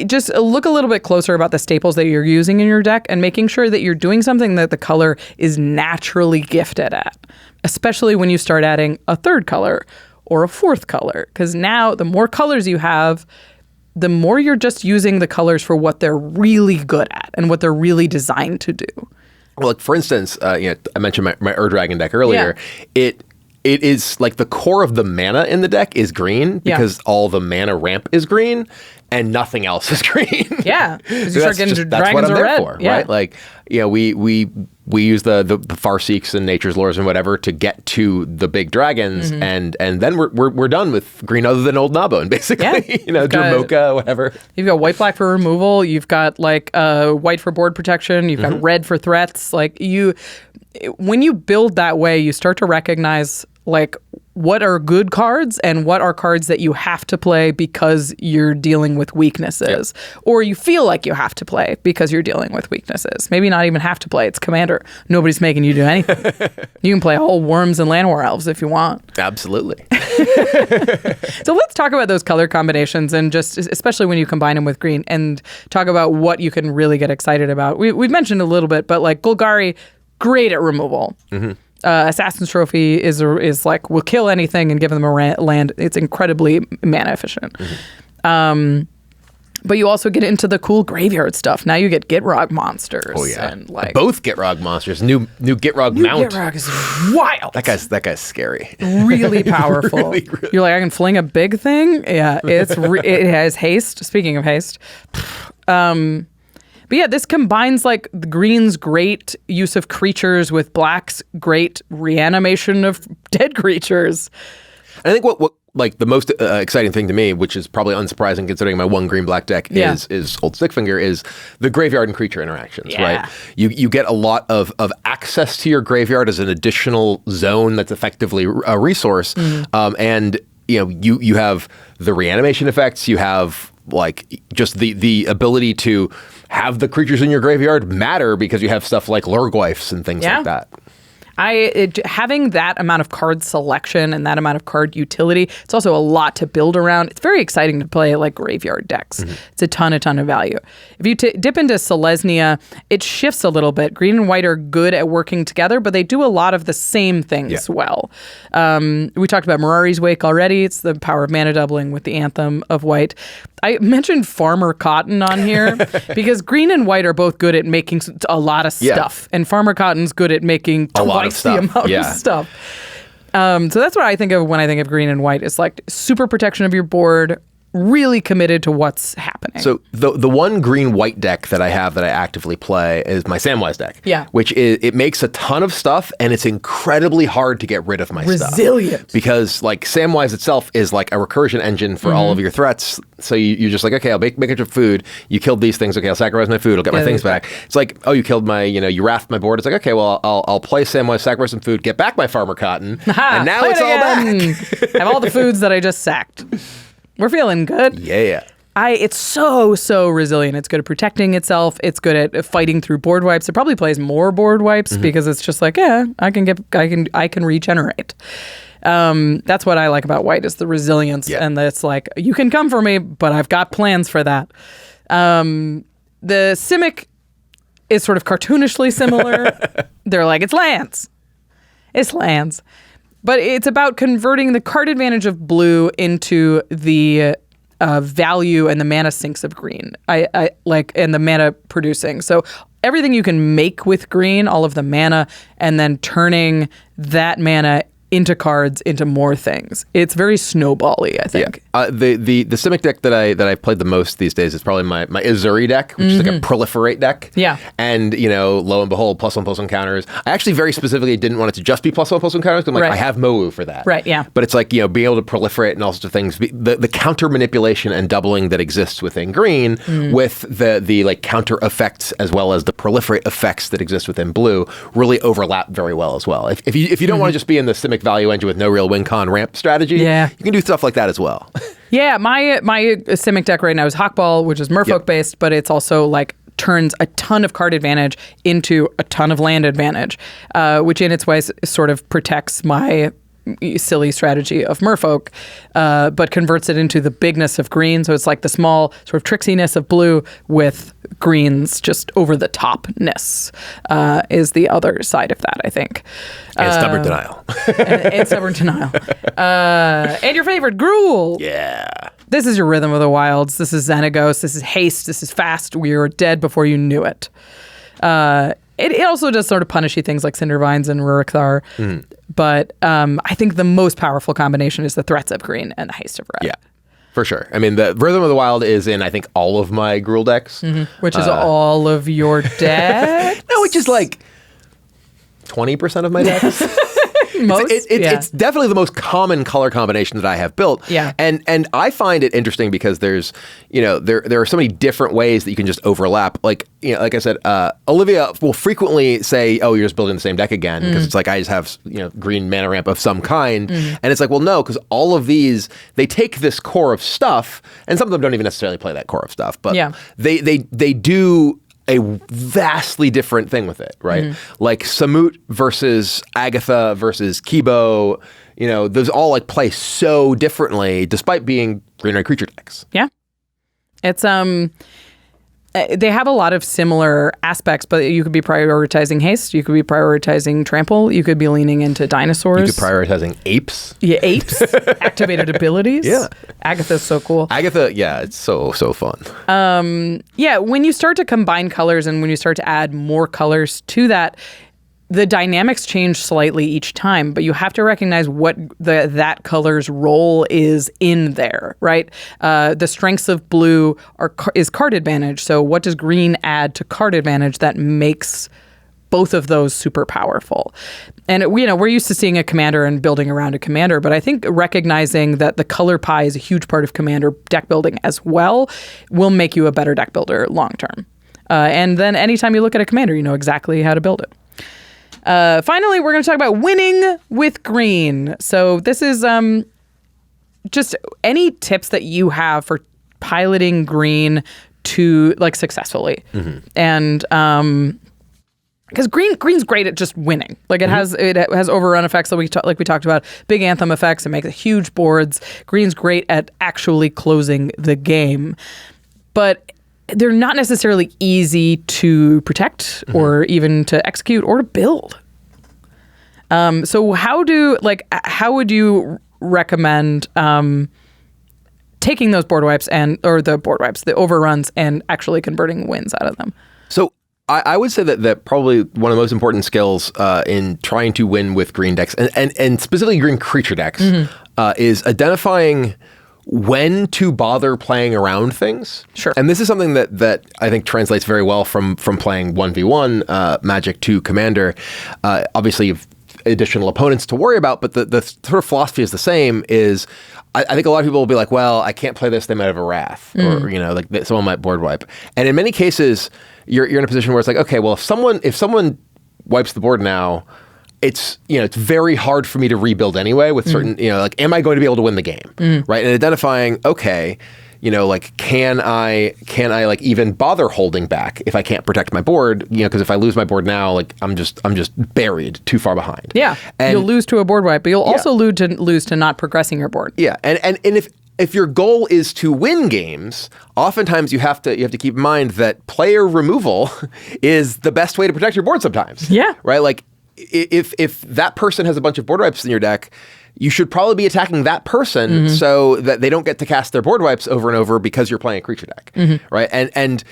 just look a little bit closer about the staples that you're using in your deck and making sure that you're doing something that the color is naturally gifted at, especially when you start adding a third color or a fourth color. Because now the more colors you have, the more you're just using the colors for what they're really good at and what they're really designed to do. Well, like for instance, I mentioned my Dragon deck earlier. Yeah. It is like the core of the mana in the deck is green because all the mana ramp is green and nothing else is green. Yeah, because so you start getting that's what I'm there red. for, right? Like, we use the Farseeks and Nature's Lures and whatever to get to the big dragons, and then we're done with green other than Old Nabon, basically. Dromoka, whatever. You've got white black for removal. You've got like white for board protection. You've got red for threats. Like when you build that way, you start to recognize like what are good cards and what are cards that you have to play because you're dealing with weaknesses, or you feel like you have to play because you're dealing with weaknesses. Maybe not even have to play. It's Commander. Nobody's making you do anything. You can play all Worms and Land War Elves if you want. Absolutely. So let's talk about those color combinations and just especially when you combine them with green and talk about what you can really get excited about. We've mentioned a little bit, but like Golgari, great at removal. Assassin's Trophy is like will kill anything and give them a land. It's incredibly mana efficient. But you also get into the cool graveyard stuff. Now you get Gitrog monsters. Oh yeah, and like both Gitrog monsters. New Gitrog mount. Gitrog is wild. That guy's scary. Really powerful. really. You're like, I can fling a big thing. Yeah, it has haste. Speaking of haste. But yeah, this combines like the green's great use of creatures with black's great reanimation of dead creatures. I think what like the most exciting thing to me, which is probably unsurprising considering my one green black deck is Old Stickfinger, is the graveyard and creature interactions, right? You get a lot of access to your graveyard as an additional zone that's effectively a resource, and you have the reanimation effects. You have like just the ability to have the creatures in your graveyard matter because you have stuff like Lurgoyfs and things like that. Having that amount of card selection and that amount of card utility, it's also a lot to build around. It's very exciting to play like graveyard decks. It's a ton of value. If you dip into Selesnya, it shifts a little bit. Green and white are good at working together, but they do a lot of the same things well. We talked about Mirari's Wake already. It's the power of mana doubling with the Anthem of White. I mentioned Farmer Cotton on here because green and white are both good at making a lot of stuff, and Farmer Cotton's good at making twice the amount of stuff. So that's what I think of when I think of green and white. It's like super protection of your board, really committed to what's happening. So the one green-white deck that I have that I actively play is my Samwise deck. Yeah. Which it makes a ton of stuff, and it's incredibly hard to get rid of my stuff. Resilient. Because like Samwise itself is like a recursion engine for all of your threats. So you're just like, okay, I'll make a food. You killed these things. Okay, I'll sacrifice my food. I'll get my things back. It's like, oh, you killed my, you wrapped my board. It's like, okay, well, I'll play Samwise, sacrifice some food, get back my Farmer Cotton, and now it's all back. Have all the foods that I just sacked. We're feeling good. Yeah. It's so resilient. It's good at protecting itself. It's good at fighting through board wipes. It probably plays more board wipes because it's just like, I can regenerate. That's what I like about white is the resilience, and it's like you can come for me, but I've got plans for that. The Simic is sort of cartoonishly similar. They're like, it's lands, but it's about converting the card advantage of blue into the value and the mana sinks of green. I like, and the mana producing. So everything you can make with green, all of the mana, and then turning that mana into cards, into more things. It's very snowball-y, I think. Yeah. The Simic deck that I've played the most these days is probably my Azuri deck, which is like a proliferate deck. Yeah. And, lo and behold, +1/+1 counters. I actually very specifically didn't want it to just be +1/+1 counters, because I'm like, I have Mowu for that. Right, yeah. But it's like, being able to proliferate and all sorts of things. The counter manipulation and doubling that exists within green with the like counter effects as well as the proliferate effects that exist within blue really overlap very well as well. If you don't want to just be in the Simic value engine with no real win con ramp strategy, you can do stuff like that as well. Yeah, my Simic deck right now is Hawkball, which is Merfolk based, but it's also like turns a ton of card advantage into a ton of land advantage, which in its way sort of protects my silly strategy of Merfolk, but converts it into the bigness of green. So it's like the small sort of tricksiness of blue with green's just over the topness is the other side of that, I think. And stubborn denial. and stubborn denial. And your favorite, Gruul. Yeah. This is your Rhythm of the Wilds. This is Xenagos. This is haste. This is fast. We were dead before you knew it. It also does sort of punishy things like Cindervines and Rurikthar. But I think the most powerful combination is the threats of green and the haste of red. Yeah, for sure. I mean, the Rhythm of the Wild is in, I think, all of my Gruul decks. Which is all of your decks? No, which is like 20% of my decks. It's definitely the most common color combination that I have built. Yeah. And I find it interesting because there's, there are so many different ways that you can just overlap. Like, like I said, Olivia will frequently say, oh, you're just building the same deck again. Because it's like, I just have, green mana ramp of some kind. And it's like, well, no, because all of these, they take this core of stuff, and some of them don't even necessarily play that core of stuff, but they do a vastly different thing with it, right? Like Samut versus Agatha versus Kibo, those all like play so differently despite being green red creature decks. Yeah. It's they have a lot of similar aspects, but you could be prioritizing haste, you could be prioritizing trample, you could be leaning into dinosaurs. You could be prioritizing apes. Yeah, apes. Activated abilities. Yeah. Agatha's so cool. Agatha, yeah, it's so fun. Yeah, when you start to combine colors and when you start to add more colors to that, the dynamics change slightly each time, but you have to recognize what that color's role is in there, right? The strengths of blue is card advantage. So what does green add to card advantage that makes both of those super powerful? And we're used to seeing a commander and building around a commander, but I think recognizing that the color pie is a huge part of commander deck building as well will make you a better deck builder long term. And then anytime you look at a commander, you know exactly how to build it. Finally, we're going to talk about winning with green. So this is just any tips that you have for piloting green to like successfully. And because green's great at just winning. Like it has overrun effects that we talked about, big anthem effects. It makes huge boards. Green's great at actually closing the game, but they're not necessarily easy to protect or even to execute or to build. So how would you recommend taking those board wipes the overruns and actually converting wins out of them? So I would say that probably one of the most important skills in trying to win with green decks and specifically green creature decks is identifying when to bother playing around things. Sure. And this is something that I think translates very well from playing 1v1 Magic to Commander. Obviously, you've additional opponents to worry about, but the sort of philosophy is the same. Is I think a lot of people will be like, well, I can't play this, they might have a wrath, or like someone might board wipe. And in many cases, you're in a position where it's like, okay, well, if someone wipes the board now, it's very hard for me to rebuild anyway with certain, like, am I going to be able to win the game? Right. And identifying, okay, like, can I like even bother holding back if I can't protect my board? Because if I lose my board now, like, I'm just buried too far behind. Yeah. And you'll lose to a board wipe, but you'll also lose to not progressing your board. Yeah. And if your goal is to win games, oftentimes you have to keep in mind that player removal is the best way to protect your board sometimes. Yeah. Right? Like, if that person has a bunch of board wipes in your deck, you should probably be attacking that person so that they don't get to cast their board wipes over and over because you're playing a creature deck, right? And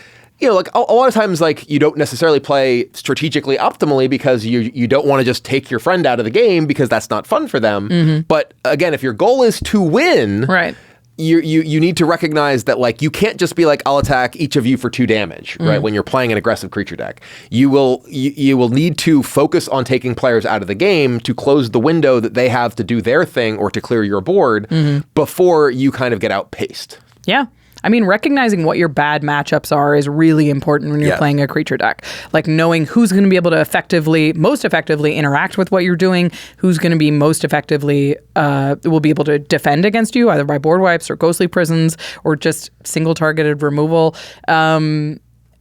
like, a lot of times, like, you don't necessarily play strategically optimally because you don't want to just take your friend out of the game because that's not fun for them. But again, if your goal is to win, right, you need to recognize that, like, you can't just be like, I'll attack each of you for 2 damage, right? When you're playing an aggressive creature deck, you will need to focus on taking players out of the game to close the window that they have to do their thing or to clear your board before you kind of get outpaced. Yeah. I mean, recognizing what your bad matchups are is really important when you're playing a creature deck. Like, knowing who's going to be able to most effectively interact with what you're doing, who's going to be most effectively will be able to defend against you, either by board wipes or ghostly prisons or just single targeted removal.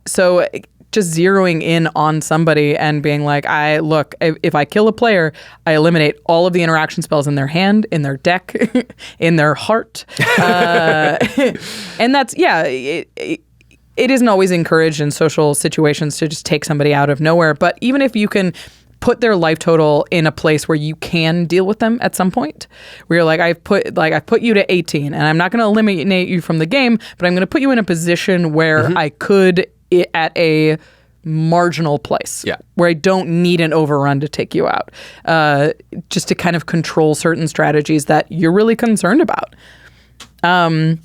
So just zeroing in on somebody and being like, if I kill a player, I eliminate all of the interaction spells in their hand, in their deck, in their heart. And that's, it isn't always encouraged in social situations to just take somebody out of nowhere. But even if you can put their life total in a place where you can deal with them at some point, where you're like, I've put you to 18 and I'm not going to eliminate you from the game, but I'm going to put you in a position where I could, at a marginal place where I don't need an overrun to take you out, just to kind of control certain strategies that you're really concerned about. The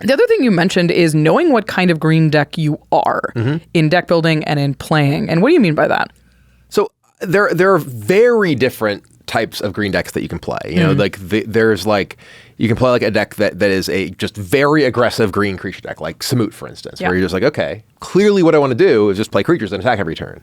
other thing you mentioned is knowing what kind of green deck you are in deck building and in playing. And what do you mean by that? So there are very different types of green decks that you can play. There's like, you can play like a deck that is a just very aggressive green creature deck, like Samut, for instance, where you're just like, okay, clearly what I want to do is just play creatures and attack every turn.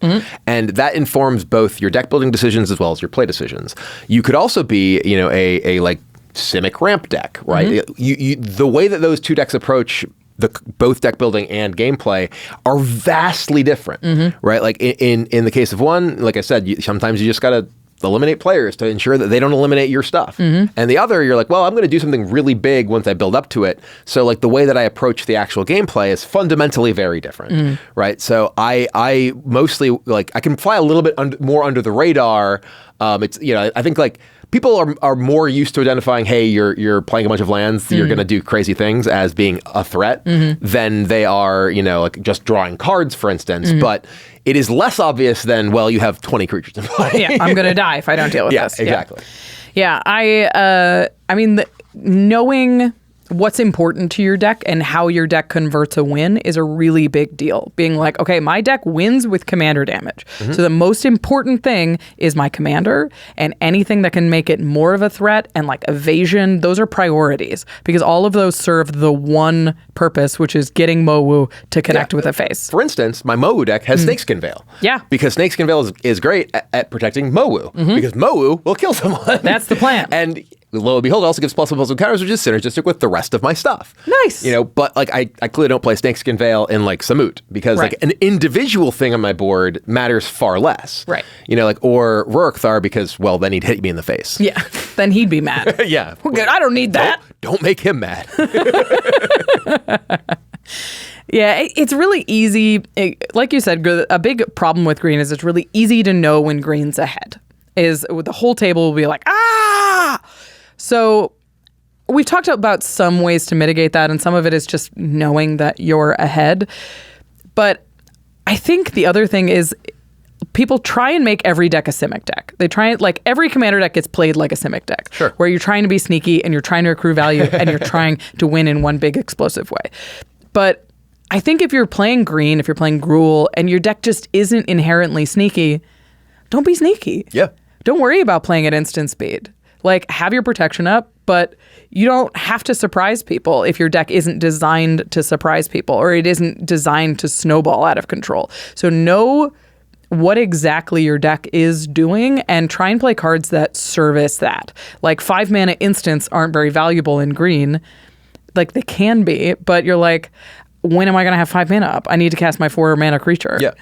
And that informs both your deck building decisions as well as your play decisions. You could also be, a like Simic ramp deck, right? The way that those two decks approach both deck building and gameplay are vastly different, right? Like in the case of one, like I said, sometimes you just got to eliminate players to ensure that they don't eliminate your stuff. And the other, you're like, well, I'm going to do something really big once I build up to it. So like the way that I approach the actual gameplay is fundamentally very different, right? So I mostly, like, I can fly a little bit more under the radar. It's, I think, like, people are more used to identifying, hey, you're playing a bunch of lands, you're going to do crazy things as being a threat than they are, like just drawing cards, for instance. But it is less obvious than, well, you have 20 creatures to play. Yeah, I'm going to die if I don't deal with this. Exactly. Yeah, I mean, knowing what's important to your deck and how your deck converts a win is a really big deal. Being like, okay, my deck wins with commander damage. So the most important thing is my commander, and anything that can make it more of a threat and like evasion, those are priorities, because all of those serve the one purpose, which is getting Mowu to connect with a face. For instance, my Mowu deck has Snakeskin Veil. Yeah. Because Snakeskin Veil is great at protecting Mowu, because Mowu will kill someone. That's the plan. And lo and behold, it also gives +1/+1 counters, which is synergistic with the rest of my stuff. Nice. But like I clearly don't play Snakeskin Veil in like Samut because like an individual thing on my board matters far less. Right. Or Rorikthar because, well, then he'd hit me in the face. Yeah. Then he'd be mad. Yeah. I don't need that. Don't make him mad. Yeah, it's really easy. Like you said, a big problem with green is it's really easy to know when green's ahead. The whole table will be like, ah! So we've talked about some ways to mitigate that, and some of it is just knowing that you're ahead. But I think the other thing is people try and make every deck a Simic deck. They try and, like, every commander deck gets played like a Simic deck. Sure. Where you're trying to be sneaky and you're trying to accrue value and you're trying to win in one big explosive way. But I think if you're playing green, if you're playing Gruul, and your deck just isn't inherently sneaky, don't be sneaky. Yeah. Don't worry about playing at instant speed. Like, have your protection up, but you don't have to surprise people if your deck isn't designed to surprise people or it isn't designed to snowball out of control. So know what exactly your deck is doing and try and play cards that service that. Like 5 mana instants aren't very valuable in green. Like they can be, but you're like, when am I going to have 5 mana up? I need to cast my 4 mana creature. Yeah.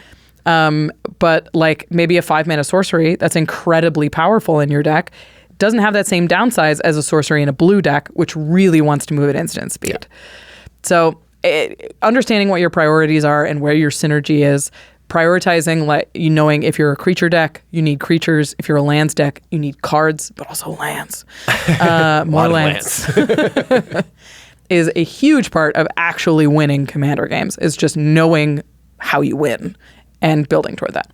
But like maybe a 5 mana sorcery that's incredibly powerful in your deck doesn't have that same downside as a sorcery in a blue deck, which really wants to move at instant speed. Yeah. So understanding what your priorities are and where your synergy is, prioritizing, like knowing if you're a creature deck, you need creatures. If you're a lands deck, you need cards, but also lands. More lands. Is a huge part of actually winning Commander games, is just knowing how you win and building toward that.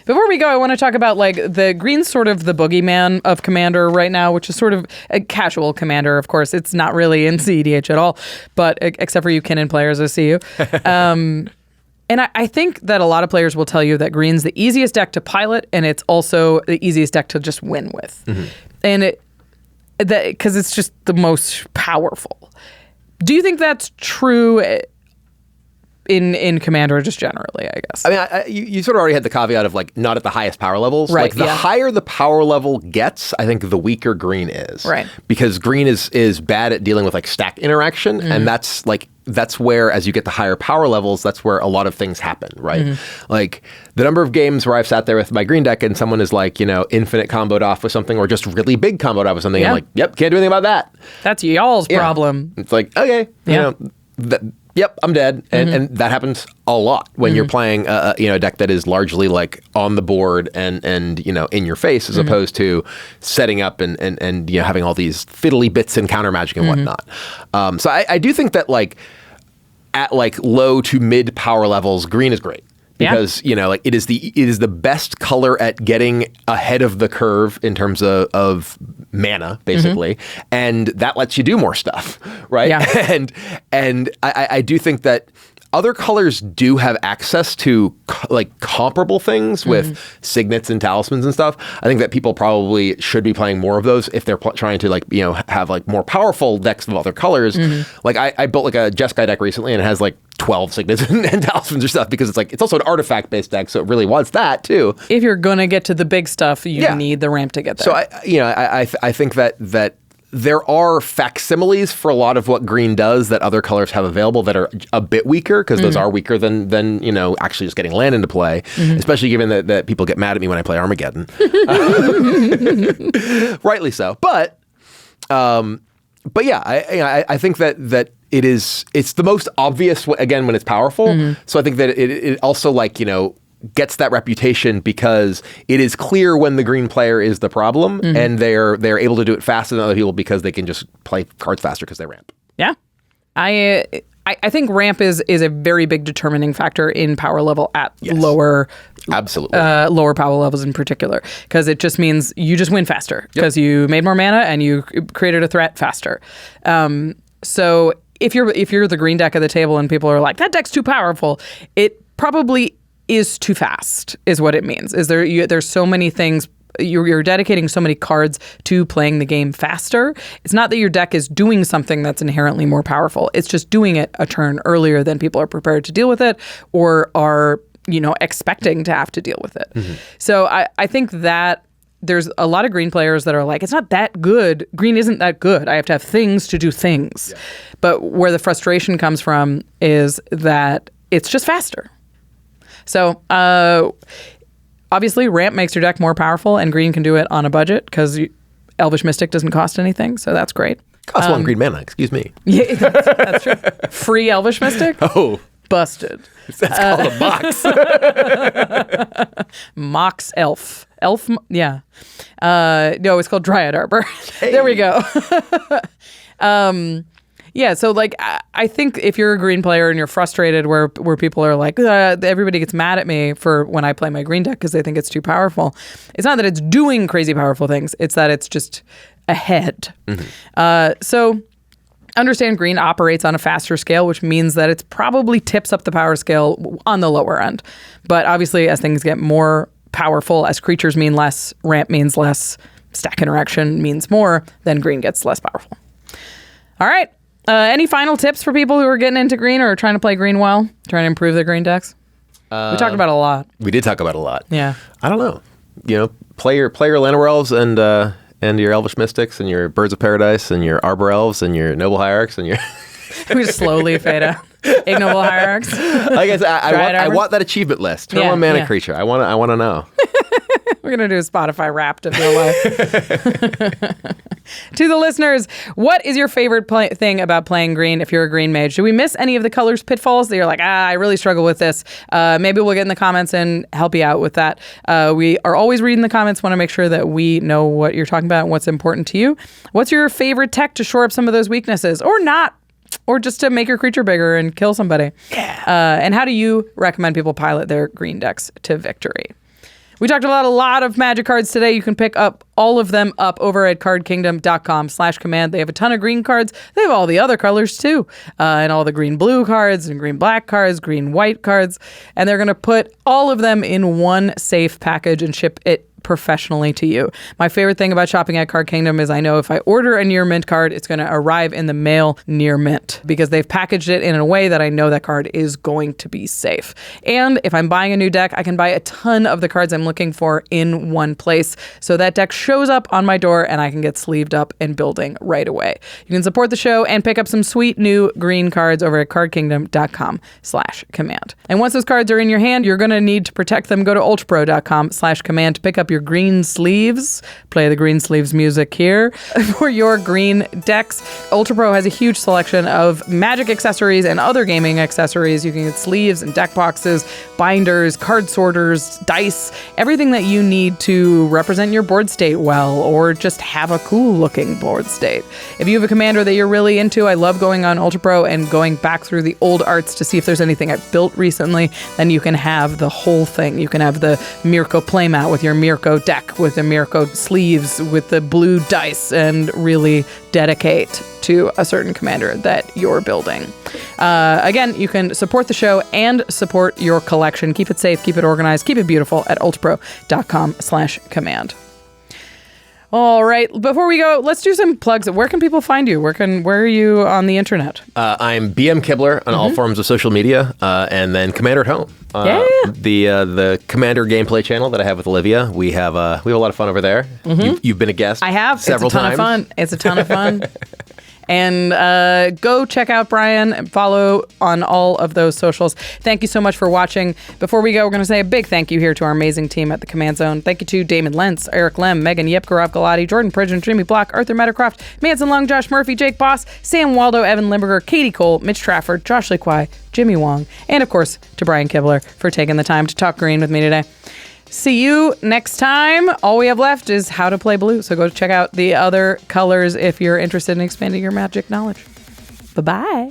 Before we go, I want to talk about like the green's sort of the boogeyman of Commander right now, which is sort of a casual Commander. Of course, it's not really in CEDH at all, but except for you Kinnan players, I see you. And I think that a lot of players will tell you that green's the easiest deck to pilot, and it's also the easiest deck to just win with. Mm-hmm. And because it's just the most powerful. Do you think that's true in Commander just generally, I guess? I mean, you sort of already had the caveat of like not at the highest power levels. Right, like the higher the power level gets, I think the weaker green is. Right. Because green is bad at dealing with like stack interaction, and that's where, as you get the higher power levels, that's where a lot of things happen, right? Mm-hmm. Like the number of games where I've sat there with my green deck and someone is like, infinite comboed off with something, or just really big comboed off with something. Yeah. I'm like, yep, can't do anything about that. That's y'all's problem. It's like, okay, yep, I'm dead. And that happens a lot when you're playing a deck that is largely like on the board and in your face, as opposed to setting up and having all these fiddly bits and counter magic and whatnot. So I do think that like at like low to mid power levels, green is great. Because it is the best color at getting ahead of the curve in terms of mana, basically, and that lets you do more stuff, right? Yeah. And I do think that other colors do have access to like comparable things with signets and talismans and stuff. I think that people probably should be playing more of those if they're trying to like have like more powerful decks of other colors. Like I built like a Jeskai deck recently, and it has like 12 signets and talismans or stuff, because it's also an artifact based deck, so it really wants that too. If you're gonna get to the big stuff, you need the ramp to get there. So I think that there are facsimiles for a lot of what green does that other colors have available that are a bit weaker, because those are weaker than actually just getting land into play, especially given that people get mad at me when I play Armageddon. Rightly so. But yeah, I think that it's the most obvious, again, when it's powerful. So I think that it also gets that reputation because it is clear when the green player is the problem, and they're able to do it faster than other people because they can just play cards faster because they ramp. Yeah. I think ramp is a very big determining factor in power level at lower power levels in particular, because it just means you just win faster because you made more mana and you created a threat faster. So if you're the green deck of the table and people are like, that deck's too powerful, it probably is too fast, is what it means. There's so many things, you're dedicating so many cards to playing the game faster. It's not that your deck is doing something that's inherently more powerful. It's just doing it a turn earlier than people are prepared to deal with it, or are expecting to have to deal with it. So I think that there's a lot of green players that are like, it's not that good. Green isn't that good. I have to have things to do things. Yeah. But where the frustration comes from is that it's just faster. So obviously ramp makes your deck more powerful, and green can do it on a budget because Elvish Mystic doesn't cost anything. So that's great. Costs 1 green mana, excuse me. Yeah, that's true. Free Elvish Mystic? Oh. Busted. That's called a mox. Mox elf. Yeah. No, it's called Dryad Arbor. Hey. There we go. Yeah, so like I think if you're a green player and you're frustrated where people are like, everybody gets mad at me for when I play my green deck because they think it's too powerful. It's not that it's doing crazy powerful things. It's that it's just ahead. So understand green operates on a faster scale, which means that it's probably tips up the power scale on the lower end. But obviously as things get more powerful, as creatures mean less, ramp means less, stack interaction means more, then green gets less powerful. All right. Any final tips for people who are getting into green or trying to play green well, trying to improve their green decks? We talked about it a lot. We did talk about it a lot. Yeah. I don't know. Play your Llanowar elves and your Elvish Mystics and your Birds of Paradise and your Arbor Elves and your Noble Hierarchs and your... We just slowly fade out. Ignoble Hierarchs. Like I said, I want that achievement list. Turn 1 mana creature. I want to know. We're going to do a Spotify Wrapped of your life. To the listeners, what is your favorite thing about playing green if you're a green mage? Do we miss any of the colors pitfalls that you're like, I really struggle with this? Maybe we'll get in the comments and help you out with that. We are always reading the comments, want to make sure that we know what you're talking about and what's important to you. What's your favorite tech to shore up some of those weaknesses or not? Or just to make your creature bigger and kill somebody. Yeah. And how do you recommend people pilot their green decks to victory? We talked about a lot of Magic cards today. You can pick up all of them up over at cardkingdom.com/command. They have a ton of green cards. They have all the other colors too. And all the green-blue cards and green-black cards, green-white cards. And they're going to put all of them in one safe package and ship it professionally to you. My favorite thing about shopping at Card Kingdom is I know if I order a near mint card, it's going to arrive in the mail near mint because they've packaged it in a way that I know that card is going to be safe. And if I'm buying a new deck, I can buy a ton of the cards I'm looking for in one place. So that deck shows up on my door and I can get sleeved up and building right away. You can support the show and pick up some sweet new green cards over at cardkingdom.com/command. And once those cards are in your hand, you're going to need to protect them. Go to ultrapro.com/command to pick up your green sleeves. Play the green sleeves music here for your green decks. UltraPro has a huge selection of Magic accessories and other gaming accessories. You can get sleeves and deck boxes, binders, card sorters, dice, everything that you need to represent your board state well or just have a cool looking board state. If you have a commander that you're really into, I love going on UltraPro and going back through the old arts to see if there's anything I've built recently. Then you can have the whole thing. You can have the Mirko playmat with your Mirko deck with the Mirko sleeves with the blue dice and really dedicate to a certain commander that you're building. Again, you can support the show and support your collection. Keep it safe, keep it organized, keep it beautiful at ultrapro.com/command. All right. Before we go, let's do some plugs. Where can people find you? Where are you on the internet? I'm BM Kibler on all forms of social media, and then Commander at Home. The Commander gameplay channel that I have with Olivia. We have a lot of fun over there. You've been a guest. I have several times. It's a ton of fun. And go check out Brian and follow on all of those socials. Thank you so much for watching. Before we go, we're going to say a big thank you here to our amazing team at the Command Zone. Thank you to Damon Lentz, Eric Lem, Megan Yepgarov Galati, Jordan Pridgeon, Jimmy Block, Arthur Metacroft, Manson Long, Josh Murphy, Jake Boss, Sam Waldo, Evan Limburger, Katie Cole, Mitch Trafford, Josh Lequai, Jimmy Wong, and of course to Brian Kibler for taking the time to talk green with me today. See you next time. All we have left is how to play blue. So go check out the other colors if you're interested in expanding your Magic knowledge. Bye-bye.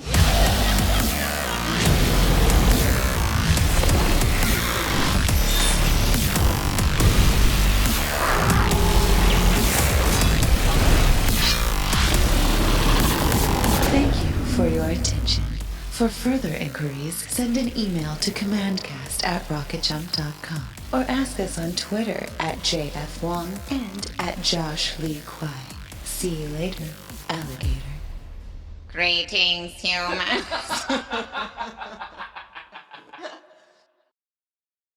Thank you for your attention. For further inquiries, send an email to commandcast@rocketjump.com or ask us on Twitter @JFWong and @JoshLeeQuai. See you later, alligator. Greetings, humans.